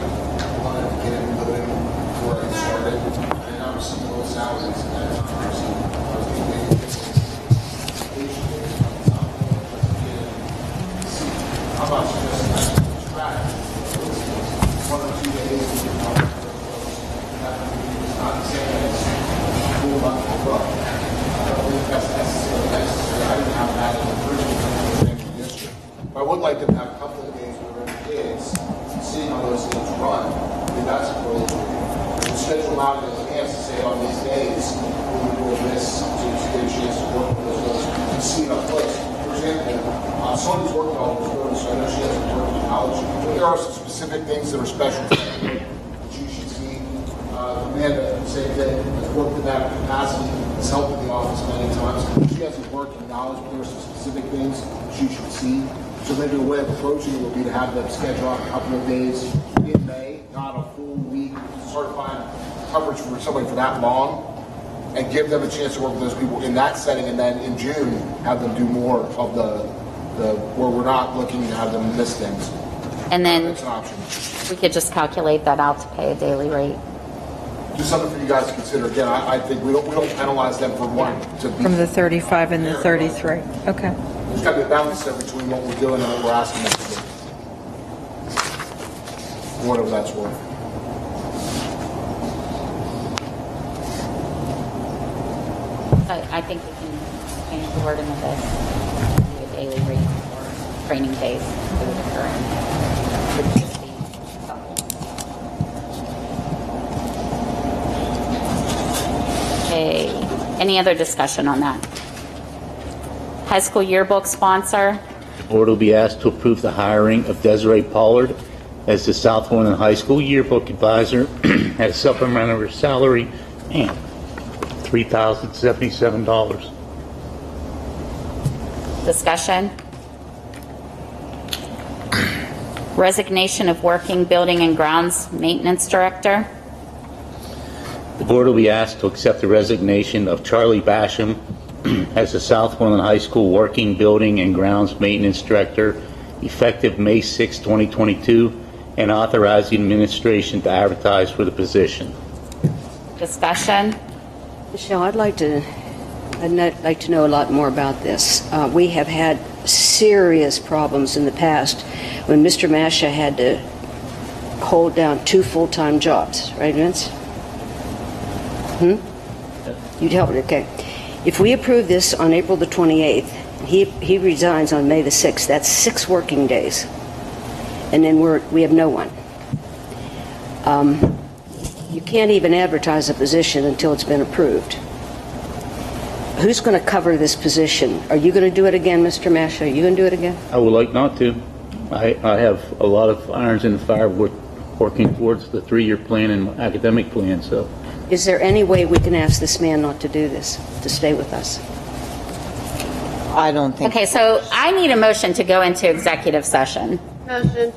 wanted to get input in before I started, and I received low salaries at that time. I was getting how much just track specific things that are special to them that you should see. Amanda, same thing, has worked in that capacity, has helped in the office many times. She hasn't worked in knowledge, but there are some specific things that you should see. So maybe a way of approaching it would be to have them schedule out a couple of days in May, not a full week, certifying coverage for somebody for that long, and give them a chance to work with those people in that setting, and then in June have them do more of the where we're not looking to have them miss things. And then That's an option. we could just calculate that out to pay a daily rate. Just something for you guys to consider. Again, I think we don't penalize them for wanting to be. From the 35 and the 33. Okay. There's got to be a balance there between what we're doing and what we're asking them to do. Whatever that's worth. I think we can change the wording of this. Do a daily rate for training days that would occur in. Would just be okay. Any other discussion on that? High school yearbook sponsor. The board will be asked to approve the hiring of Desiree Pollard as the Southmoreland High School yearbook advisor at a supplementary salary and $3,077. Discussion. Resignation of working building and grounds maintenance director. The board will be asked to accept the resignation of Charlie Basham as the Southmoreland High School working building and grounds maintenance director effective May 6, 2022, and authorize the administration to advertise for the position. Discussion. Michelle, I'd like to know a lot more about this. We have had serious problems in the past when Mr. Masha had to hold down 2 full-time jobs, right, Vince? You'd help it, okay. If we approve this on April the 28th, he resigns on May the 6th. That's 6 working days, and then we have no one. You can't even advertise a position until it's been approved. Who's going to cover this position? Are you going to do it again, Mr. Masha? Are you going to do it again? I would like not to. I have a lot of irons in the fire working towards the 3-year plan and academic plan, so. Is there any way we can ask this man not to do this, to stay with us? I don't think. Okay, so I need a motion to go into executive session. Motion.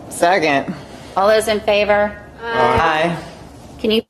Second. All those in favor? Aye. Can you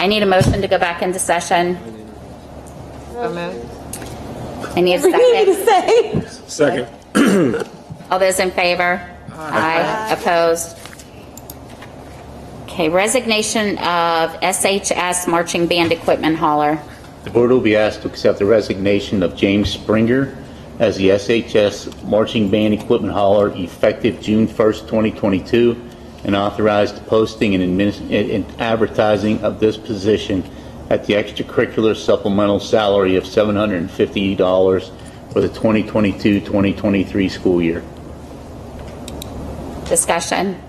I need a motion to go back into session. I need a second. Second. All those in favor? Aye. Opposed? Okay, resignation of SHS Marching Band Equipment Hauler. The board will be asked to accept the resignation of James Springer as the SHS Marching Band Equipment Hauler effective June 1st, 2022, and authorize the posting and advertising of this position at the extracurricular supplemental salary of $750 for the 2022-2023 school year. Discussion.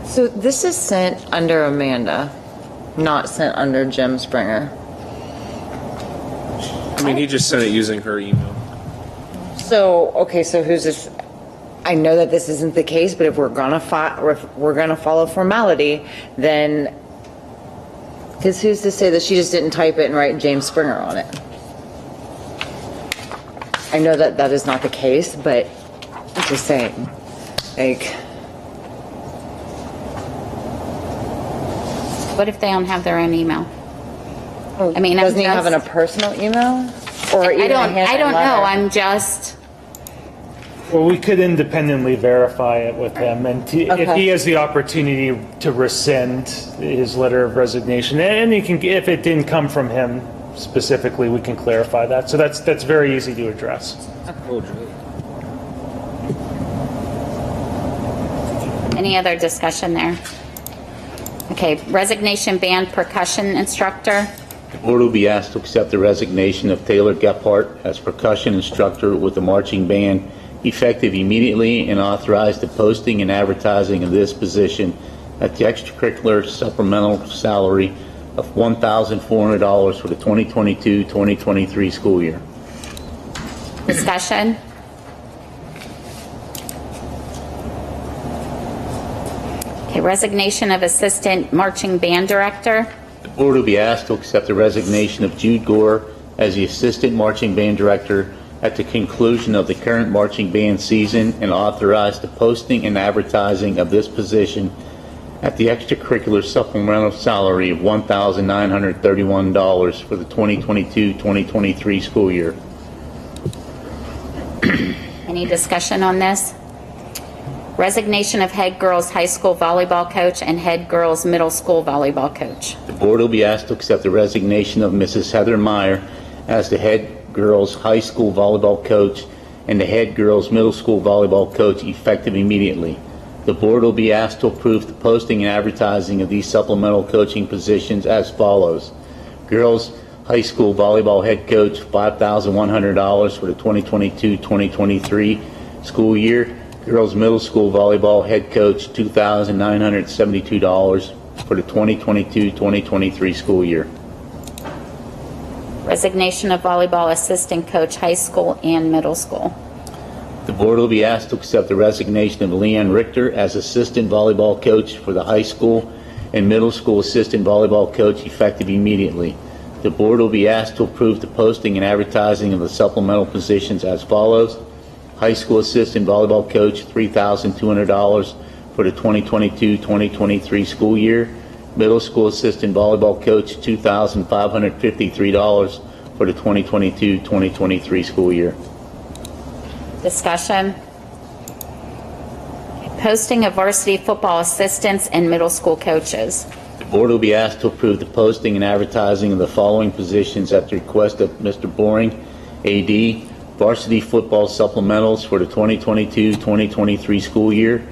So this is sent under Amanda, not sent under Jim Springer. I mean, he just sent it using her email. So, okay, so who's this? I know that this isn't the case, but if we're gonna follow formality, then, because who's to say that she just didn't type it and write James Springer on it? I know that that is not the case, but I'm just saying, like. What if they don't have their own email? I mean, doesn't he have a personal email? Or I don't know. I'm just. Well, we could independently verify it with him, and if he has the opportunity to rescind his letter of resignation, and he can, if it didn't come from him specifically, we can clarify that. So that's very easy to address. Any other discussion there? Okay, resignation band percussion instructor. The board will be asked to accept the resignation of Taylor Gephardt as percussion instructor with the marching band effective immediately, and authorize the posting and advertising of this position at the extracurricular supplemental salary of $1,400 for the 2022-2023 school year. Discussion. Okay, resignation of assistant marching band director. The board will be asked to accept the resignation of Jude Gore as the assistant marching band director at the conclusion of the current marching band season, and authorize the posting and advertising of this position at the extracurricular supplemental salary of $1,931 for the 2022-2023 school year. Any discussion on this? Resignation of head girls high school volleyball coach and head girls middle school volleyball coach. The board will be asked to accept the resignation of Mrs. Heather Meyer as the head girls high school volleyball coach and the head girls middle school volleyball coach effective immediately. The board will be asked to approve the posting and advertising of these supplemental coaching positions as follows. Girls high school volleyball head coach, $5,100 for the 2022-2023 school year. Girls middle school volleyball head coach, $2,972 for the 2022-2023 school year. Resignation of volleyball assistant coach high school and middle school. The board will be asked to accept the resignation of Leanne Richter as assistant volleyball coach for the high school and middle school assistant volleyball coach effective immediately. The board will be asked to approve the posting and advertising of the supplemental positions as follows. High school assistant volleyball coach, $3,200 for the 2022-2023 school year. Middle school assistant volleyball coach, $2,553 for the 2022-2023 school year. Discussion. Posting of varsity football assistants and middle school coaches. The board will be asked to approve the posting and advertising of the following positions at the request of Mr. Boring, AD. Varsity football supplementals for the 2022-2023 school year.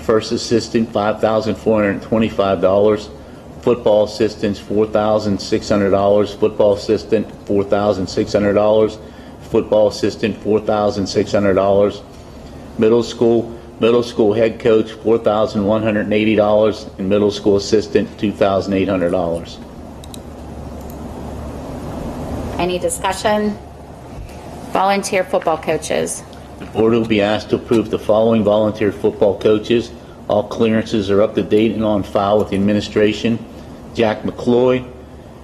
First assistant, $5,425. Football assistants, $4,600. Football assistant, $4,600. Football assistant, $4,600. Middle school head coach, $4,180, and middle school assistant, $2,800. Any discussion? Volunteer football coaches. The board will be asked to approve the following volunteer football coaches. All clearances are up to date and on file with the administration. Jack McCloy,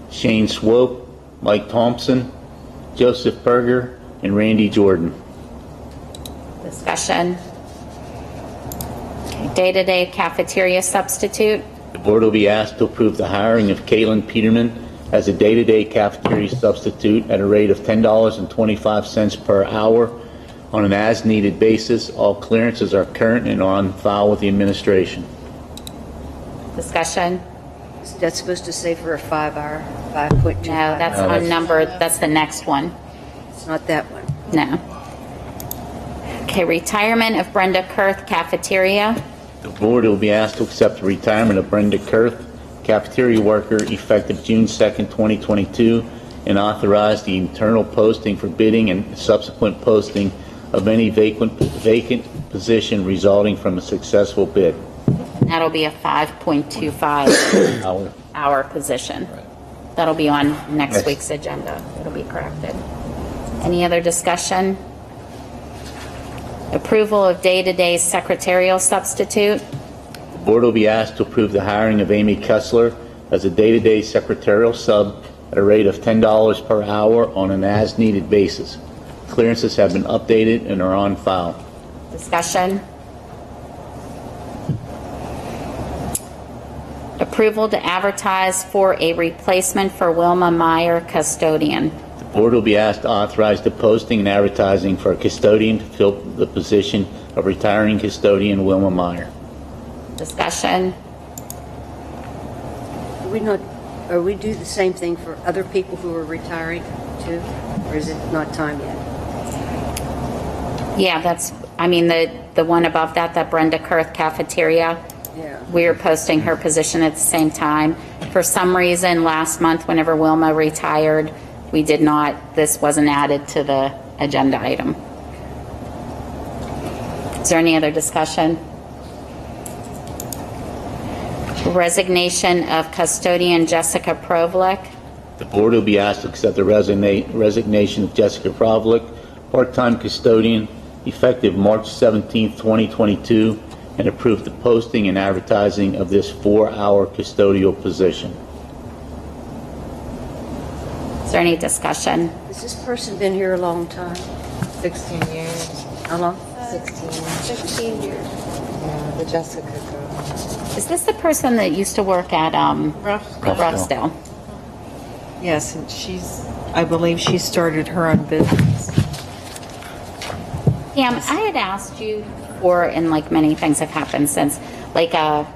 Shane Swope, Mike Thompson, Joseph Berger, and Randy Jordan. Discussion. Okay, day-to-day cafeteria substitute. The board will be asked to approve the hiring of Caitlin Peterman as a day-to-day cafeteria substitute at a rate of $10.25 per hour on an as-needed basis. All clearances are current and on file with the administration. Discussion? That's supposed to say for a 5-hour, 5.2. No, that's on number, that's the next one. It's not that one. No. Okay, retirement of Brenda Kurth, Cafeteria. The board will be asked to accept the retirement of Brenda Kurth, cafeteria worker, effective June 2nd, 2022, and authorize the internal posting for bidding and subsequent posting of any vacant position resulting from a successful bid. That'll be a 5.25 hour position. That'll be on next week's agenda. It'll be corrected. Any other discussion? Approval of day-to-day secretarial substitute. The board will be asked to approve the hiring of Amy Kessler as a day-to-day secretarial sub at a rate of $10 per hour on an as-needed basis. Clearances have been updated and are on file. Discussion. Approval to advertise for a replacement for Wilma Meyer, custodian. The board will be asked to authorize the posting and advertising for a custodian to fill the position of retiring custodian Wilma Meyer. Discussion. Are we do the same thing for other people who are retiring too? Or is it not time yet? Yeah, that's, I mean, the one above that, that Brenda Kurth, Cafeteria. Yeah. We're posting her position at the same time. For some reason, last month, whenever Wilma retired, we did not, this wasn't added to the agenda item. Is there any other discussion? Resignation of custodian Jessica Provlik. The board will be asked to accept the resignation of Jessica Provlik, part-time custodian, effective March 17, 2022, and approve the posting and advertising of this 4-hour custodial position. Is there any discussion? Has this person been here a long time? 16 years. How long? 16 years. Yeah, the Jessica girl. Is this the person that used to work at Roughdale? Yes, and I believe she started her own business. Pam, I had asked you for, and like many things have happened since, like tracking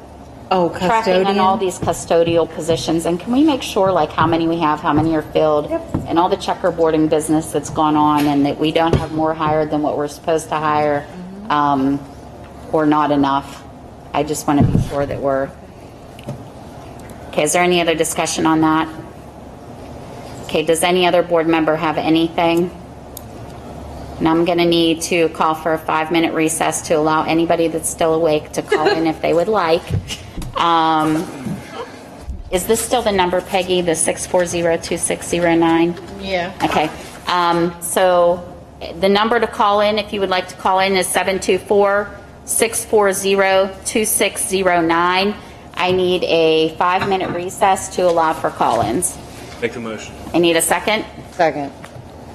on custodian? all these custodial positions, and can we make sure like how many we have, how many are filled, and all the checkerboarding business that's gone on, and that we don't have more hired than what we're supposed to hire, or not enough. I just want to be sure that we're... Okay, is there any other discussion on that? Okay, does any other board member have anything? And I'm going to need to call for a 5-minute recess to allow anybody that's still awake to call in if they would like. Is this still the number, Peggy, the 640-2609? Yeah. Okay. So the number to call in, if you would like to call in, is 724-640-2609. I need a 5-minute recess to allow for call-ins. Make the motion. I need a second. Second.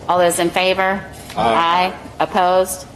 All those in favor? Aye. Opposed?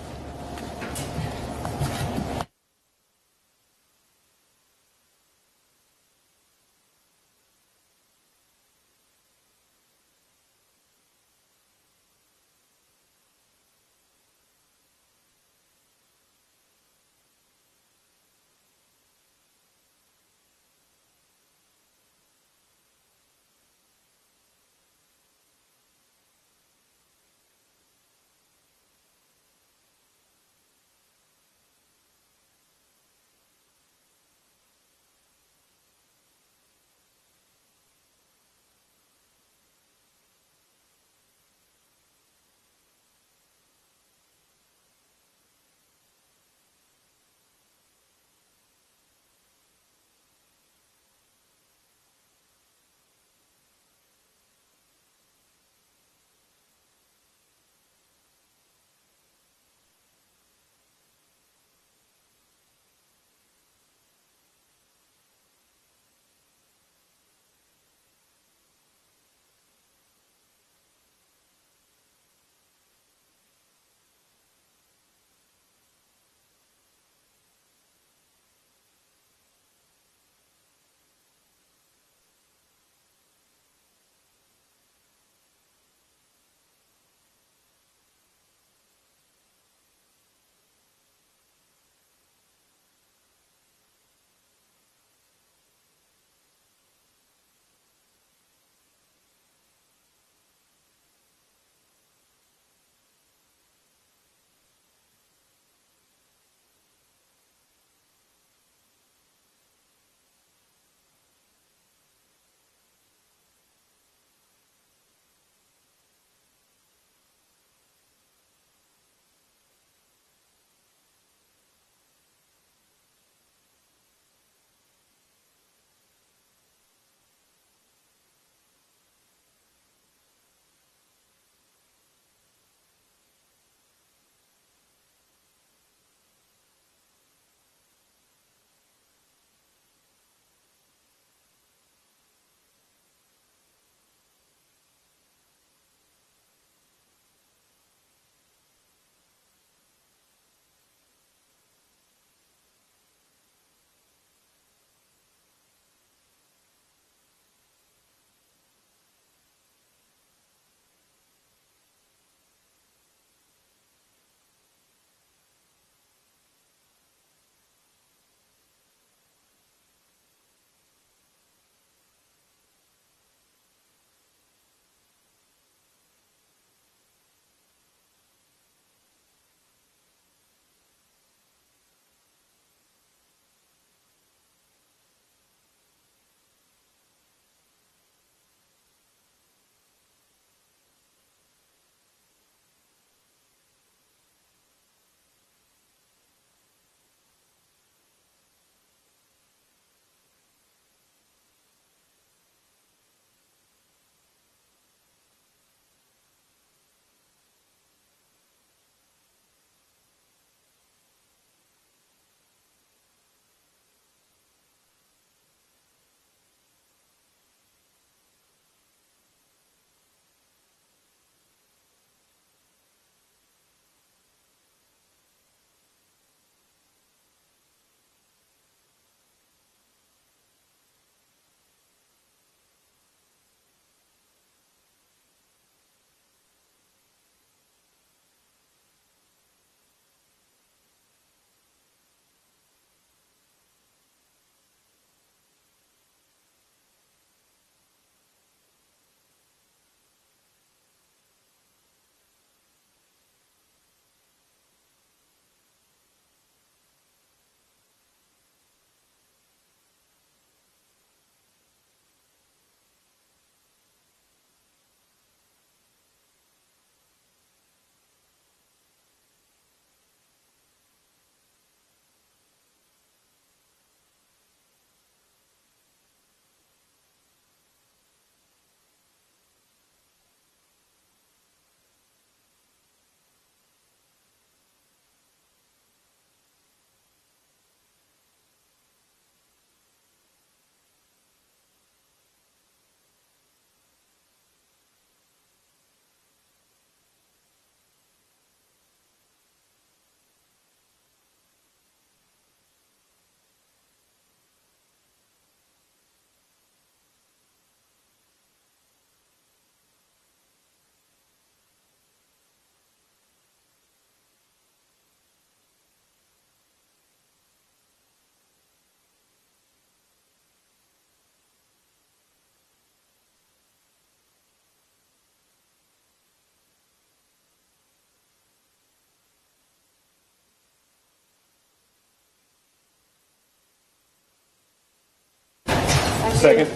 Second.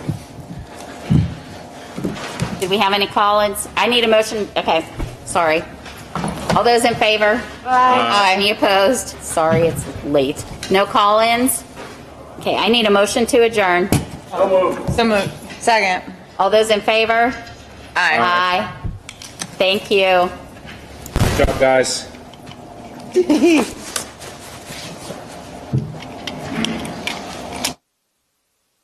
Did we have any call-ins? I need a motion. Okay, sorry. All those in favor? Aye. Any opposed? Sorry, it's late. No call-ins? Okay, I need a motion to adjourn. So moved. So moved. Second. All those in favor? Aye. Aye. Thank you. Good job, guys.